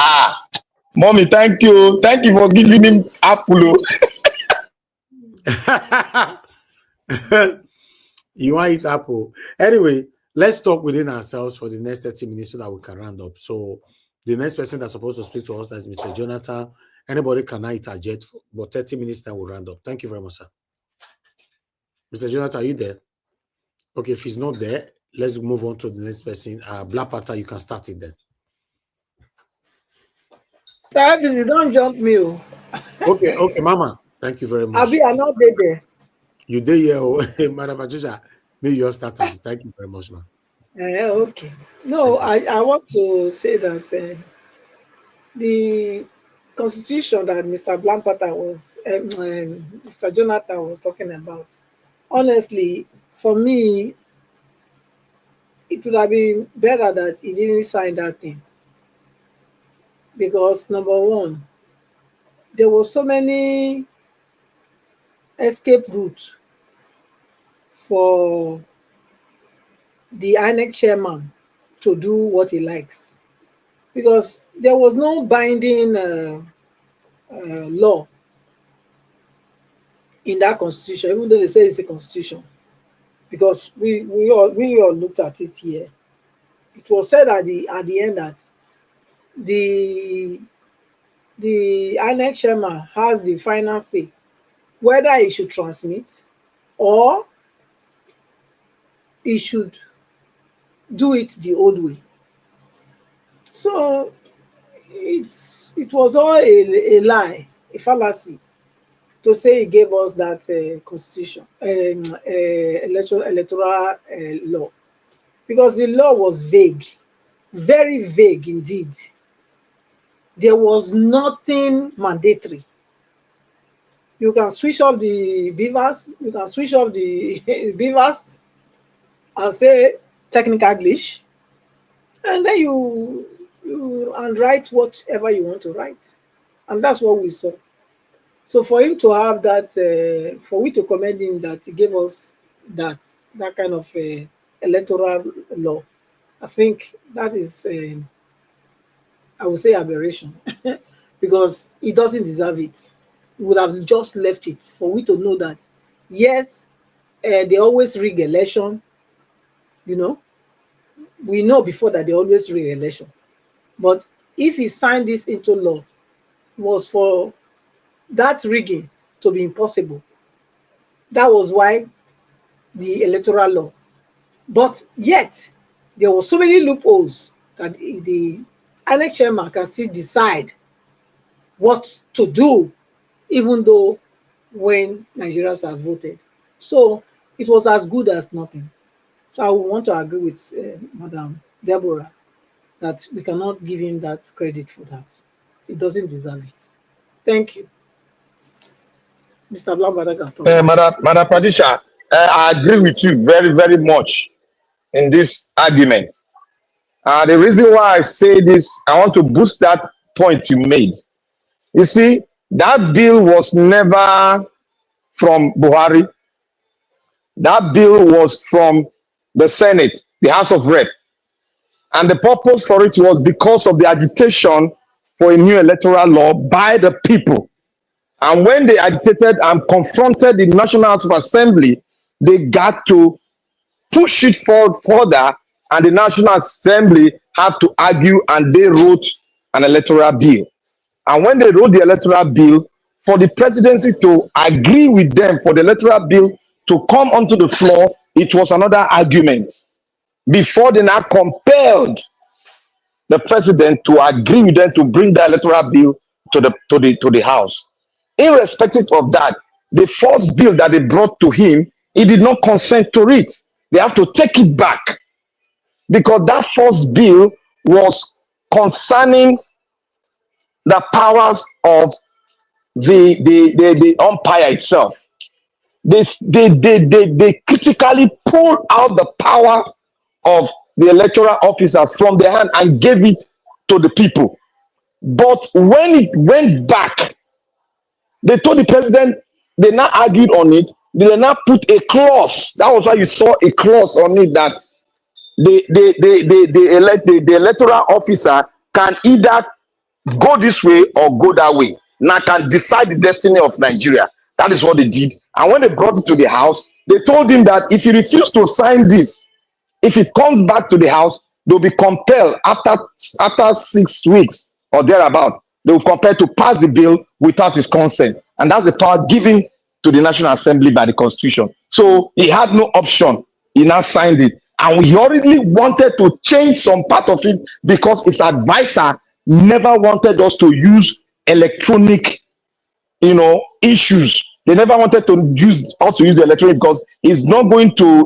Mommy, thank you. Thank you for giving him apple. You want to eat apple? Anyway, let's talk within ourselves for the next 30 minutes so that we can round up. So the next person that's supposed to speak to us is Mr. Jonathan. Anybody can now interject, but 30 minutes then we'll round up. Thank you very much, sir. Mr. Jonathan, are you there? Okay, if he's not there, let's move on to the next person. Black Panther, you can start it then. Sir, don't jump me. Okay, Mama. Thank you very much. Abure, I'm not there. You did here, Madam Patricia. Maybe you'll start time. Thank you very much, ma'am. Okay. No, I want to say that the constitution that Mr. Blampata was, Mr. Jonathan was talking about, honestly, for me, it would have been better that he didn't sign that thing. Because number one, there were so many escape routes for the INEC chairman to do what he likes. Because there was no binding law in that constitution, even though they say it's a constitution. Because we all looked at it here. It was said at the end that the INEC chairman has the final say whether he should transmit or he should do it the old way. So it was all a lie, a fallacy, to say he gave us that constitution, electoral law, because the law was vague, very vague indeed. There was nothing mandatory. You can switch off the beavers, you can switch off the beavers and say technical glitch, and then you write whatever you want to write. And that's what we saw. So for him to have that, for we to commend him that he gave us that kind of electoral law, I think that is, I would say, aberration, because he doesn't deserve it. He would have just left it for we to know that, yes, they always rig election. You know, we know before that they always rig election. But if he signed this into law, it was for that rigging to be impossible. That was why the electoral law. But yet, there were so many loopholes that the INEC chairman can still decide what to do, even though when Nigerians have voted. So it was as good as nothing. So I want to agree with Madam Deborah that we cannot give him that credit for that. He doesn't deserve it. Thank you. Mr. Blambadaga. Madam Patricia, I agree with you very, very much in this argument. The reason why I say this, I want to boost that point you made. You see, that bill was never from Buhari. That bill was from the Senate, the House of Rep. And the purpose for it was because of the agitation for a new electoral law by the people. And when they agitated and confronted the National House of Assembly, they got to push it forward further, and the National Assembly had to argue, and they wrote an electoral bill. And when they wrote the electoral bill, for the presidency to agree with them for the electoral bill to come onto the floor, it was another argument. Before they now compelled the president to agree with them to bring the electoral bill to the House. Irrespective of that, the first bill that they brought to him, he did not consent to it. They have to take it back, because that first bill was concerning the powers of the umpire itself. They critically pulled out the power of the electoral officers from their hand and gave it to the people. But when it went back, they told the president, they now argued on it, they now put a clause. That was why you saw a clause on it that the electoral officer can either go this way or go that way. Now can decide the destiny of Nigeria. That is what they did. And when they brought it to the House, they told him that if he refused to sign this, if it comes back to the House, they'll be compelled after 6 weeks or thereabout. They will compel to pass the bill without his consent. And that's the power given to the National Assembly by the Constitution. So he had no option. He now signed it. And he already wanted to change some part of it because his advisor never wanted us to use electronic, issues. They never wanted to use us to use the electronic because it's not going to.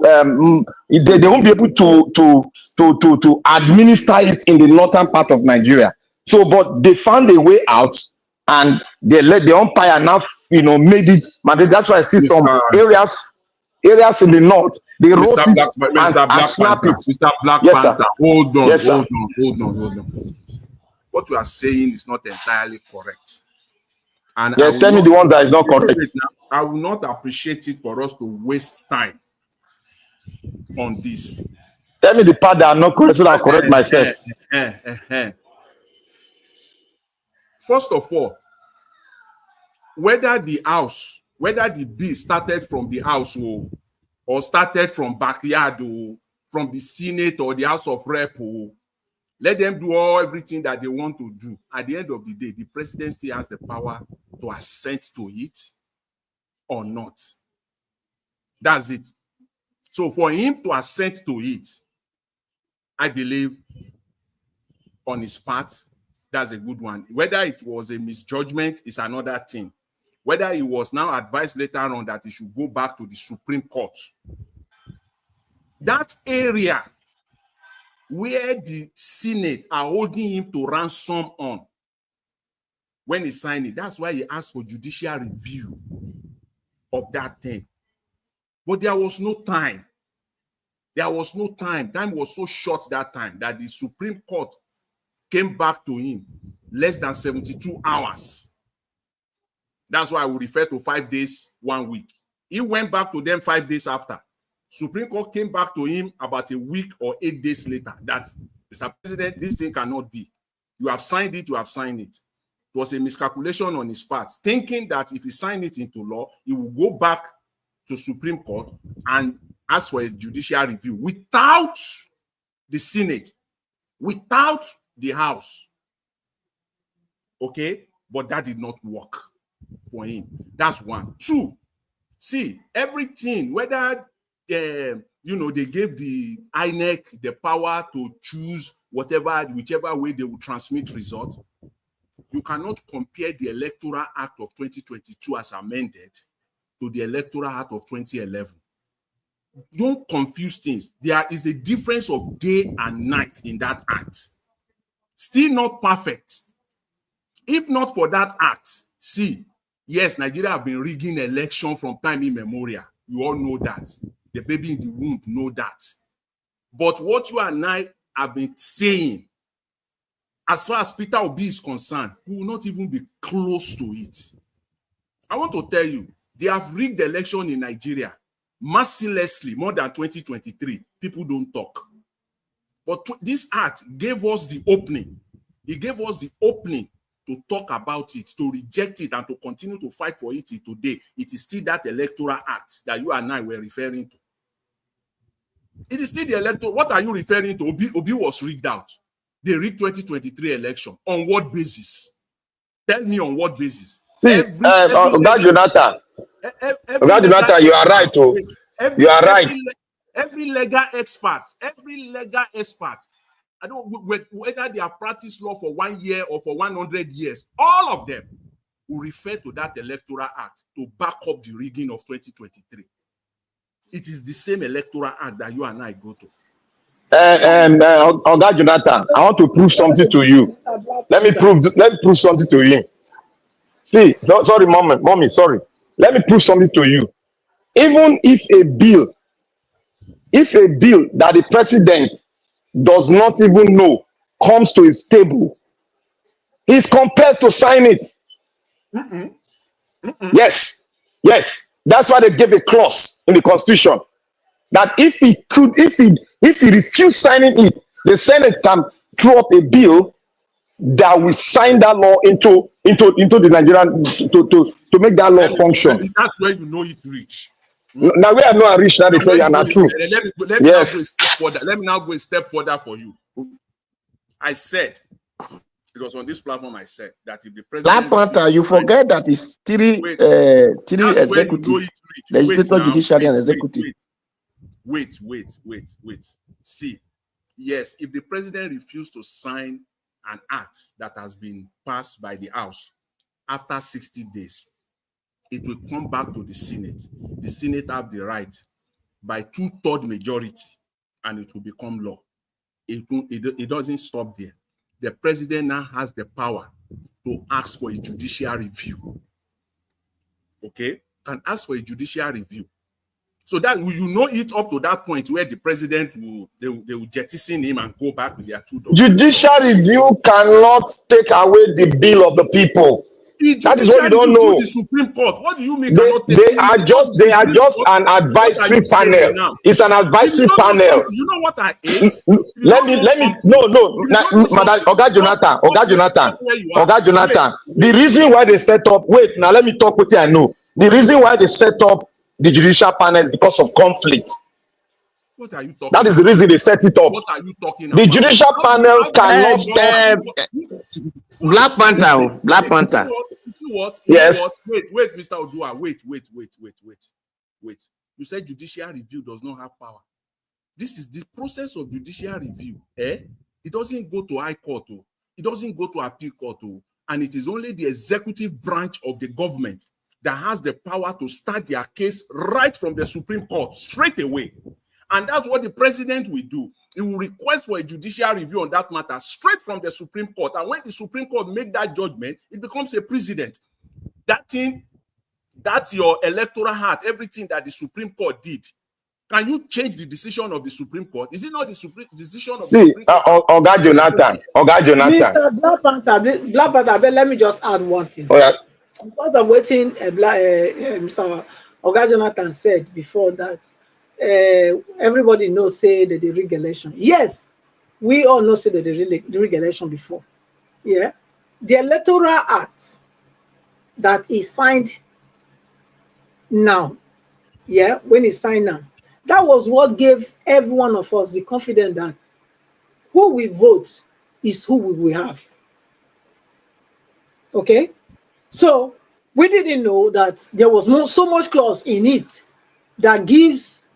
They won't be able to administer it in the northern part of Nigeria. So, but they found a way out, and they let the umpire now, made it. That's why I see some areas in the north. They wrote it and snap it. Mr. Black Yes, Panther, sir. hold on, Yes, sir. hold on. What you are saying is not entirely correct. And Yeah, tell me the one that is not correct. I will not appreciate it for us to waste time on this. Tell me the part that I'm not correct so that I correct myself. First of all, whether the bill started from the house or started from backyard or from the Senate or the House of Rep, let them do everything that they want to do. At the end of the day, the president still has the power to assent to it or not. That's it. So for him to assent to it, I believe on his part, that's a good one. Whether it was a misjudgment is another thing. Whether he was now advised later on that he should go back to the Supreme Court. That area where the Senate are holding him to ransom on when he signed it, that's why he asked for judicial review of that thing. But there was no time. There was no time. Time was so short that time that the Supreme Court came back to him less than 72 hours. That's why I would refer to 5 days, 1 week. He went back to them 5 days after. Supreme Court came back to him about a week or 8 days later that, Mr. President, this thing cannot be. You have signed it, you have signed it. It was a miscalculation on his part, thinking that if he signed it into law, he will go back to Supreme Court and ask for a judicial review without the Senate, without the House. Okay? But that did not work for him. That's one. Two, see, everything, whether they gave the INEC the power to choose whichever way they will transmit results, you cannot compare the Electoral Act of 2022 as amended to the Electoral Act of 2011. Don't confuse things. There is a difference of day and night in that act. Still not perfect. If not for that act, see, yes, Nigeria have been rigging election from time immemorial. You all know that. The baby in the womb know that. But what you and I have been saying, as far as Peter Obi is concerned, we will not even be close to it. I want to tell you, they have rigged the election in Nigeria mercilessly more than 2023. People don't talk. But this act gave us the opening. It gave us the opening to talk about it, to reject it, and to continue to fight for it today. It is still that Electoral Act that you and I were referring to. It is still the Electoral. What are you referring to? Obi was rigged out. They rigged 2023 election. On what basis? Tell me on what basis. See, Jonathan, you are right. You are right. Every legal expert, I don't whether they have practiced law for 1 year or for 100 years, all of them will refer to that Electoral Act to back up the rigging of 2023. It is the same Electoral Act that you and I go to. Oga Jonathan, I want to prove something to you. Let me prove something to him. See, sorry, mommy, sorry. Let me prove something to you. Even if a bill that the president does not even know comes to his table, he's compelled to sign it. Yes. That's why they gave a clause in the Constitution that if he refused signing it, the Senate can throw up a bill that will sign that law into the Nigerian to make that law function. That's where you know it reach. Now we are not rich now. They say you are not true. Yes. Let me now go a step further for you. I said, it was on this platform, I said that if the president... Black Panther, you forget that it's three executive, legislature, judiciary, and executive. Wait. See, yes, if the president refused to sign an act that has been passed by the House after 60 days, it will come back to the Senate. The Senate have the right by 2/3 majority, and it will become law. It doesn't stop there. The president now has the power to ask for a judicial review. Okay? Can ask for a judicial review. So that you know it up to that point where the president will jettison him and go back with their 2 dollars. Judicial review cannot take away the bill of the people. That is what you don't know. The Supreme Court. What do you mean? They are just an advisory panel. It's an advisory panel. You know what I hate? Let me. Madam Oga Jonathan. The reason why they set up. Wait, now let me talk with you. I know the reason why they set up the judicial panel is because of conflict. What are you talking That is the reason they set it up. What are you talking about? The judicial panel cannot stop. Black Panther. You see what? Yes. Wait, Mr. Odua. Wait. You said judicial review does not have power. This is the process of judicial review. It doesn't go to high court. It doesn't go to appeal court. And it is only the executive branch of the government that has the power to start their case right from the Supreme Court straight away. And that's what the president will do. He will request for a judicial review on that matter straight from the Supreme Court. And when the Supreme Court make that judgment, it becomes a precedent. That thing, that's your electoral heart, everything that the Supreme Court did. Can you change the decision of the Supreme Court? Is it not the decision of the Supreme Court? Oga Jonathan. Mr. Black Panther, let me just add one thing. Oh, yeah. Because of waiting, Mr. Oga Jonathan said before that, everybody knows say that they rig election. Yes, we all know say that they rig election before. Yeah, the Electoral Act that is signed now yeah, when he signed them. That was what gave every one of us the confidence that who we vote is who we will have. Okay? So we didn't know that there was so much clause in it that gives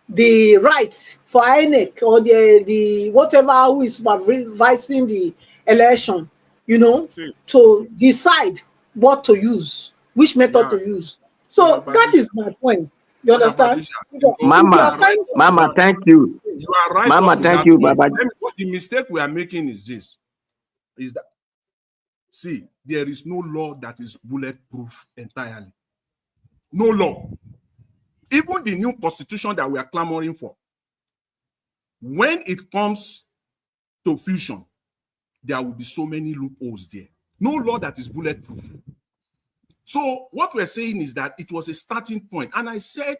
the right for INEC or the whatever who is supervising the election, you know, See, to decide what to use, which method yeah, to use. Madam So that Patricia, is my point. You Madam understand? Patricia, If you are you are Mama, right. saying You Mama, something, are, thank you. you are right Mama, up to thank that you, point. Baba. What the mistake we are making is this: is that see, there is no law that is bulletproof entirely. No law. Even the new constitution that we are clamoring for, when it comes to fusion, there will be so many loopholes there. No law that is bulletproof. So what we're saying is that it was a starting point. And I said,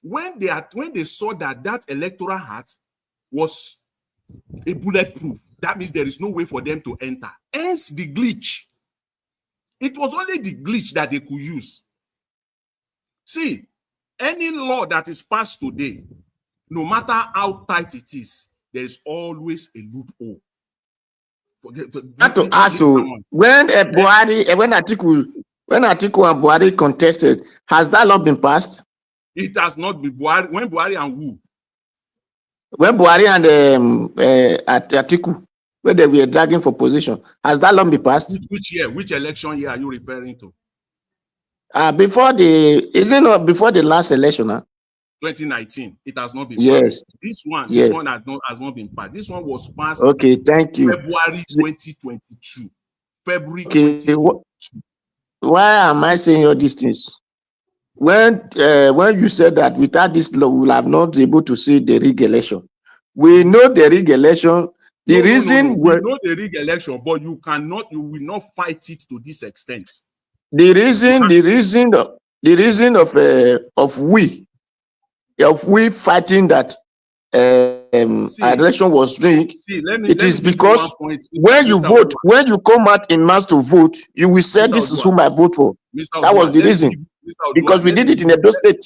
when they saw that electoral act was a bulletproof, that means there is no way for them to enter. Hence the glitch. It was only the glitch that they could use. See, any law that is passed today, no matter how tight it is, there is always a loophole. I have to ask you, when Buhari, when Atiku and Buhari contested, has that law been passed? It has not been Buhari. When Buhari and who? When Buhari and Atiku, when they were dragging for position, has that law been passed? Which year? Which election year are you referring to? Before the last election? 2019. It has not been Yes. passed. This one Yes. has not been passed. This one was passed. Okay, thank you. February 2022. February Okay, 2022. why am I saying all these things? When you said that without this law, we will have not been able to see the rig election. We know the rig election. The reason we know the rig election, but you will not fight it to this extent. The reason of we fighting that election was rigged. It is because when you vote, when you come out in mass to vote, you will say this is whom I vote for. That was the reason. Because we did it in Edo State.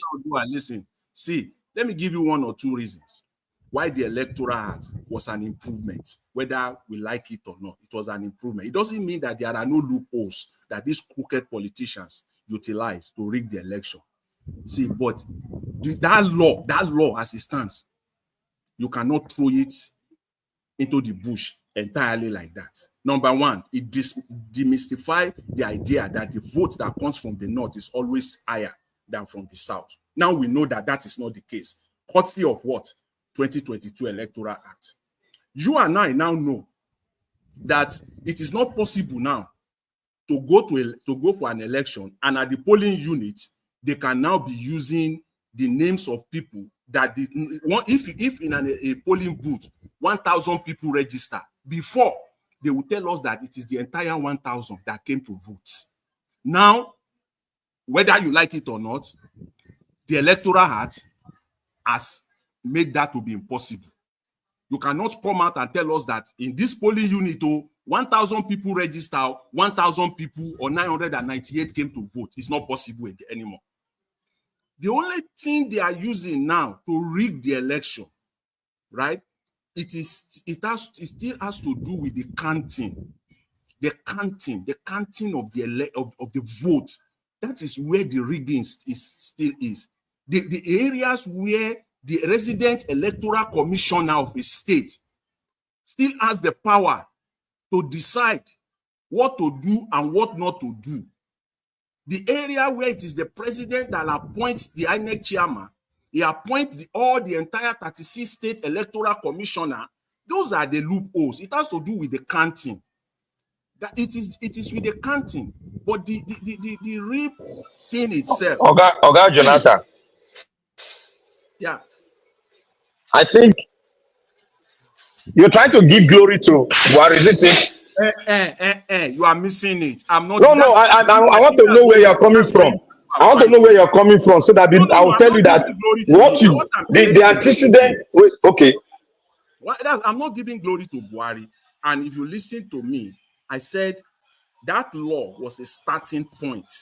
Listen, see, let me give you one or two reasons why the Electoral Act was an improvement, whether we like it or not. It was an improvement. It doesn't mean that there are no loopholes that these crooked politicians utilize to rig the election. See, but that law as it stands, you cannot throw it into the bush entirely like that. Number one, it demystifies the idea that the vote that comes from the north is always higher than from the south. Now we know that that is not the case. Courtesy of what? 2022 Electoral Act. You and I now know that it is not possible now to go for an election, and at the polling unit, they can now be using the names of people that if in a polling booth 1,000 people register, before they will tell us that it is the entire 1,000 that came to vote. Now, whether you like it or not, the Electoral Act has made that to be impossible. You cannot come out and tell us that in this polling unit, 1,000 people register, 1,000 people or 998 came to vote. It's not possible anymore. The only thing they are using now to rig the election, right? It still has to do with the counting of the vote. That is where the rigging still is. The areas where the resident electoral commissioner of a state still has the power to decide what to do and what not to do. The area where it is the president that appoints the INEC chairman, he appoints all the entire 36 state electoral commissioner. Those are the loopholes. It has to do with the counting. That it is with the counting, but the real thing itself. Oga Jonathan. Yeah. I think you're trying to give glory to what is it? You are missing it. I'm not. No, I want to know where you're coming from. I want to know where you're coming from so that I will tell you that what you the antecedent. Wait, okay. I'm not giving glory to Buhari. And if you listen to me, I said that law was a starting point.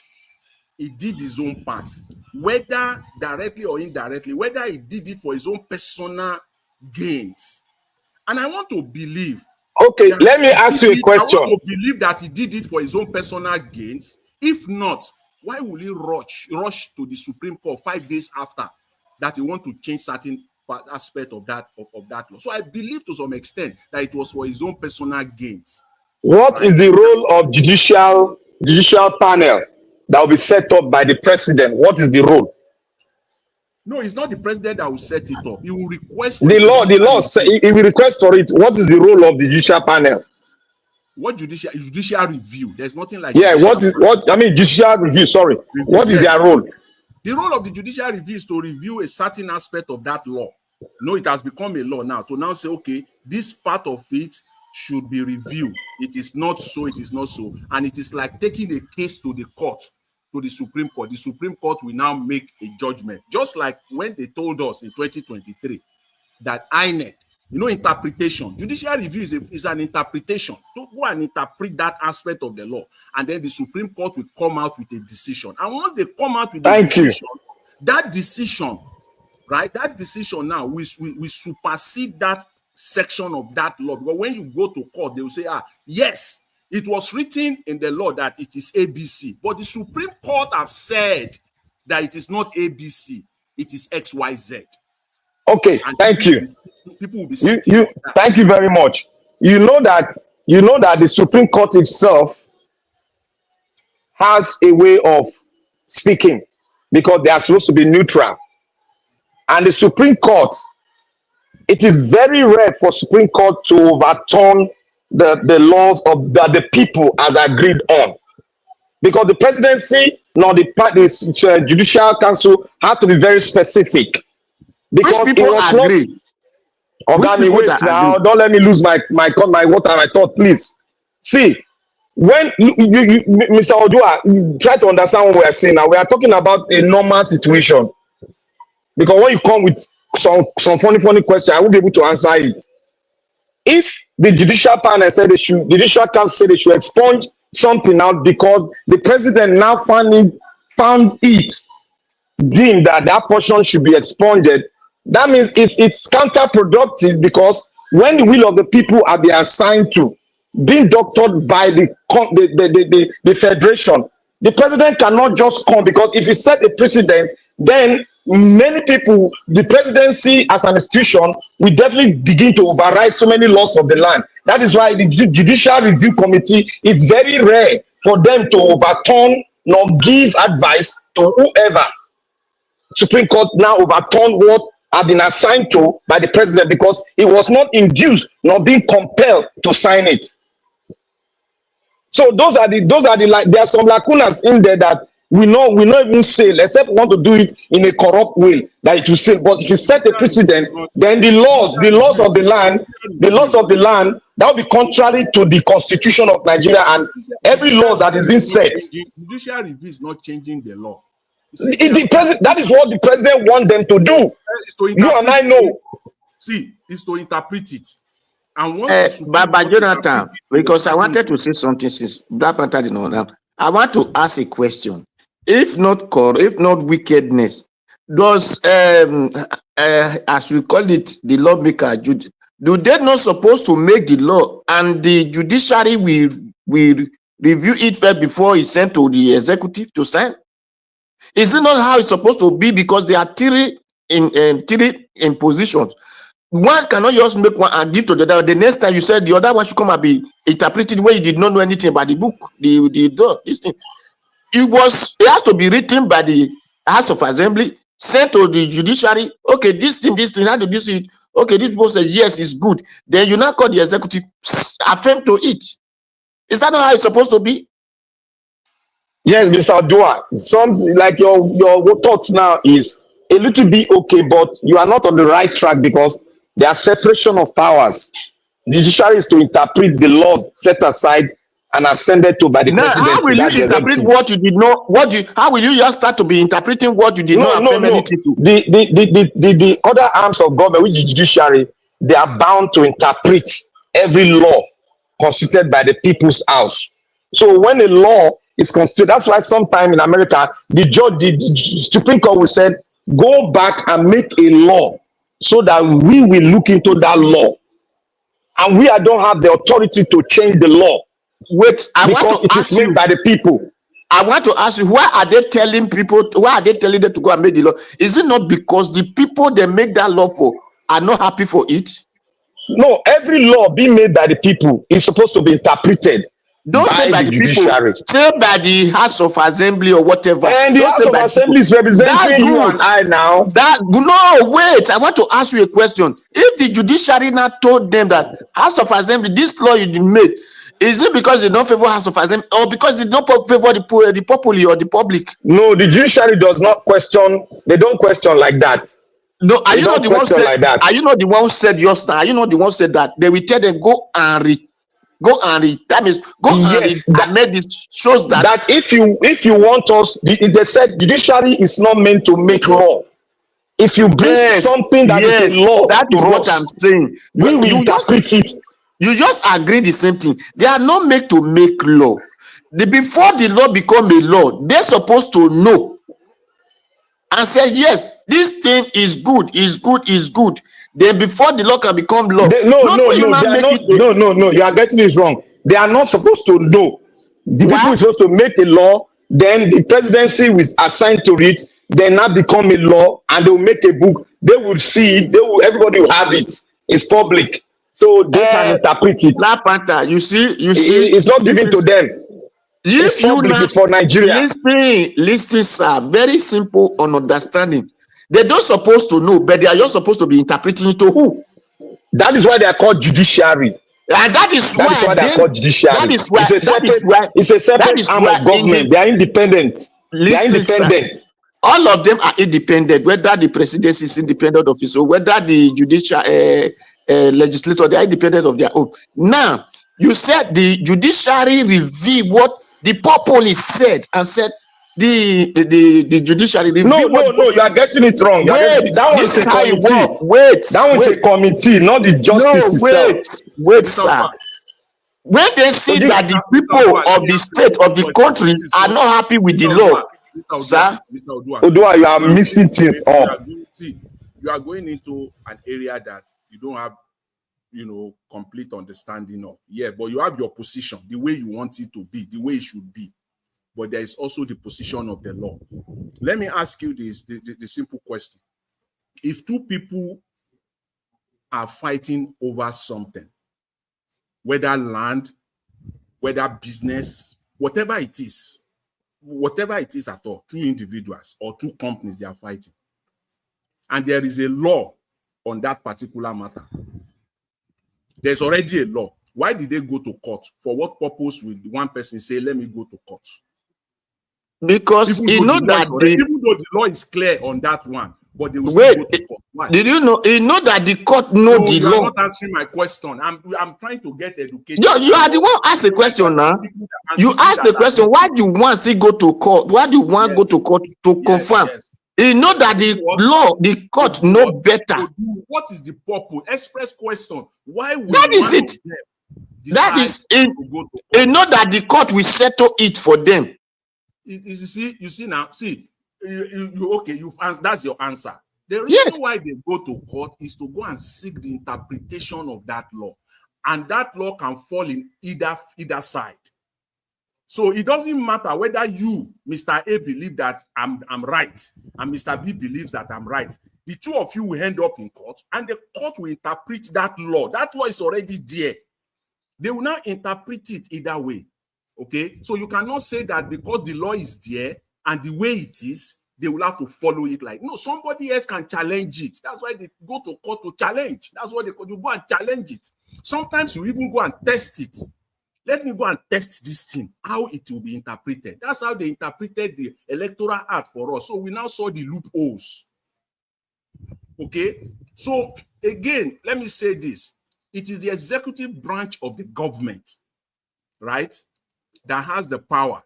he did his own part, whether directly or indirectly, whether he did it for his own personal gains. And I want to believe. Okay, let me ask you a question. I want to believe that he did it for his own personal gains. If not, why will he rush to the Supreme Court 5 days after that he want to change certain aspect of that law? So I believe to some extent that it was for his own personal gains. What is the role of judicial panel that will be set up by the president? What is the role? No, it's not the president that will set it up. He will request for the law say he will request for it. What is the role of the judicial panel? What judicial review? There's nothing like judicial review, sorry. What is their role? The role of the judicial review is to review a certain aspect of that law. No, it has become a law now. To now say, okay, this part of it should be reviewed. It is not so, it is not so. And it is like taking a case to the court, to the Supreme Court. The Supreme Court will now make a judgment. Just like when they told us in 2023 that INEC, interpretation. Judicial review is an interpretation. To go and interpret that aspect of the law. And then the Supreme Court will come out with a decision. And once they come out with a decision, that decision, right? That decision now we supersede that section of that law. Because when you go to court, they will say, yes, it was written in the law that it is ABC. But the Supreme Court have said that it is not ABC, it is XYZ. Okay, and thank you. People will be sitting thank you very much. You know that the Supreme Court itself has a way of speaking because they are supposed to be neutral. And the Supreme Court, it is very rare for Supreme Court to overturn the laws of the people as agreed on. Because the presidency nor the judicial council have to be very specific. Because it was agree? Not. Ogani, wait now. Agree? Don't let me lose my water and my thought, please. See, when Mr. Odua, try to understand what we are saying now. We are talking about a normal situation. Because when you come with some funny question, I won't be able to answer it. If the judicial panel said judicial council said they should expunge something out because the president now found it deemed that portion should be expunged, that means it's counterproductive because when the will of the people are being assigned to, being doctored by the federation, the president cannot just come because if he set a precedent, then many people, the presidency as an institution, will definitely begin to override so many laws of the land. That is why the Judicial Review Committee is very rare for them to overturn nor give advice to whoever. Supreme Court now overturned what had been assigned to by the president because he was not induced nor being compelled to sign it. So those are the there are some lacunas in there that we not even say, except want to do it in a corrupt way that it will say. But if you set a precedent, then the laws of the land, that will be contrary to the constitution of Nigeria and every law that is being set. The judicial review is not changing the law. That is what the president wants them to do. You and I know. See, it's to interpret it. And once Baba Jonathan, because I wanted to say something since Black Panther did not know. I want to ask a question. If not wickedness, does as we call it, the lawmaker, do they not supposed to make the law and the judiciary will review it first before it's sent to the executive to sign? Is it not how it's supposed to be? Because they are three in positions. One cannot just make one and give to the other. The next time you said the other one should come and be interpreted when you did not know anything about the book, this thing. It has to be written by the House of Assembly, sent to the judiciary. Okay, this thing, how do you see it? Okay, this person says yes, it's good. Then you now call the executive, affirm to it. Is that not how it's supposed to be? Yes, Mr. Odua. Some like your thoughts now is a little bit okay, but you are not on the right track because there are separation of powers. The judiciary is to interpret the laws set aside and ascended to by the president. How will you interpret what you did not? How will you just start to be interpreting what you did not affirm anything to? The other arms of government, which is judiciary, they are bound to interpret every law constituted by the people's house. So when a law is constituted. That's why sometime in America, the Supreme Court will say, go back and make a law so that we will look into that law. And we don't have the authority to change the law. Wait, Because it is made by the people. I want to ask you, why are they telling people, why are they telling them to go and make the law? Is it not because the people they make that law for are not happy for it? No, every law being made by the people is supposed to be interpreted. Don't say by the judiciary. people, say by the House of Assembly or whatever. And the House of Assembly is representing you and I now. No, wait, I want to ask you a question. If the judiciary now told them that House of Assembly, this law you made, is it because they don't favor House of Assembly or because they don't favor the populi or the public? No, the judiciary does not question. They don't question like that. No, are you not the one said like that? Are you not the one who said just now? Are you not the one said that they will tell them go and read? That means go and read. That made this shows that if you want us, they said judiciary is not meant to make law. If you bring something that is a law, that is what I'm saying. We will interpret it. You just agree the same thing. They are not made to make law. Before the law become a law, they're supposed to know and say, yes, this thing is good, is good, is good. Then before the law can become law. No, you are getting it wrong. They are not supposed to know. The people is supposed to make a law, then the presidency was assigned to it, then now become a law, and they will make a book. They will see it, everybody will have it. It's public. So they can interpret it. Black Panther, you see, it's not given to them. If you now, it's for Nigeria. Listen, sir, very simple on understanding. They don't supposed to know, but they are just supposed to be interpreting it to who? That is why they are called judiciary. And that is why they are called judiciary. It's a separate arm of government. They are independent. They are independent. Sir, all of them are independent, whether the presidency is independent of his own, whether the judicial legislator, they are independent of their own. Now, you said the judiciary review what the populace said and said the judiciary review. No, you are getting it wrong. That was a committee. That was a committee, not the justice itself. Wait, sir. When they see that the people of the state of the country are not happy with the law, sir. Odua, you are missing things. You are going into an area that you don't have, complete understanding of. Yeah, but you have your position, the way you want it to be, the way it should be. But there is also the position of the law. Let me ask you this, the simple question. If two people are fighting over something, whether land, whether business, whatever it is at all, two individuals or two companies, they are fighting, and there is a law on that particular matter, there's already a law. Why did they go to court? For what purpose will one person say, let me go to court? Because you know that even though the law is clear on that one, but they will still go to court. Why? Did you know? You know that the court know the law. You are not answering my question. I'm trying to get educated. You are the one ask the question now. You ask the question. Why do you want to go to court? Why do you want to go to court to confirm? You know that the law, the court know better. What is the purpose? Express question. Why would that is it? That is it. You know that the court will settle it for them. You see now. See, you've answered. That's your answer. The reason why they go to court is to go and seek the interpretation of that law, and that law can fall in either side. So it doesn't matter whether you, Mr. A, believe that I'm right, and Mr. B believes that I'm right. The two of you will end up in court, and the court will interpret that law. That law is already there. They will not interpret it either way. Okay? So you cannot say that because the law is there and the way it is, they will have to follow it like, no, somebody else can challenge it. That's why they go to court to challenge. That's why you go and challenge it. Sometimes you even go and test it. Let me go and test this thing, how it will be interpreted. That's how they interpreted the Electoral Act for us. So we now saw the loopholes. Okay? So again, let me say this. It is the executive branch of the government, right, that has the power.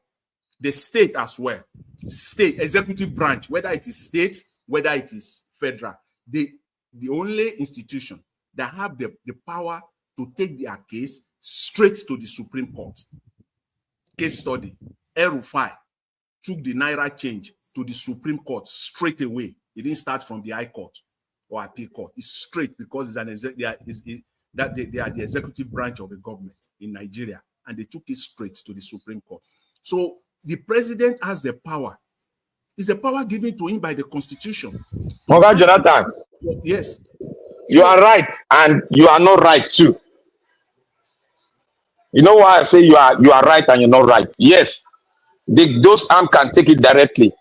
The state as well. State, executive branch, whether it is state, whether it is federal. The only institution that have the power to take their case straight to the Supreme Court. Case study. El-Rufai took the Naira change to the Supreme Court straight away. It didn't start from the High Court or Appeal Court. It's straight because they are the executive branch of the government in Nigeria, and they took it straight to the Supreme Court. So the president has the power. It's the power given to him by the Constitution. Oga Jonathan, yes. You are right, and you are not right too. You know why I say you are right and you're not right? Yes, those arms can take it directly.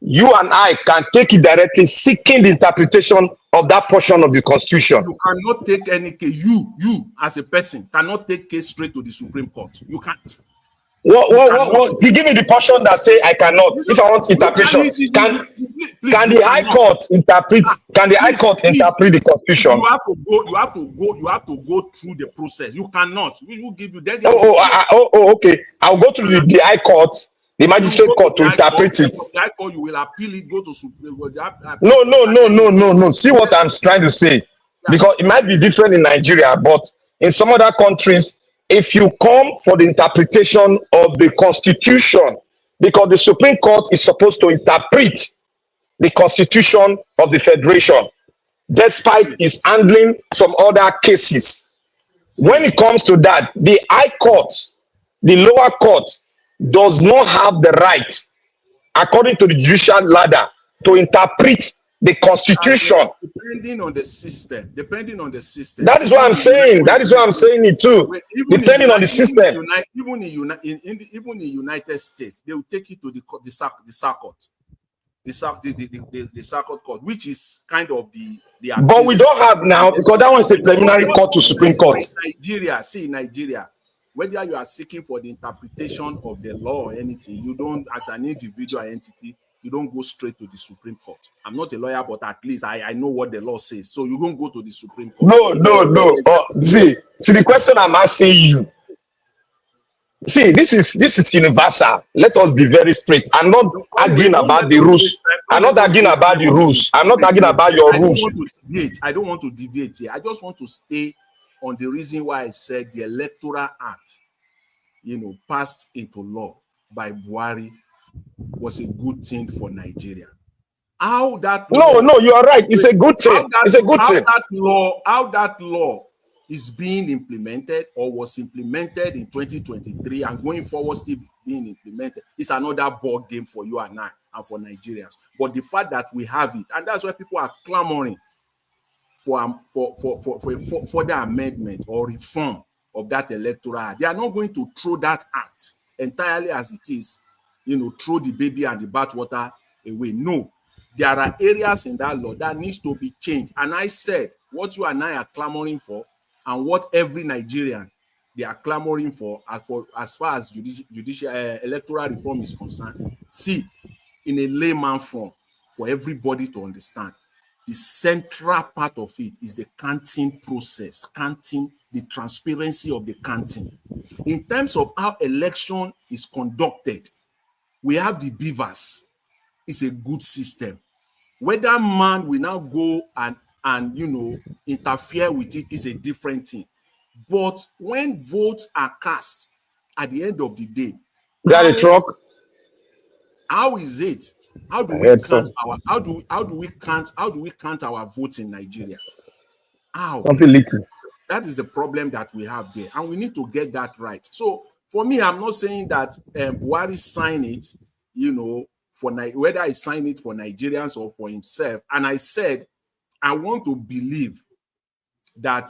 You and I can take it directly, seeking the interpretation of that portion of the Constitution. You cannot take any case. You as a person cannot take case straight to the Supreme Court. You can't. What? You give me the portion that say I cannot. If I want interpretation, can the High Court interpret? Can the High Court interpret the Constitution? You have to go through the process. You cannot. We will give you that. Okay. I'll go to the High Court, the Magistrate Court to interpret it. The High Court, you will appeal it. Go to Supreme Court. No. See what I'm trying to say, because it might be different in Nigeria, but in some other countries, if you come for the interpretation of the Constitution, because the Supreme Court is supposed to interpret the Constitution of the Federation, despite its handling some other cases. When it comes to that, the High Court, the lower court, does not have the right, according to the judicial ladder, to interpret the Constitution. Depending on the system. That is what I'm saying. That is what I'm saying it too. Depending on the system. Even in the United States, they will take it to the circuit court, which is kind of the but we don't have now, because that one is a preliminary court to Supreme Court. Nigeria, whether you are seeking for the interpretation of the law or anything, you don't, as an individual entity, you don't go straight to the Supreme Court. I'm not a lawyer, but at least I know what the law says. So you don't go to the Supreme Court. No. See, the question I'm asking you. See, this is universal. Let us be very straight. I'm not arguing about the rules. I'm not arguing about the rules. I'm not arguing about your rules. I don't want to debate here. I just want to stay on the reason why I said the Electoral Act, passed into law by Buhari, was a good thing for Nigeria. How that law, no, you are right. It's a good thing. It's a good thing. How that law is being implemented or was implemented in 2023 and going forward still being implemented is another ball game for you and I and for Nigerians. But the fact that we have it, and that's why people are clamoring for the amendment or reform of that Electoral Act. They are not going to throw that act entirely as it is, throw the baby and the bathwater away. No, there are areas in that law that needs to be changed. And I said, what you and I are clamoring for, and what every Nigerian they are clamoring for as far as judicial electoral reform is concerned. See, in a layman form, for everybody to understand, the central part of it is the counting process, the transparency of the counting. In terms of how election is conducted, we have the beavers. It's a good system. Whether man will now go and interfere with it is a different thing. But when votes are cast at the end of the day, got a truck. How is it? How do we count our votes in Nigeria? How? Something little. That is the problem that we have there, and we need to get that right. So for me, I'm not saying that Buhari signed it, whether he signed it for Nigerians or for himself. And I said, I want to believe that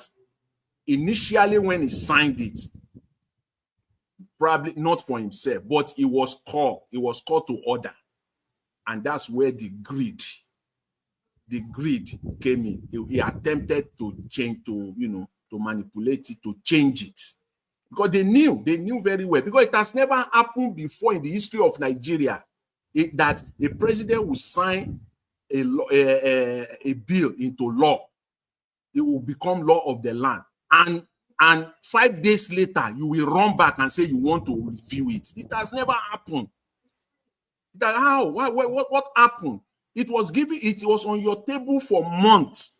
initially when he signed it, probably not for himself, but he was called to order. And that's where the greed came in. He attempted to change, to manipulate it, to change it. Because they knew very well, because it has never happened before in the history of Nigeria that a president will sign a bill into law. It will become law of the land. And 5 days later, you will run back and say you want to review it. It has never happened. How? What happened? It was on your table for months.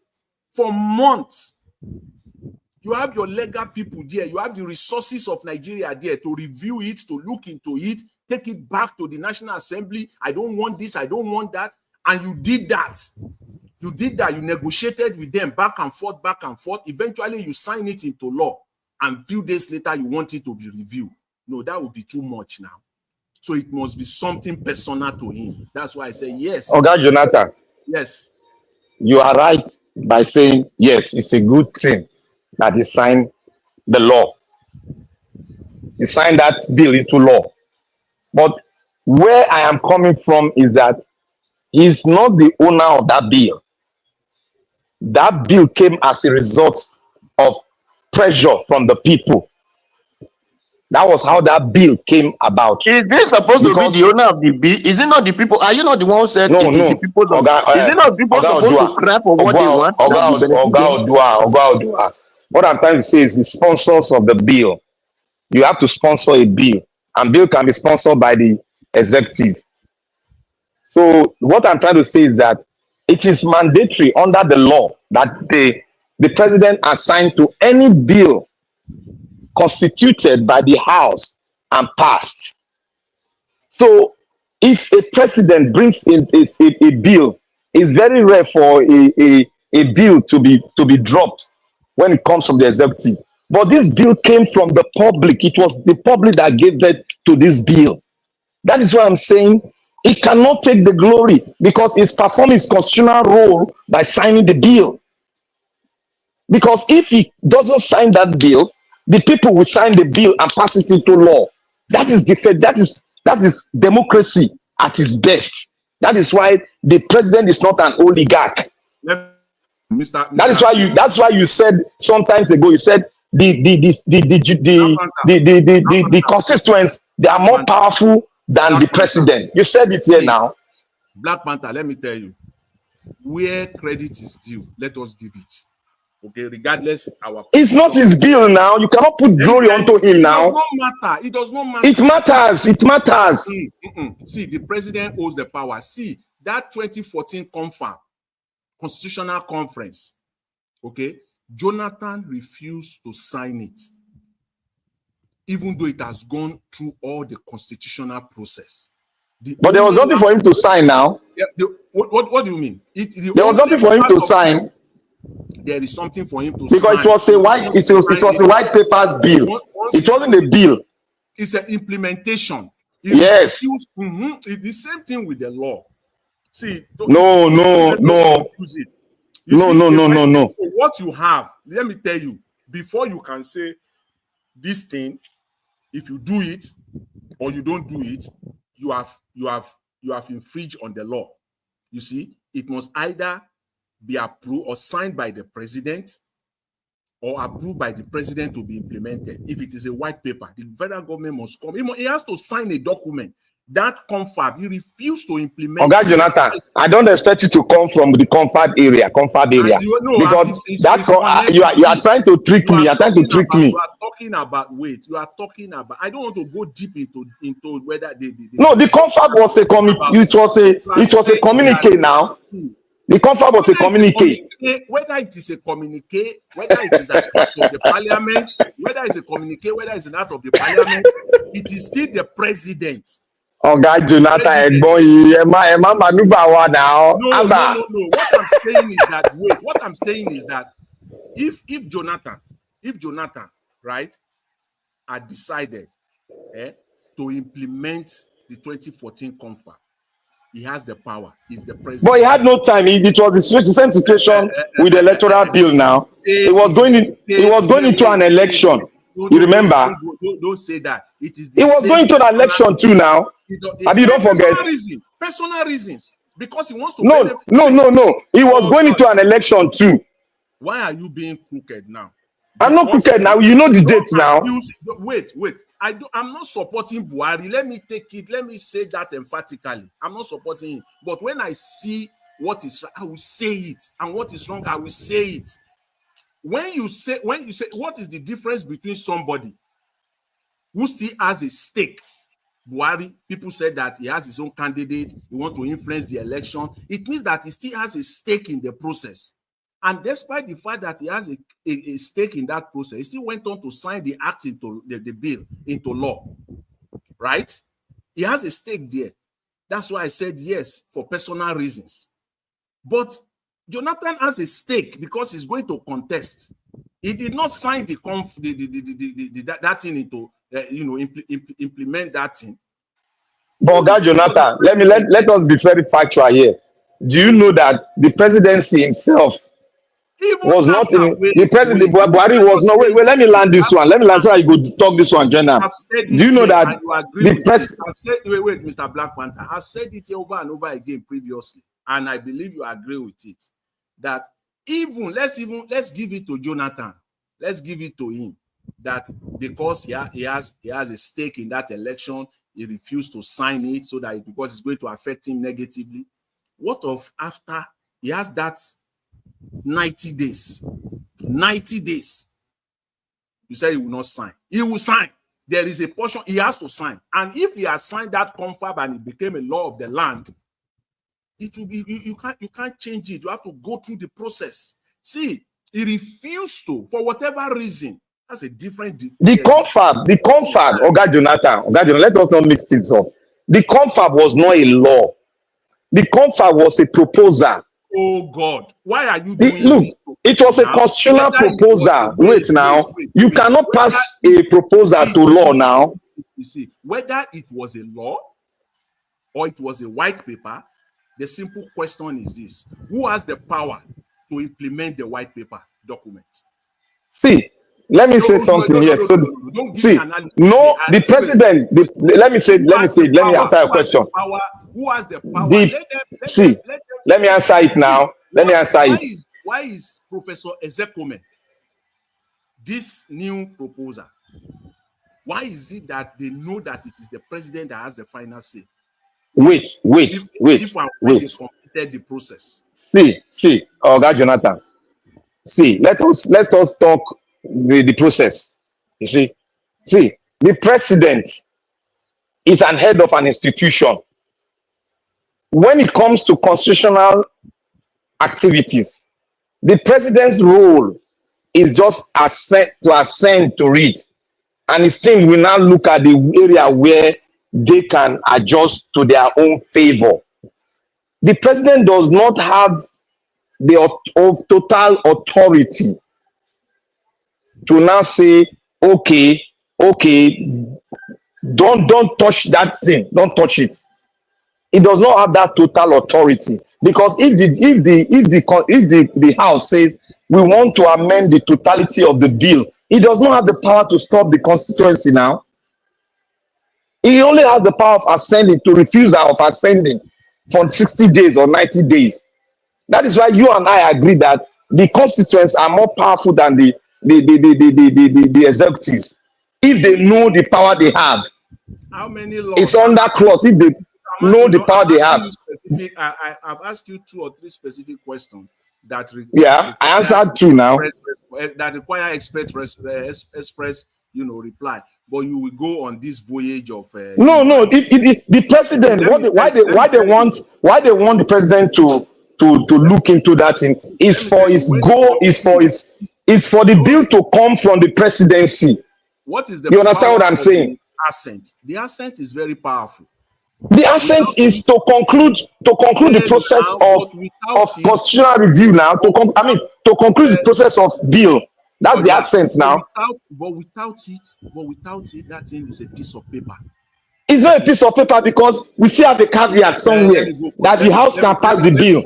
For months. You have your legal people there. You have the resources of Nigeria there to review it, to look into it, take it back to the National Assembly. I don't want this, I don't want that. And you did that. You did that. You negotiated with them back and forth, back and forth. Eventually, you sign it into law. And a few days later, you want it to be reviewed. No, that would be too much now. So it must be something personal to him. That's why I say yes. Okay, Jonathan. Yes. You are right by saying, yes, it's a good thing that he signed the law. He signed that bill into law. But where I am coming from is that he's not the owner of that bill. That bill came as a result of pressure from the people. That was how that bill came about. Is this supposed to be the owner of the bill? Is it not the people? Are you not the one who said it is the people? Is it not people supposed to cry for what they want? What I'm trying to say is the sponsors of the bill. You have to sponsor a bill, and bill can be sponsored by the executive. So what I'm trying to say is that it is mandatory under the law that the president assigned to any bill constituted by the House and passed. So if a president brings in a bill, it's very rare for a bill to be dropped when it comes from the executive. But this bill came from the public. It was the public that gave birth to this bill. That is why I'm saying he cannot take the glory because he's performing his constitutional role by signing the bill. Because if he doesn't sign that bill, the people will sign the bill and pass it into law. That is that is democracy at its best. That is why the president is not an oligarch. That's why you said sometimes ago, you said the constituents, they are more powerful than the president. You said it here now. Black Panther, let me tell you, where credit is due, let us give it. Okay, regardless our. It's not his bill now. You cannot put glory onto him now. It does not matter. It does not matter. It matters. It matters. See, the president holds the power. See, that 2014 constitutional conference, okay, Jonathan refused to sign it, even though it has gone through all the constitutional process. But there was nothing for him to sign now. Yeah, what do you mean? There was nothing for him to sign. There is something for him to sign. Because it was a white paper's bill. It wasn't a bill. It's an implementation. Yes. It's the same thing with the law. See, no. What you have, let me tell you, before you can say this thing, if you do it or you don't do it, you have infringed on the law. You see, it must either be approved or signed by the president or approved by the president to be implemented. If it is a white paper, the federal government must come. He has to sign a document. That confab, he refused to implement. Okay, Jonathan, I don't expect you to come from the confab area. Because you are trying to trick me. You are trying to trick me. You are talking about weight. You are talking about. I don't want to go deep into whether they. No, the confab was a committee. It was a communique now. The confab was a communique. Whether it is a communique, whether it is an act of the parliament, whether it's a communique, whether it's an act of the parliament, it is still the president. Oh, God, Jonathan, boy, Emma Manuba now. No. What I'm saying is that What I'm saying is that if Jonathan, right, had decided to implement the 2014 confab, he has the power. He's the president. But he had no time. It was the same situation with the electoral bill now. He was going into an election. You remember? Don't say that. It is. He was going to an election too now. And you don't forget. Personal reasons. Because he wants to. No. He was going into an election too. Why are you being crooked now? I'm not crooked now. You know the date now. Wait. I'm not supporting Buhari. Let me say that emphatically. I'm not supporting him. But when I see what is right, I will say it. And what is wrong, I will say it. When you say what is the difference between somebody who still has a stake? Buhari, people said that he has his own candidate, he wants to influence the election. It means that he still has a stake in the process. And despite the fact that he has a stake in that process, he still went on to sign the act into the bill into law. Right? He has a stake there. That's why I said yes for personal reasons. But Jonathan has a stake because he's going to contest. He did not sign that thing into implement that thing. But God, Jonathan, let us be very factual here. Do you know that the presidency himself was not in the president? Buhari was not. Wait, let me land this one. Let me land so I could talk this one, Jenna. Do you know that the president? I've said, wait, Mr. Black Panther. I've said it over and over again previously, and I believe you agree with it. That let's give it to Jonathan. Let's give it to him. That because he has a stake in that election, he refused to sign it because it's going to affect him negatively. What of after he has that 90 days? 90 days. You say he will not sign. He will sign. There is a portion he has to sign. And if he has signed that confab and it became a law of the land, it will be you can't change it. You have to go through the process. See, he refused to, for whatever reason. That's a different the confab, Oga Jonathan, let us not mix things up. The confab was not a law. The confab was a proposal. Oh God, why are you doing look, this? It was a constitutional proposal. Wait, you cannot pass a proposal to law now. You see, whether it was a law or it was a white paper, the simple question is this: who has the power to implement the white paper document? See, let me say something here. So, the president. Let me answer your question. Who has the power? Let me answer it now. Why is Professor Ezekome this new proposal? Why is it that they know that it is the president that has the final say? Wait. If they completed the process. See, Oga Jonathan. See, let us talk the process. You see, the president is an head of an institution. When it comes to constitutional activities, the president's role is just to assent to it, and his team will now look at the area where they can adjust to their own favor. The president does not have the total authority to now say, okay, don't touch that thing, don't touch it. It does not have that total authority, because if the House says we want to amend the totality of the bill, it does not have the power to stop the constituency now. He only has the power of ascending, to refuse of ascending for 60 days or 90 days. That is why you and I agree that the constituents are more powerful than the executives, if they know the power they have. How many laws? It's under clause. If they know the power they have. I've asked you 2 or 3 specific questions that I answered 2 now. That require express reply. But you will go on this voyage of no. The president, why they want the president to look into that thing is for his goal, is for the bill to come from the presidency. What is the you understand what I'm saying? The assent is very powerful. The assent is to conclude the process of constitutional review now. To conclude the process of bill. That's the assent now. But without it, that thing is a piece of paper. It's not a piece of paper, because we still have a caveat somewhere that the House can pass the bill.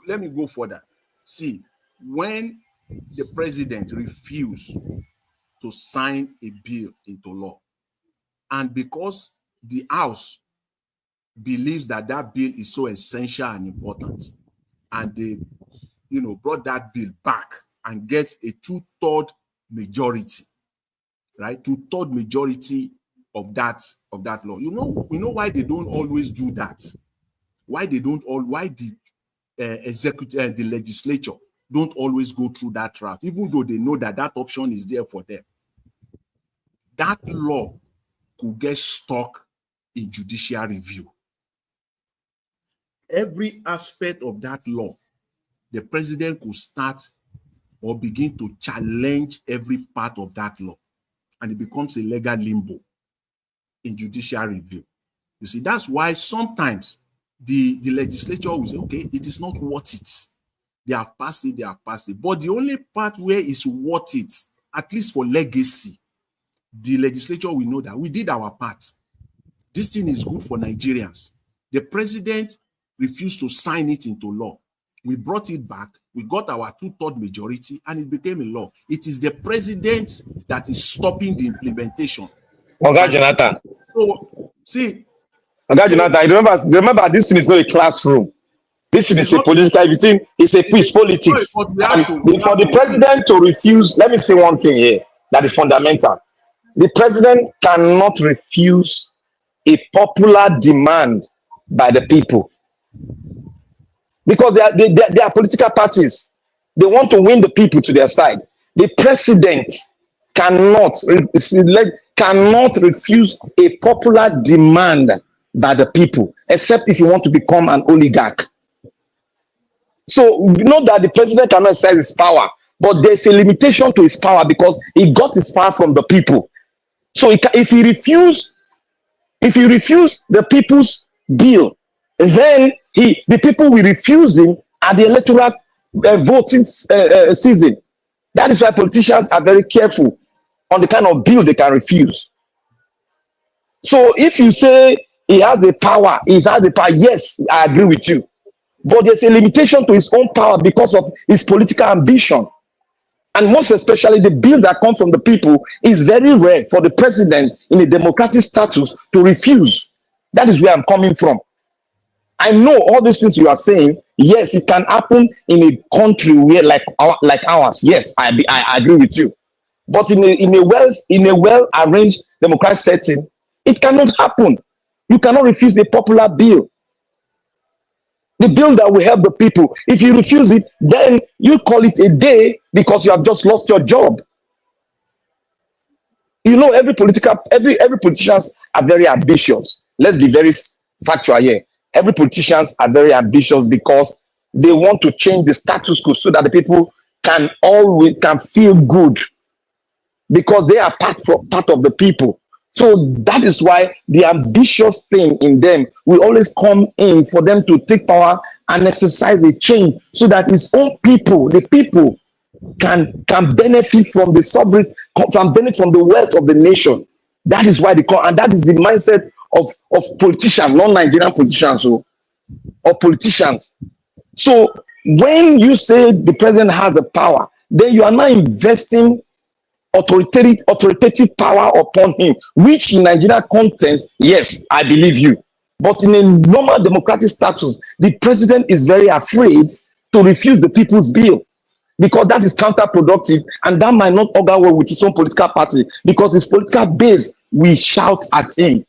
Let me go further. See, when the president refused to sign a bill into law, and because the House believes that bill is so essential and important, and they brought that bill back and get a 2/3 majority, right? 2/3 majority of that law. You know why they don't always do that? Why the executive, the legislature don't always go through that route, even though they know that option is there for them. That law could get stuck in judicial review. Every aspect of that law, the president could start or begin to challenge every part of that law, and it becomes a legal limbo in judicial review. You see, that's why sometimes the legislature will say, okay, it is not worth it. They have passed it, they have passed it. But the only part where it's worth it, at least for legacy, the legislature will know that we did our part. This thing is good for Nigerians. The president refused to sign it into law. We brought it back. We got our 2/3 majority and it became a law. It is the president that is stopping the implementation. Okay, Jonathan. So, see. Okay, Jonathan, remember this thing is not a classroom. This is a political meeting. It's a peace politics. For the president to refuse, let me say one thing here that is fundamental. The president cannot refuse a popular demand by the people. Because they are political parties. They want to win the people to their side. The president cannot refuse a popular demand by the people, except if you want to become an oligarch. So, know that the president cannot exercise his power, but there's a limitation to his power because he got his power from the people. So, if he refuse the people's bill, then the people will refuse him at the electoral voting season. That is why politicians are very careful on the kind of bill they can refuse. So, if you say he has the power, yes, I agree with you. But there's a limitation to his own power because of his political ambition. And most especially, the bill that comes from the people is very rare for the president in a democratic status to refuse. That is where I'm coming from. I know all these things you are saying. Yes, it can happen in a country where like ours. Yes, I agree with you. But in a well-arranged democratic setting, it cannot happen. You cannot refuse a popular bill. The bill that will help the people. If you refuse it, then you call it a day because you have just lost your job. You know, every politicians are very ambitious. Let's be very factual here. Every politicians are very ambitious because they want to change the status quo so that the people can feel good because they are part of the people. So that is why the ambitious thing in them will always come in for them to take power and exercise a change so that his own people, the people, can benefit from the sovereign, can benefit from the wealth of the nation. That is why and that is the mindset of politicians, non-Nigerian politicians or politicians. So when you say the president has the power, then you are now investing authoritative power upon him, which in Nigeria content, yes, I believe you. But in a normal democratic status, the president is very afraid to refuse the people's bill because that is counterproductive and that might not augur well with his own political party because his political base will shout at him.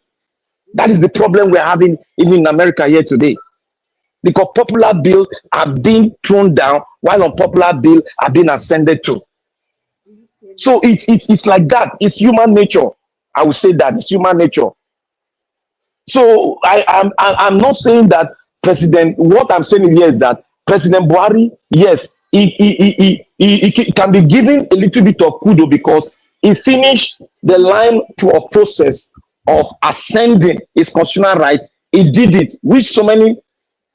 That is the problem we're having even in America here today. Because popular bills are being thrown down while unpopular bills are being ascended to. So it's like that. It's human nature. I would say that it's human nature. So I'm not saying that what I'm saying here is that President Buhari, yes, he can be given a little bit of kudos because he finished the line of process of ascending his constitutional right. He did it, which so many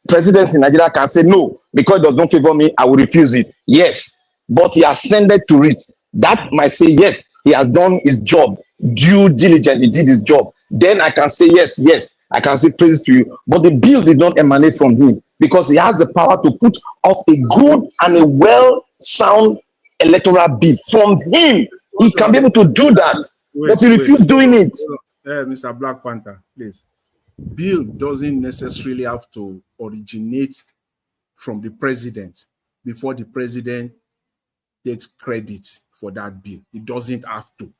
presidents in Nigeria can say no, because it does not favor me, I will refuse it. Yes, but he ascended to it. That might say, yes, he has done his job, due diligence, he did his job. Then I can say, yes, I can say praises to you. But the bill did not emanate from him because he has the power to put off a good and a well-sound electoral bill. From him, he can be able to do that, but he refused doing it. Mr. Black Panther, please. Bill doesn't necessarily have to originate from the president before the president takes credit for that bill. It doesn't have to.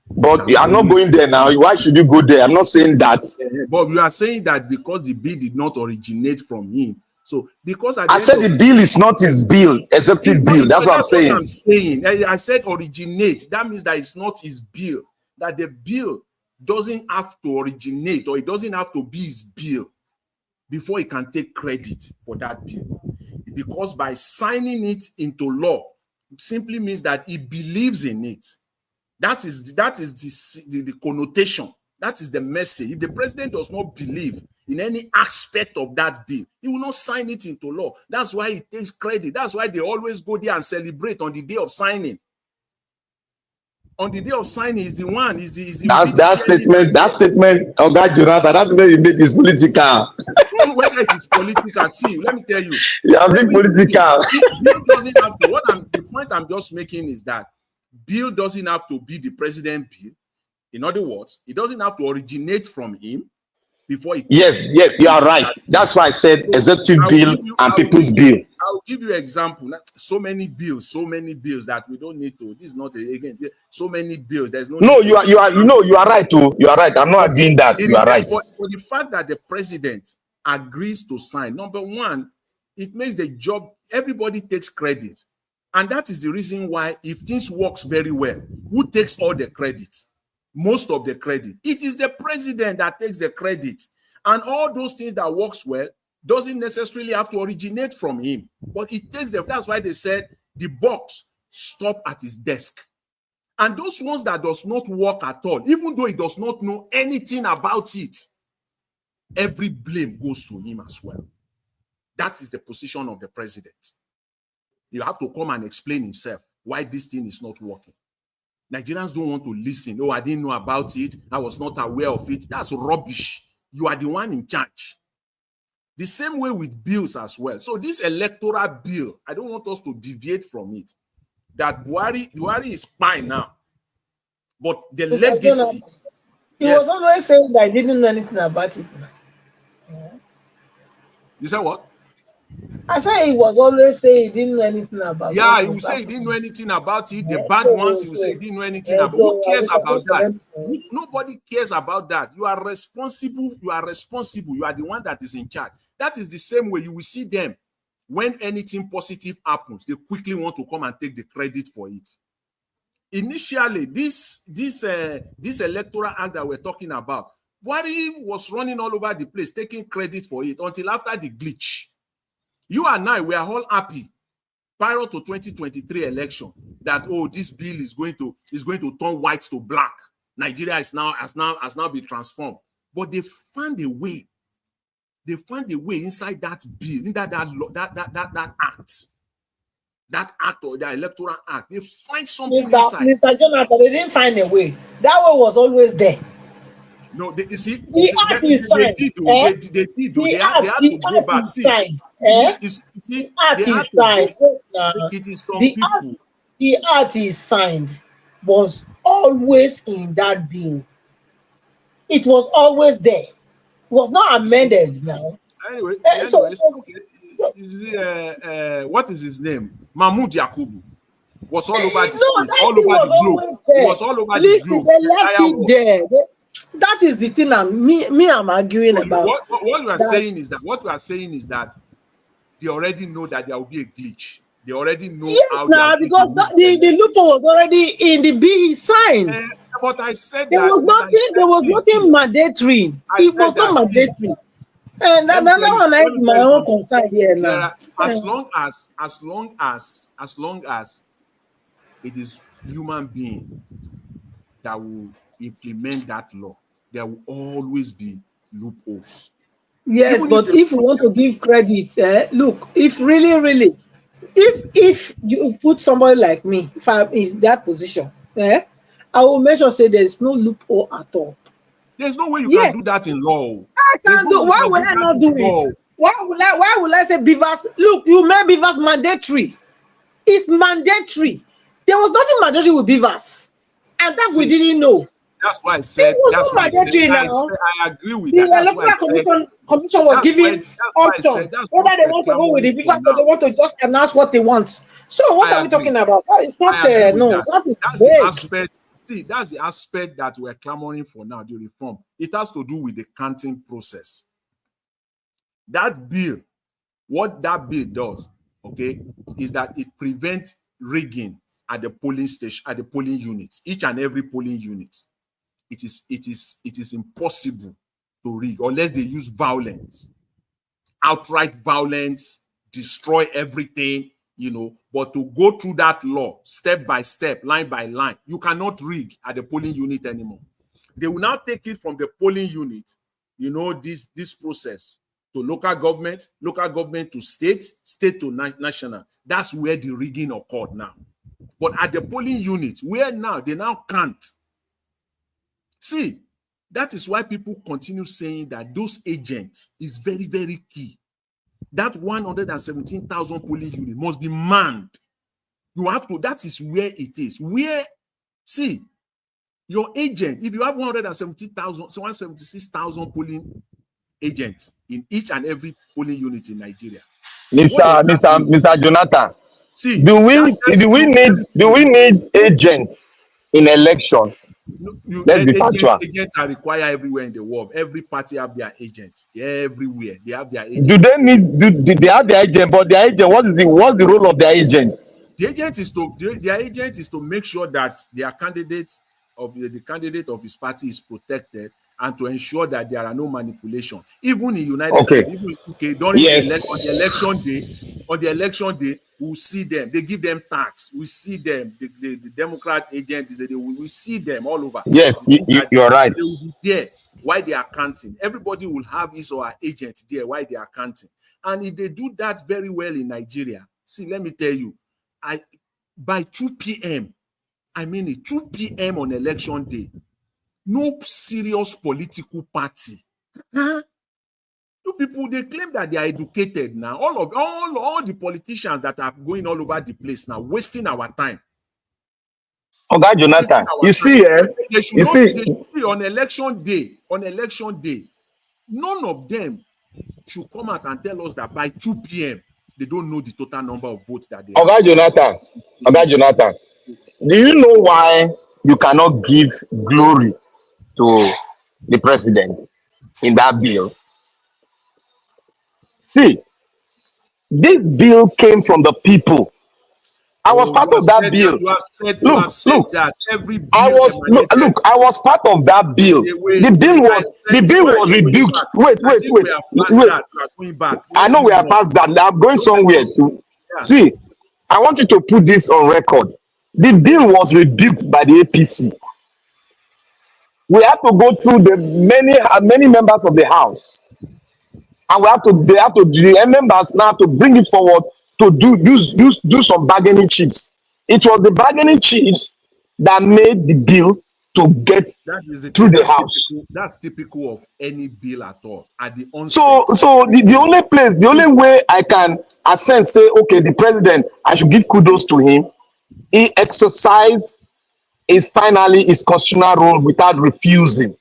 But I'm not going there now. Why should you go there? I'm not saying that. But you are saying that because the bill did not originate from him. So because I said the bill is not his bill, executive bill. That's what I'm saying. What I'm saying. I said originate. That means that it's not his bill. That the bill doesn't have to originate or it doesn't have to be his bill before he can take credit for that bill. Because by signing it into law simply means that he believes in it. That is the connotation That is the message. If the president does not believe in any aspect of that bill, he will not sign it into law. That's why he takes credit. That's why they always go there and celebrate on the day of signing. On the day of signing is the one, is the that statement of that Jonathan, that's where he made his political. Whether it is political, see, let me tell you. Yeah, big political. Bill doesn't have to. The point I'm just making is that bill doesn't have to be the president bill. In other words, it doesn't have to originate from him before it. Yes, you are right. That's why I said executive bill and people's bill. I'll give you an example. So many bills that we don't need to. This is not again. So many bills. There's no. No, you are right too. You are right. I'm not arguing that. You are right. For the fact that the president agrees to sign, number one, it makes the job. Everybody takes credit, and that is the reason why, if this works very well, who takes all the credit? Most of the credit. It is the president that takes the credit, and all those things that works well doesn't necessarily have to originate from him, but it takes them. That's why they said the box stop at his desk. And those ones that does not work at all, even though he does not know anything about it, every blame goes to him as well. That is the position of the president. He'll have to come and explain himself why this thing is not working. Nigerians don't want to listen. Oh, I didn't know about it. I was not aware of it. That's rubbish. You are the one in charge. The same way with bills as well. So this electoral bill, I don't want us to deviate from it. That Buhari is fine now. But the legacy. He was always saying that I didn't know anything about it. You said what? I said he was always saying he didn't know anything about it. Yeah, he would say he didn't know anything about it. The bad ones, he would say he didn't know anything about it. Who cares about that? Nobody cares about that. You are responsible. You are responsible. You are the one that is in charge. That is the same way you will see them. When anything positive happens, they quickly want to come and take the credit for it. Initially, this electoral act that we're talking about, Buhari was running all over the place, taking credit for it until after the glitch. You and I, we are all happy prior to 2023 election that, oh, this bill is going to turn white to black. Nigeria has now been transformed. But they found a way. They found a way inside that bill, in that act or the electoral act. They find something inside. Mr. Jonathan, they didn't find a way. That way was always there. No, they did. They did. They had to go back. It is some people. The art is signed was always in that bill. It was always there. It was not amended now. Anyway, what is his name? Mahmoud Yakubu was all over the space, all over the globe. It was all over the globe. They left it there. That is the thing I'm arguing about. What we are saying is that they already know that there will be a glitch. They already know how. Now because the loophole was already in the bill he signed. But I said there was nothing mandatory. It was not mandatory. And that's not my own concern here now. As long as it is human being that will implement that law, there will always be loopholes. Yes, even but if you want to give credit, look, if really, if you put somebody like me, if I'm in that position, I will make sure say there is no loophole at all. There's no way you can do that in law. I can do. Why would I not do it? Why will I say beavers? Look, you made beavers mandatory. It's mandatory. There was nothing mandatory with beavers, and that we didn't know. That's why I said. That's why I agree with that. The Electoral Commission was giving options whether they want to go with the beavers or they want to just announce what they want. So what are we talking about? It's not no. That is the aspect. See, that's the aspect that we're clamoring for now. The reform. It has to do with the counting process. That bill, what that bill does, okay, is that it prevents rigging at the polling station, at the polling units, each and every polling unit. It is impossible to rig unless they use violence, outright violence, destroy everything, but to go through that law step by step, line by line, you cannot rig at the polling unit anymore. They will now take it from the polling unit, you know, this process to local government to state to national. That's where the rigging occurred now. But at the polling unit, where now they now can't. See, that is why people continue saying that those agents is very, very key. That 117,000 polling unit must be manned. You have to, that is where it is. Where, see, your agent, if you have 176,000 polling agents in each and every polling unit in Nigeria. Mr. Jonathan, see, do we need agents in election? Let's be factual. Agents are required everywhere in the world. Every party have their agents. Everywhere they have their agents. Do they have their agent? But their agent, what's the role of their agent? Their agent is to make sure that their candidate of the candidate of his party is protected, and to ensure that there are no manipulation. Even in United States, even in UK, during on the election day, we'll see them. They give them tax. We see them. The Democrat agents, we see them all over. Yes, you're right. They will be there while they are counting. Everybody will have his or her agent there while they are counting. And if they do that very well in Nigeria, see, let me tell you, by 2 p.m., I mean it, 2 p.m. on election day, no serious political party. You people, they claim that they are educated now. All the politicians that are going all over the place now, wasting our time. Okay, Jonathan, you see, on election day, none of them should come out and tell us that by 2 p.m. they don't know the total number of votes that they have. Jonathan, do you know why you cannot give glory to the president in that bill? See, this bill came from the people. I was part of that bill. Look, I was part of that bill. The bill was rebuked. Wait. I know we are past that. I'm going somewhere. See, I want you to put this on record. The bill was rebuked by the APC. We have to go through the many members of the House, and the members now to bring it forward to do some bargaining chips. It was the bargaining chips that made the bill to get through the House. That's typical of any bill at all. At the onset. So the only way I can assent, say, okay, the president, I should give kudos to him. He exercised his constitutional role without refusing.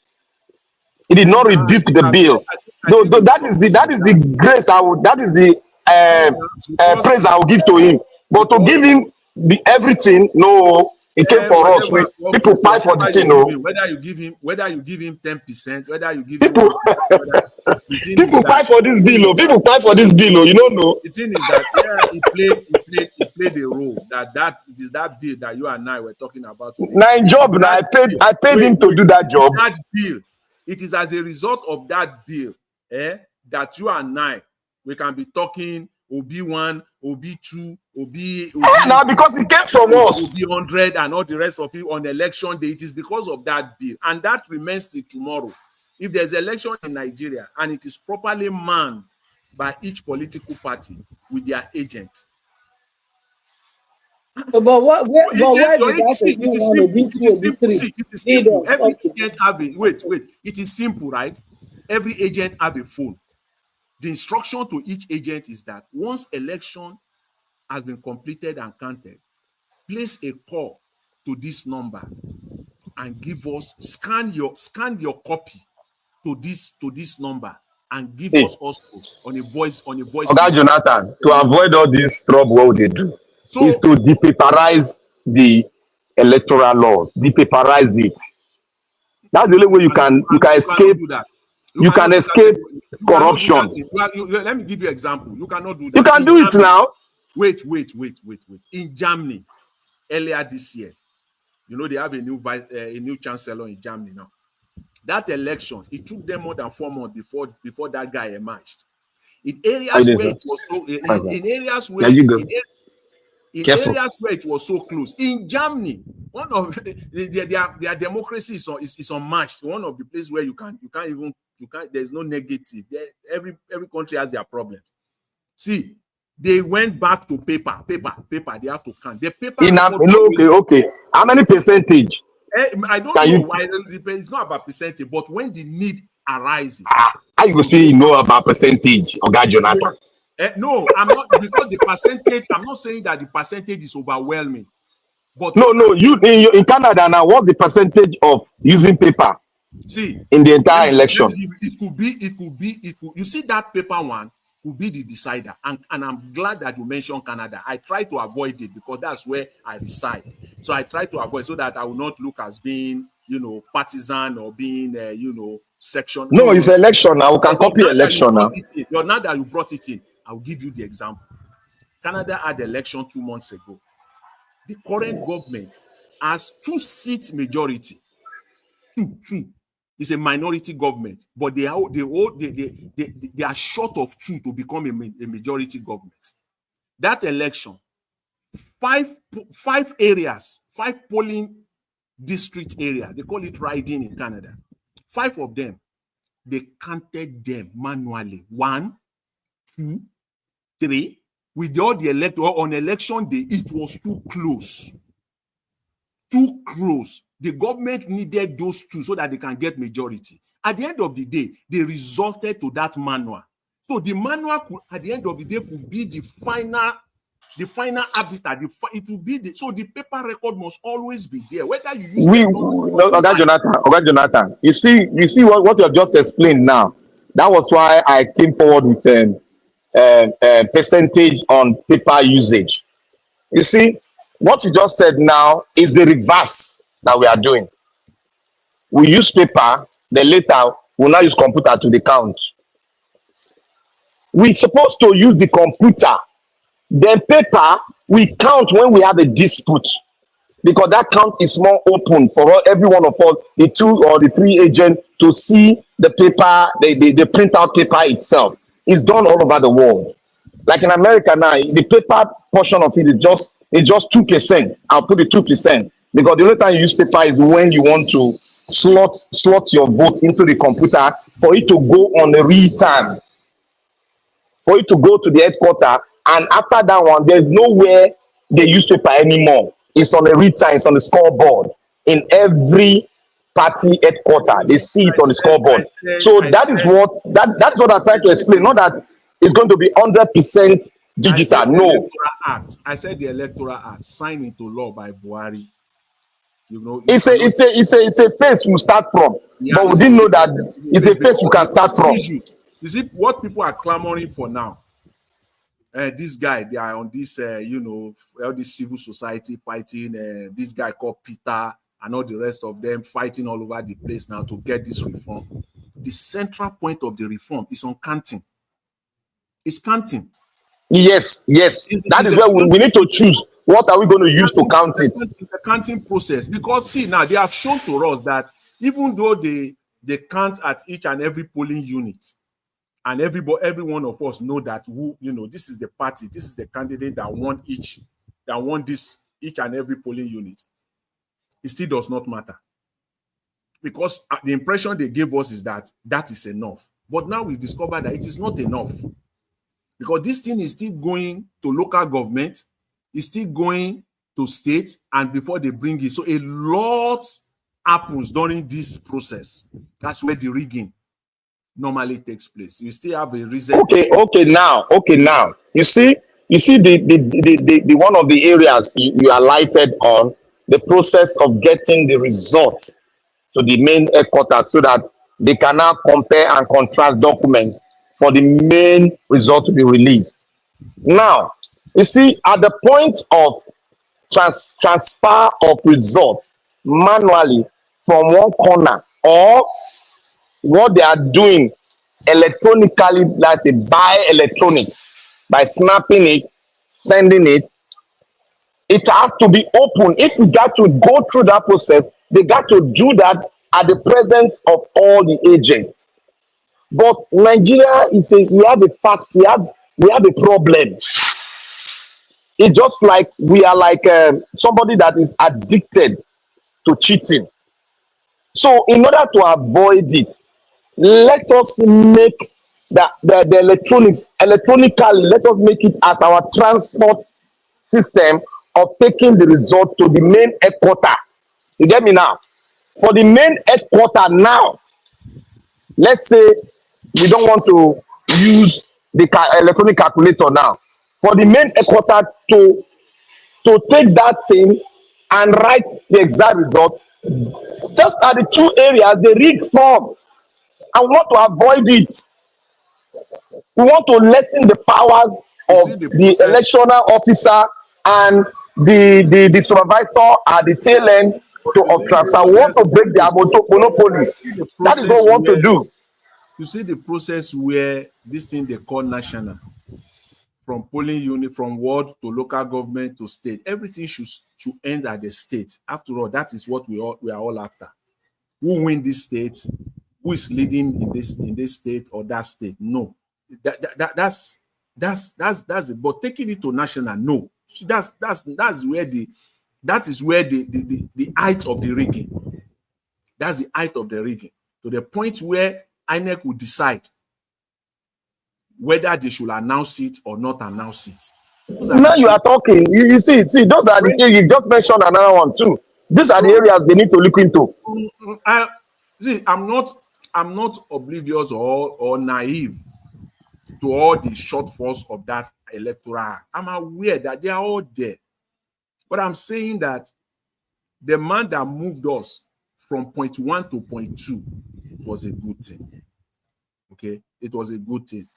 He did not rebuke the bill. That is the grace that is the praise I will give to him. But to give him everything, no, it came for us. People pay for the thing, no. Whether you give him 10%, whether you give people, people pay for this bill. People pay for this bill. You don't know. The thing is that he played a role. That it is that bill that you and I were talking about today. I paid him to do that job. That bill. It is as a result of that bill that you and I, we can be talking OB1, OB2, OB now because it came from us. OB100 and all the rest of it on election day. It is because of that bill, and that remains till tomorrow. If there's election in Nigeria and it is properly manned by each political party with their agents. But it is simple. Every agent have a wait. It is simple, right? Every agent have a phone. The instruction to each agent is that once election has been completed and counted, place a call to this number and give us scan your copy to this number and give us also on a voice. Okay, Jonathan, to avoid all this trouble, what they do is to depaperize the electoral laws. Depaperize it. That's the only way you can escape. You can escape corruption. Let me give you an example. You cannot do that. You can do it now. Wait. In Germany, earlier this year, you know they have a new chancellor in Germany now. That election, it took them more than 4 months before that guy emerged. In areas where it was so, in areas where it was so close. In Germany, one of their democracy is unmatched. One of the places where you can't there's no negative. Every country has their problems. See, they went back to paper. They have to count the paper. Okay. How many percentage? I don't know why it's not about percentage, but when the need arises, how you say you know about percentage, Oga Jonathan? No, I'm not, because the percentage. I'm not saying that the percentage is overwhelming. But no, you in Canada now, what's the percentage of using paper? See, in the entire election, it could be. You see, that paper one could be the decider, and I'm glad that you mentioned Canada. I try to avoid it because that's where I reside. So I try to avoid so that I will not look as being, partisan or being, section. No, it's election now. We can copy election now. Now that you brought it in, I'll give you the example. Canada had election 2 months ago. The current government has 2-seat majority. Two. It's a minority government, but they are short of 2 to become a majority government. That election, 5 areas, 5 polling district area, they call it riding in Canada. 5 of them, they counted them manually. 1, 2, 3. With all the electoral on election day, it was too close. Too close. The government needed those 2 so that they can get majority. At the end of the day, they resorted to that manual. So the manual could, at the end of the day, could be the final habitat. It will be so the paper record must always be there. Whether you use Oga Jonathan, you see what you have just explained now. That was why I came forward with percentage on paper usage. You see, what you just said now is the reverse that we are doing. We use paper, then later we'll now use computer to the count. We're supposed to use the computer, then paper, we count when we have a dispute, because that count is more open for every one of us, the 2 or the 3 agents, to see the paper, the printout paper itself. It's done all over the world. Like in America now, the paper portion of it is just 2%. I'll put it 2%, because the only time you use paper is when you want to slot your vote into the computer for it to go on the real time, for it to go to the headquarters. And after that one, there's nowhere they use paper anymore. It's on the real time, it's on the scoreboard. In every party headquarters, they see it on the scoreboard. So that's what I'm trying to explain. Not that it's going to be 100% digital. No. I said the Electoral Act signed into law by Buhari. It's a place we start from, but we didn't know that it's a place we can start from. You see what people are clamoring for now. This guy, they are on this, all this civil society fighting. This guy called Peter and all the rest of them fighting all over the place now to get this reform. The central point of the reform is on counting. It's counting. Yes. That is where we need to choose. What are we going to use to count it? The counting process. Because see, now they have shown to us that even though they count at each and every polling unit, and every one of us know that this is the party, this is the candidate that won each and every polling unit, it still does not matter. Because the impression they gave us is that is enough. But now we discover that it is not enough. Because this thing is still going to local government, it's still going to state, and before they bring it. So a lot happens during this process. That's where the rigging normally takes place. You still have a reason. Okay, now. You see the one of the areas you are lighted on, the process of getting the result to the main headquarters so that they can now compare and contrast documents for the main result to be released. Now, you see, at the point of transfer of results manually from one corner, or what they are doing electronically, like they buy electronics by snapping it, sending it, it has to be open. If you got to go through that process, they got to do that at the presence of all the agents. But Nigeria we have a problem. It's just like we are like somebody that is addicted to cheating. So in order to avoid it, let us make the electronics electronically, let us make it as our transport system of taking the result to the main headquarter. You get me now? For the main headquarter now, let's say we don't want to use the electronic calculator now. For the main headquarter to take that thing and write the exact result, just at the two areas, the rig form. And we want to avoid it. We want to lessen the powers You of see the the process. electoral officer and the supervisor at the tail end You of see the transfer. We want process. to break their monopoly. You see the That is what process we want to where do. you see the process where this thing they call national, from polling unit, from ward to local government to state, everything should end at the state. After all, that is what we are all after. Who win this state? Who is leading in this state or that state? No, that's it. But taking it to national, no. That is where the height of the rigging. That's the height of the rigging, to the point where INEC will decide whether they should announce it or not announce it. Now you are talking. You see, those are the things you just mentioned. Another one too. These are the areas they need to look into. I'm not oblivious or naive to all the shortfalls of that electoral. I'm aware that they are all there. But I'm saying that the man that moved us from point 1 to point 2 was a good thing. Okay, it was a good thing.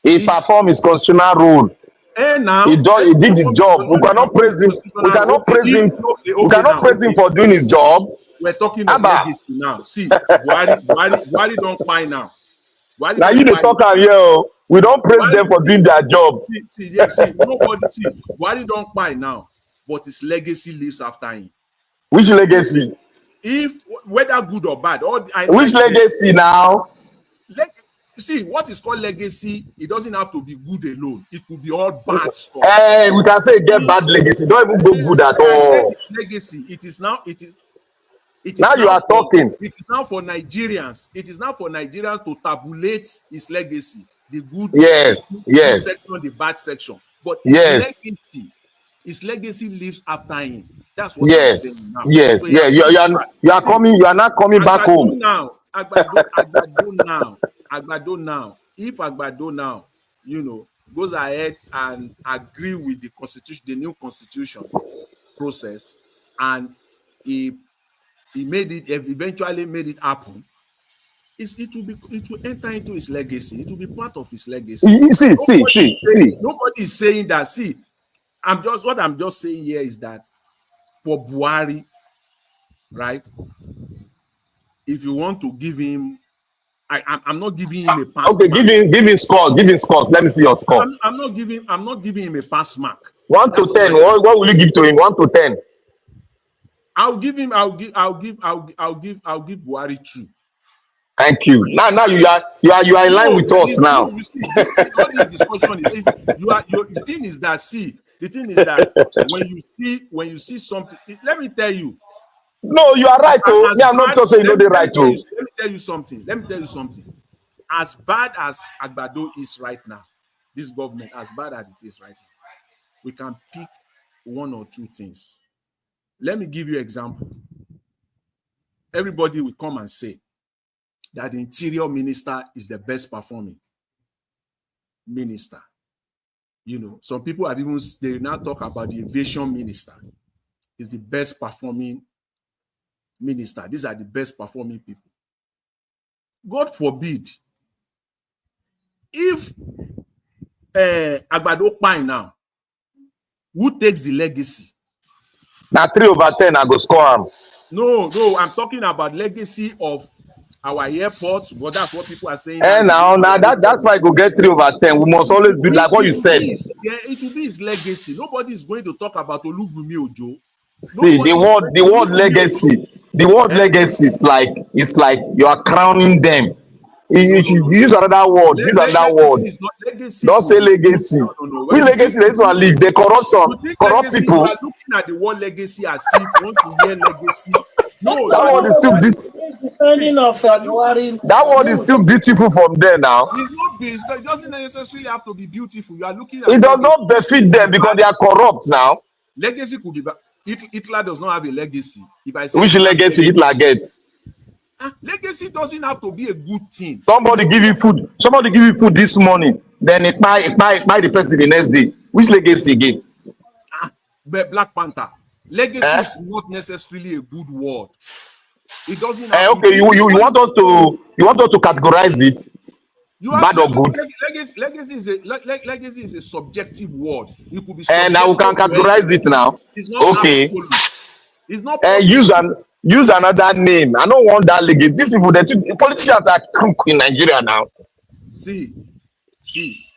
He performed his constitutional role. He did his job. We cannot praise him. We cannot praise him. We cannot praise him for doing his job. We're talking of legacy now. See, Buhari don't buy now. Now you the talk am here. We don't praise them for doing their job. Buhari don't buy now, but his legacy lives after him. Which legacy? If whether good or bad, which legacy now? See, what is called legacy, it doesn't have to be good alone. It could be all bad stuff. We can say get bad legacy. Don't even go good at all. Legacy. It is now you are talking. It is now for Nigerians. It is now for Nigerians to tabulate his legacy. The good, good section, the bad section. But his legacy lives after him. That's what I'm saying now. So you are coming. You are not coming back home now. Agbado now. If Agbado now, goes ahead and agree with the constitution, the new constitution process, and he eventually made it happen, it will enter into his legacy. It will be part of his legacy. Nobody is saying that. See, what I'm just saying here is that for Buhari, right? If you want to give him, I'm not giving him a pass. Okay, give him scores. Give him scores. Let me see your score. I'm not giving him a pass mark. 1 to 10. What will you give to him? 1 to 10. I'll give Buhari 2. Thank you. Now you are in line with us now. You see, all this discussion is the thing is that when you see something, let me tell you. No, you are right. I'm not just saying you know the right. Let me tell you something. As bad as Agbado is right now, this government, as bad as it is right now, we can pick 1 or 2 things. Let me give you an example. Everybody will come and say that the interior minister is the best performing minister. Some people have they now talk about the aviation minister is the best performing minister. These are the best performing people. God forbid if Agbado Pine now, who takes the legacy? Now 3 over 10, I go score him. No, I'm talking about legacy of our airports, but that's what people are saying. Now that's why I go get 3 over 10. We must always do like what you said. It will be his legacy. Nobody is going to talk about Olubunmi Ojo. See, the word legacy. The word legacy is like you are crowning them. You should use another word. Use another Legacy word. is not legacy. Don't say Could be good. legacy. No. Which legacy this one leave? The corruption, You think corrupt legacy? people. You are looking at the word legacy as if once you hear legacy. No, That word is too beautiful. Depending of Buhari. That word is too beautiful from there now. It's not based. It doesn't necessarily have to be beautiful. You are looking at It does legacy. not befit them because they are corrupt now. Legacy could be bad. Hitler does not have a legacy. If I say Which legacy Hitler gets? Legacy doesn't have to be a good thing. Somebody give you food. Somebody give you food this morning. Then it buy the person the next day. Which legacy again? But Black Panther. Legacy is not necessarily a good word. It doesn't have okay, you want us to categorize it? Bad or good? Legacy is a subjective word. It could be And now we can categorize it now. It's not okay. absolute. It's not use another name. I don't want that legacy. These people, the politicians are crook in Nigeria now. See,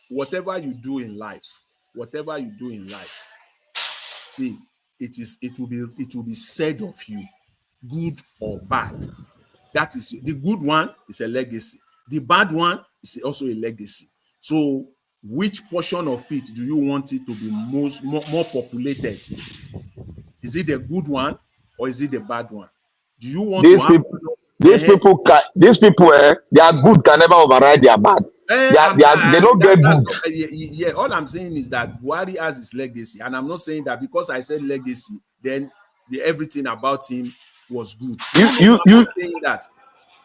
whatever you do in life, see, it will be said of you, good or bad. That is the good one is a legacy. The bad one is also a legacy. So, which portion of it do you want it to be more populated? Is it the good one or is it the bad one? Do you want these people, their good can never override their bad. They don't get good. Yeah, all I'm saying is that Buhari has his legacy, and I'm not saying that because I said legacy, then everything about him was good. You saying that.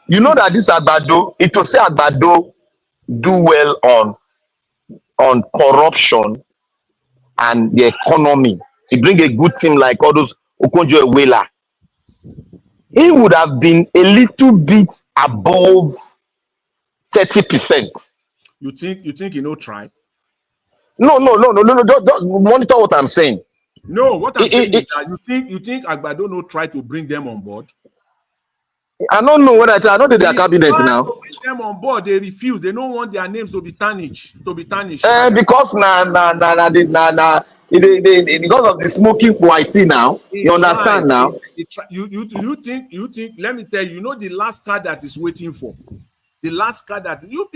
You know that this Agbado, it will say Agbado do well on corruption and the economy. He bring a good team like all those Okonjo-Iweala. He would have been a little bit above 30%. You think he no try? No. Don't monitor what I'm saying. No, what I'm saying is that you think Agbado no try to bring them on board? I don't know what I know that they are cabinet now. To bring them on board, they refuse. They don't want their names to be tarnished. Because because of the smoking whitey now. You understand now? You think? Let me tell you. You know the last card that is waiting for. The last card that we are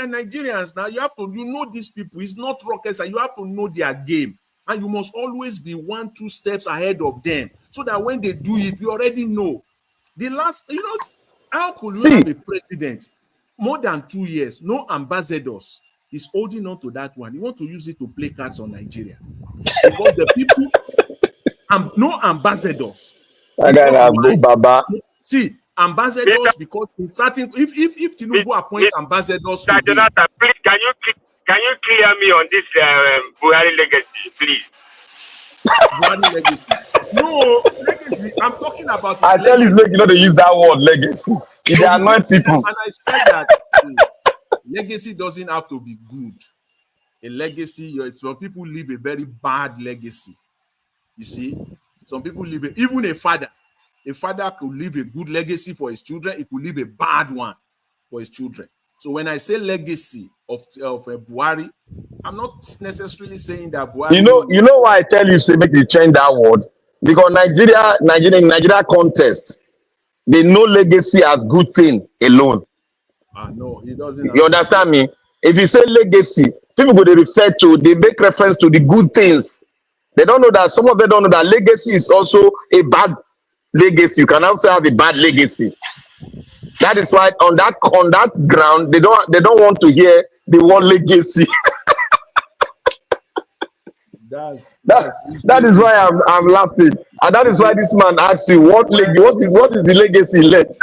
Nigerians now. You have to these people. It's not rocket science. You have to know their game, and you must always be 1-2 steps ahead of them, so that when they do it, you already know. The last, how could you have a president more than 2 years, no ambassadors? He's holding on to that one. He wants to use it to play cards on Nigeria. Because the people, no ambassadors. See, ambassadors, because in certain, if Tinubu appoint ambassadors, Jonathan, please, can you clear me on this Buhari legacy, please? Buhari legacy. No, legacy. I'm talking about his I tell you, make you know they use that word legacy. They annoy people. And I said that legacy doesn't have to be good. A legacy, some people leave a very bad legacy. You see, some people leave even a father. A father could leave a good legacy for his children. He could leave a bad one for his children. So when I say legacy of Buhari, I'm not necessarily saying that Buhari. You know why I tell you say make you change that word? Because Nigeria contest, they know legacy as good thing alone. No, it doesn't. You understand me? If you say legacy, people go they make reference to the good things. They don't know that some of them don't know that legacy is also a bad legacy. You can also have a bad legacy. That is why on that ground they don't want to hear the word legacy. That is why I'm laughing, and that is why this man asks you what is the legacy left.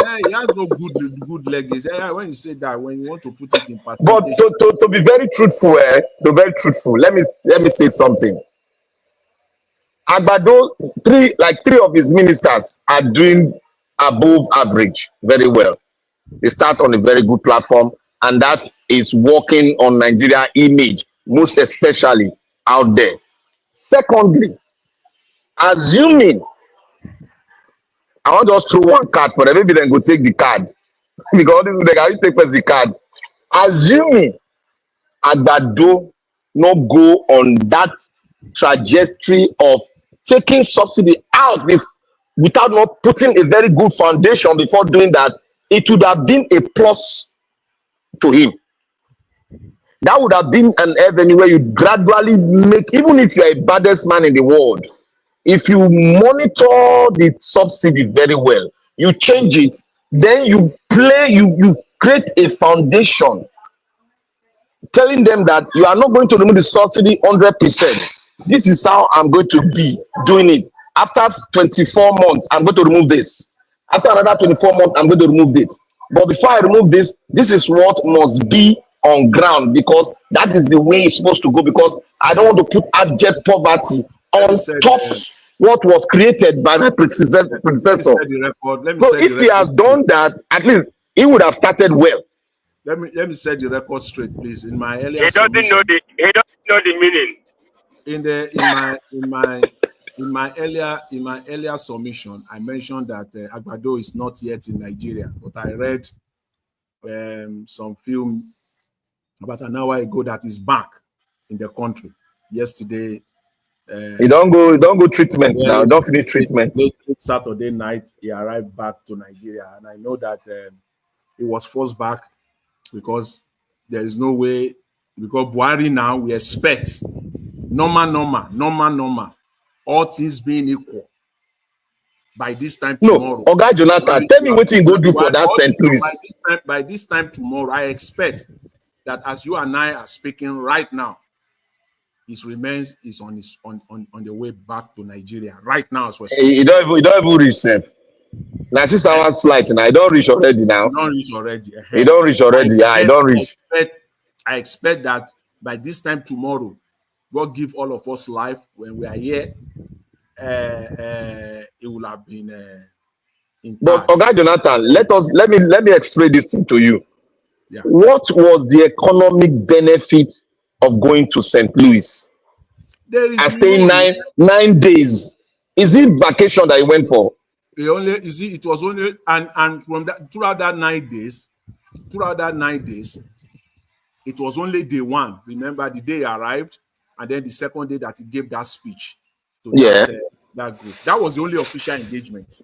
Yeah, he has no good legacy. Yeah, when you say that, when you want to put it in perspective. But to be very truthful, let me say something. Agbado, three of his ministers are doing above average very well. They start on a very good platform, and that is working on Nigeria image, most especially out there. Secondly, assuming, I want to just throw one card for them, maybe then go take the card. Because they can take the card. Assuming Agbado no go on that trajectory of taking subsidy out without not putting a very good foundation before doing that, it would have been a plus to him. That would have been an avenue where you gradually make, even if you're a baddest man in the world, if you monitor the subsidy very well, you change it, then you create a foundation telling them that you are not going to remove the subsidy 100%. This is how I'm going to be doing it. After 24 months, I'm going to remove this. After another 24 months, I'm going to remove this. But before I remove this, this is what must be on ground, because that is the way it's supposed to go, because I don't want to put abject poverty on top what was created by my predecessor. So if he has done that, at least he would have started well. Let me set the record straight, please. In my earlier He doesn't know the meaning. In my earlier submission, I mentioned that Agbado is not yet in Nigeria, but I read some film about an hour ago that is back in the country. Yesterday, you don't go treatment now. Don't finish treatment. Late Saturday night, he arrived back to Nigeria, and I know that he was forced back because there is no way. Because Buhari now, we expect normal, all things being equal. By this time tomorrow. No, Oga Jonathan, tell me what you go do for that St. Louis. By this time tomorrow, I expect that as you and I are speaking right now, his remains is on the way back to Nigeria right now as we're speaking. He don't even reach safe. Now 6 hours flight, and I don't reach already now. You don't reach already. You don't reach already. I don't reach. I expect that by this time tomorrow, God give all of us life when we are here. It will have been but Oga Jonathan, let me explain this thing to you. Yeah. What was the economic benefit of going to St. Louis and staying nine days? Is it vacation that he went for? It was only and from that throughout that 9 days, it was only day one. Remember the day he arrived, and then the second day that he gave that speech to that group. That was the only official engagement.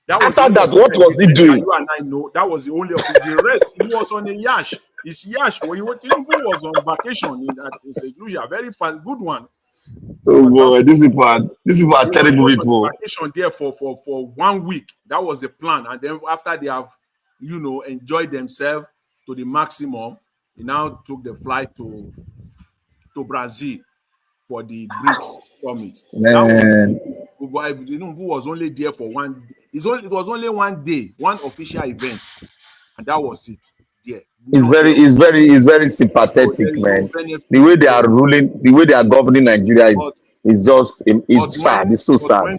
After that, what was he doing? You and I know that was the only of the rest. He was on a yash. His yash. When he was on vacation in St. Lucia, very fun, good one. Oh boy, these people are terrible people. Vacation there for 1 week. That was the plan, and then after they have, enjoyed themselves to the maximum, he now took the flight to Brazil for the BRICS summit. Tinubu was only there for 1 day. It was only 1 day, one official event, and that was it. Yeah. It's very sympathetic, man. The way they are ruling, the way they are governing Nigeria is sad. It's so sad.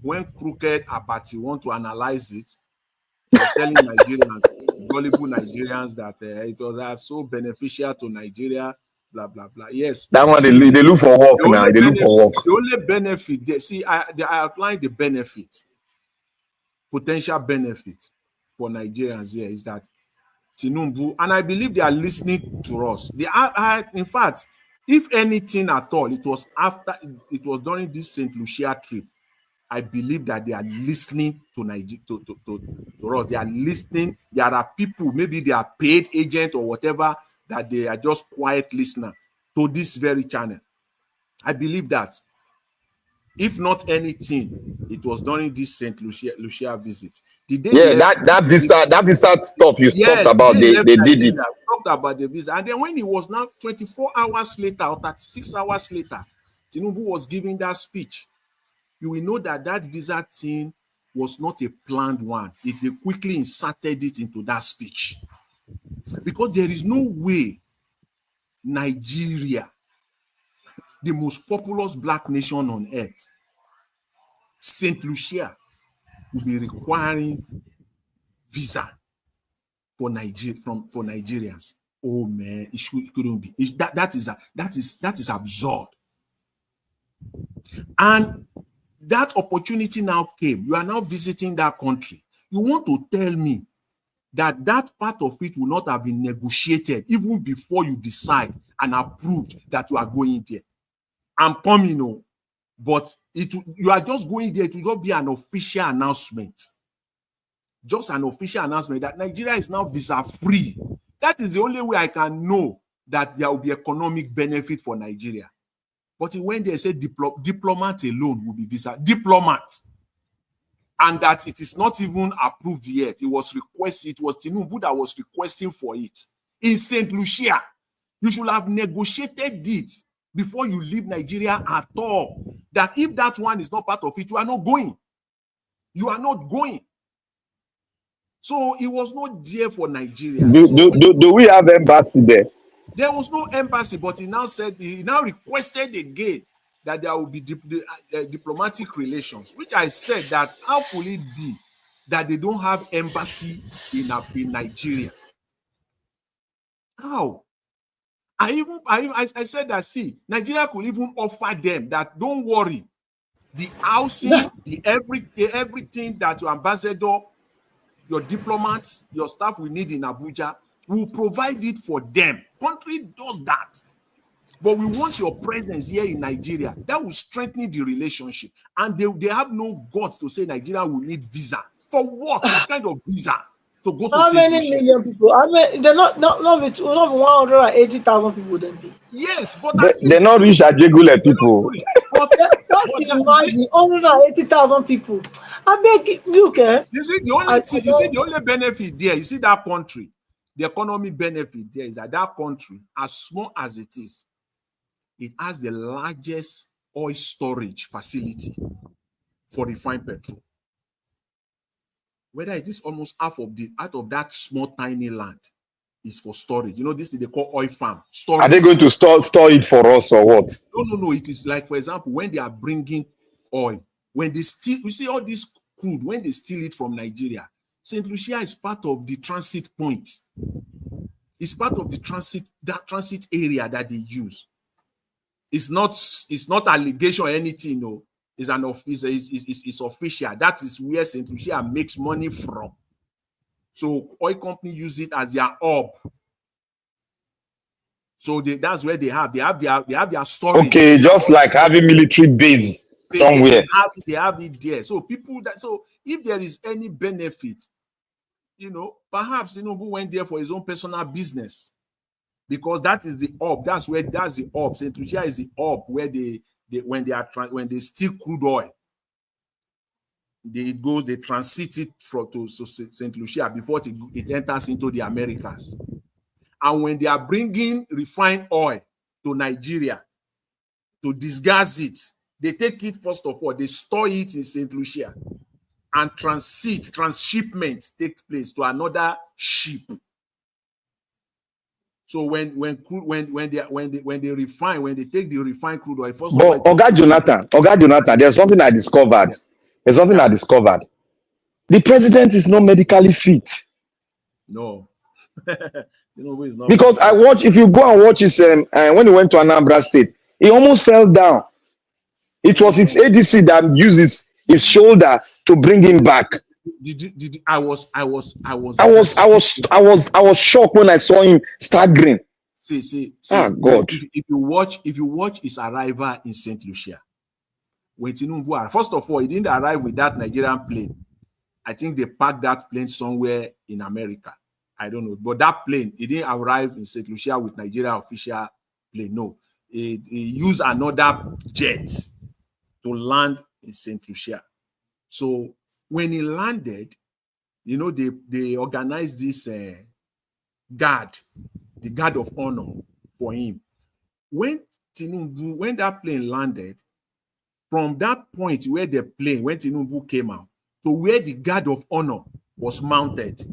When Crooked Abati want to analyze it, he was telling Nigerians, gullible Nigerians, that it was so beneficial to Nigeria. Blah blah blah. Yes, that one they look for work now. They look for work. The only benefit they see, I outlined the benefit, potential benefit for Nigerians here is that Tinubu, and I believe they are listening to us. In fact, if anything at all, it was during this St. Lucia trip. I believe that they are listening to Nigeria, to us. They are listening. There are people, maybe they are paid agent or whatever, that they are just quiet listener to this very channel. I believe that. If not anything, it was during this St. Lucia visit. That visa stuff you talked about, they did it. Talked about the visa. And then when it was now 24 hours later or 36 hours later, Tinubu was giving that speech. You will know that visa thing was not a planned one. They quickly inserted it into that speech. Because there is no way Nigeria, the most populous black nation on earth, St. Lucia, will be requiring visa for Nigerians. Oh man, it couldn't be. That is absurd. And that opportunity now came. You are now visiting that country. You want to tell me that part of it will not have been negotiated even before you decide and approved that you are going there. I'm coming, but you are just going there. It will not be an official announcement. just an official announcement that Nigeria is now visa-free. That is the only way I can know that there will be economic benefit for Nigeria. But when they say diplomat alone will be visa, diplomat, and that it is not even approved yet. It was requested, it was Tinubu that was requesting for it. In St. Lucia, you should have negotiated it before you leave Nigeria at all. That if that one is not part of it, you are not going. You are not going. So it was not there for Nigeria. Do we have embassy there? There was no embassy, but he now requested again that there will be diplomatic relations, which I said that how could it be that they don't have embassy in Nigeria? How? I said that, see, Nigeria could even offer them that, don't worry, the housing, the everything that your ambassador, your diplomats, your staff will need in Abuja, will provide it for them. Country does that. But we want your presence here in Nigeria. That will strengthen the relationship. And they have no guts to say Nigeria will need visa. For what? What kind of visa? To go to how many million people? I mean, they're not 180,000 people then be. Yes, but they're not rich Ajegule people. But imagine 180,000 people. I beg you, okay? You see the only benefit there. You see that country, the economic benefit there is that country, as small as it is, it has the largest oil storage facility for refined petrol. Whether it is almost half of out of that small tiny land is for storage. You know, this is they call oil farm storage. Are they going to store it for us or what? No. It is like, for example, when they are bringing oil, when they steal, you see all this crude, when they steal it from Nigeria, St. Lucia is part of the transit point. It's part of the transit area that they use. It's not allegation or anything, no. It's official. That is where St. Lucia makes money from. So oil company use it as their hub. So that's where they have their storage. Okay, just like having military base somewhere. They have it there. So if there is any benefit, perhaps Tinubu went there for his own personal business, because that is the hub. That's the hub. St. Lucia is the hub where when they steal crude oil, they transit it to St. Lucia before it enters into the Americas. And when they are bringing refined oil to Nigeria to disguise it, they take it, first of all, they store it in St. Lucia, and transshipment takes place to another ship. So when they take the refined crude oil, first of all, Oga Jonathan, there's something I discovered. The president is not medically fit. No. Because I watch, if you go and watch his when he went to Anambra State, he almost fell down. It was his ADC that used his shoulder to bring him back. I was shocked when I saw him staggering. See. God. If you watch his arrival in St. Lucia, when Tinubu arrived, first of all, he didn't arrive with that Nigerian plane. I think they parked that plane somewhere in America. I don't know. But that plane, it didn't arrive in St. Lucia with Nigerian official plane. No. He used another jet to land in St. Lucia. So when he landed, they organized this the guard of honor for him. When that plane landed, from that point where when Tinubu came out, to where the guard of honor was mounted,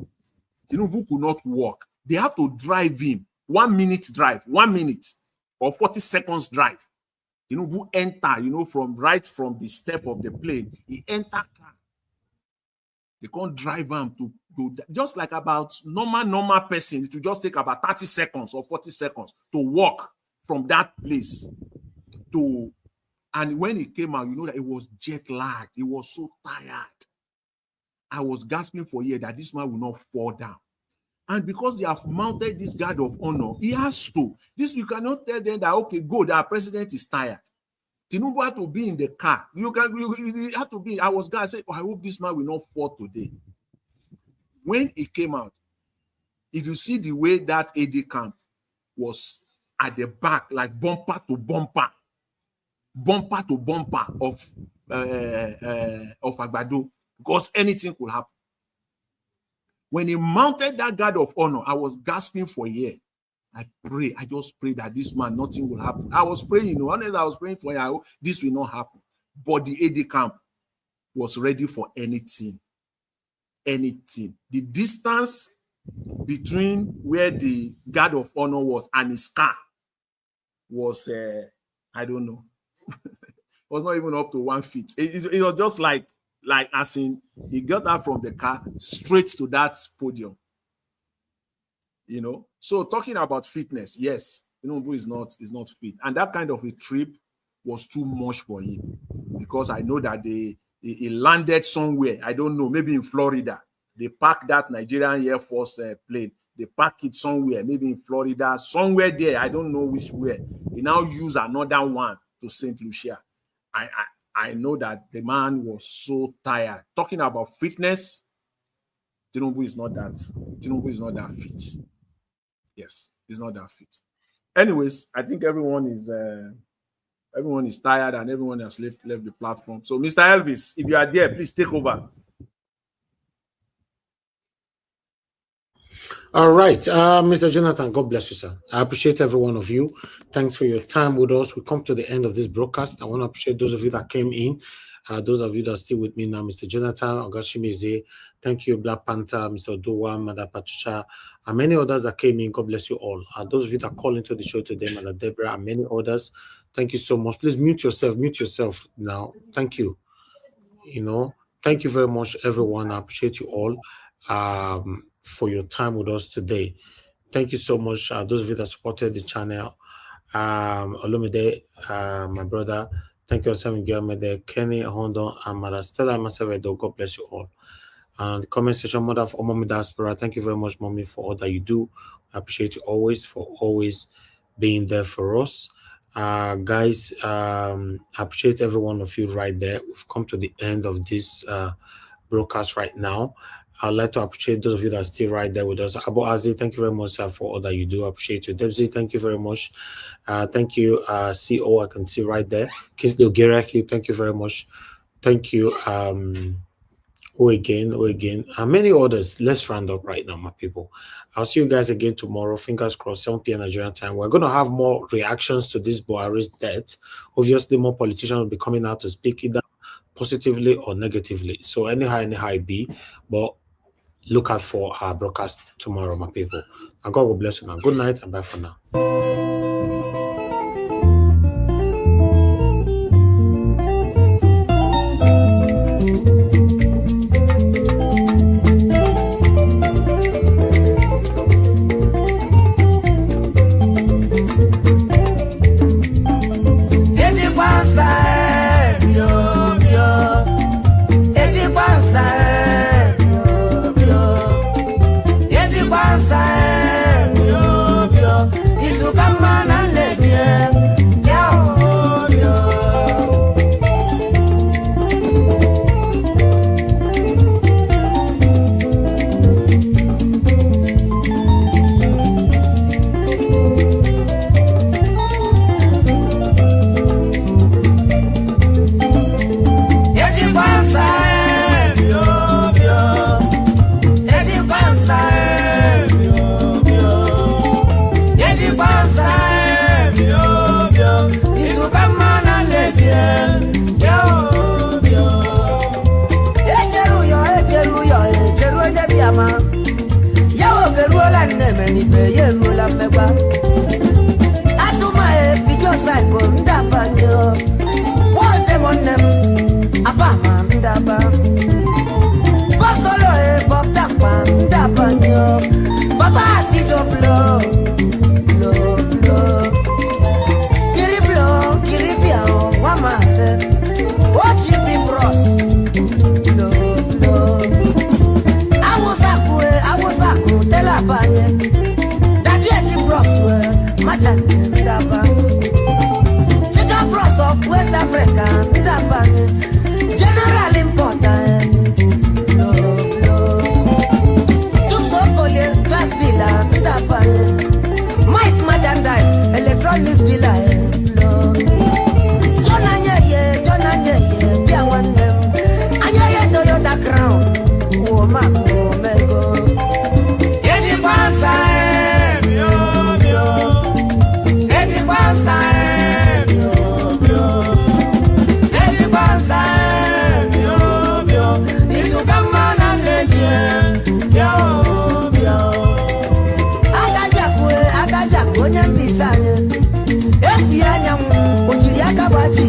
Tinubu could not walk. They have to drive him 1 minute drive, 1 minute or 40 seconds drive. Tinubu enter, from the step of the plane, he enter car. They can't drive him to just like about normal person. It will just take about 30 seconds or 40 seconds to walk from that place to. And when he came out, that it was jet lagged. He was so tired. I was gasping for air that this man will not fall down. And because they have mounted this guard of honor, he has to. You cannot tell them that, okay, go, our president is tired. Tinubu had to be in the car. You have to be. I was going to say, I hope this man will not fall today. when it came out, if you see the way that AD camp was at the back, like bumper to bumper of Agbado, because anything could happen. When he mounted that guard of honor, I was gasping for air. I just pray that this man, nothing will happen. I was praying, honestly, I was praying for him, this will not happen. But the AD camp was ready for anything. Anything. The distance between where the guard of honor was and his car was, I don't know, was not even up to 1 feet. It was just like as in, he got out from the car straight to that podium. So talking about fitness, yes, Tinubu is not fit, and that kind of a trip was too much for him, because I know that he landed somewhere. I don't know, maybe in Florida. They parked that Nigerian Air Force plane. They park it somewhere, maybe in Florida, somewhere there. I don't know which where. He now use another one to St. Lucia. I know that the man was so tired. Talking about fitness, Tinubu is not that fit. Yes, he's not that fit. Anyways, I think everyone is tired and everyone has left the platform. So, Mr. Elvis, if you are there, please take over. All right, Mr. Jonathan, God bless you, sir. I appreciate every one of you. Thanks for your time with us. We come to the end of this broadcast. I want to appreciate those of you that came in. Those of you that are still with me now, Mr. Jonathan, Ogashimize, thank you, Black Panther, Mr. Oduwa, Mother Patricia, and many others that came in. God bless you all. Those of you that call into the show today, Mother Deborah, and many others, thank you so much. Please mute yourself now. Thank you. Thank you very much, everyone. I appreciate you all for your time with us today. Thank you so much, those of you that supported the channel. Olumide, my brother, thank you, Sam Gilmede, Kenny Hondo, and Mother Stella Masavedo. God bless you all. And the comment section, Mother of Mommy Diaspora, thank you very much, Mommy, for all that you do. I appreciate you for always being there for us. Guys, I appreciate every one of you right there. We've come to the end of this broadcast right now. I'd like to appreciate those of you that are still right there with us. Abu Aziz, thank you very much, sir, for all that you do. I appreciate you. Debsy, thank you very much. Thank you, CO, I can see right there. Kislo Geraki, thank you very much. Thank you. Who again? And many others. Let's round up right now, my people. I'll see you guys again tomorrow. Fingers crossed, 7 p.m. Nigerian time. We're going to have more reactions to this Buhari's death. Obviously, more politicians will be coming out to speak either positively or negatively. So anyhow it be, but look out for our broadcast tomorrow, my people. And God will bless you now. Good night and bye for now. Isukamana neje. Yo. Agajakwe, onye mbisanye. Efi anya m, ochiri aka gbachi.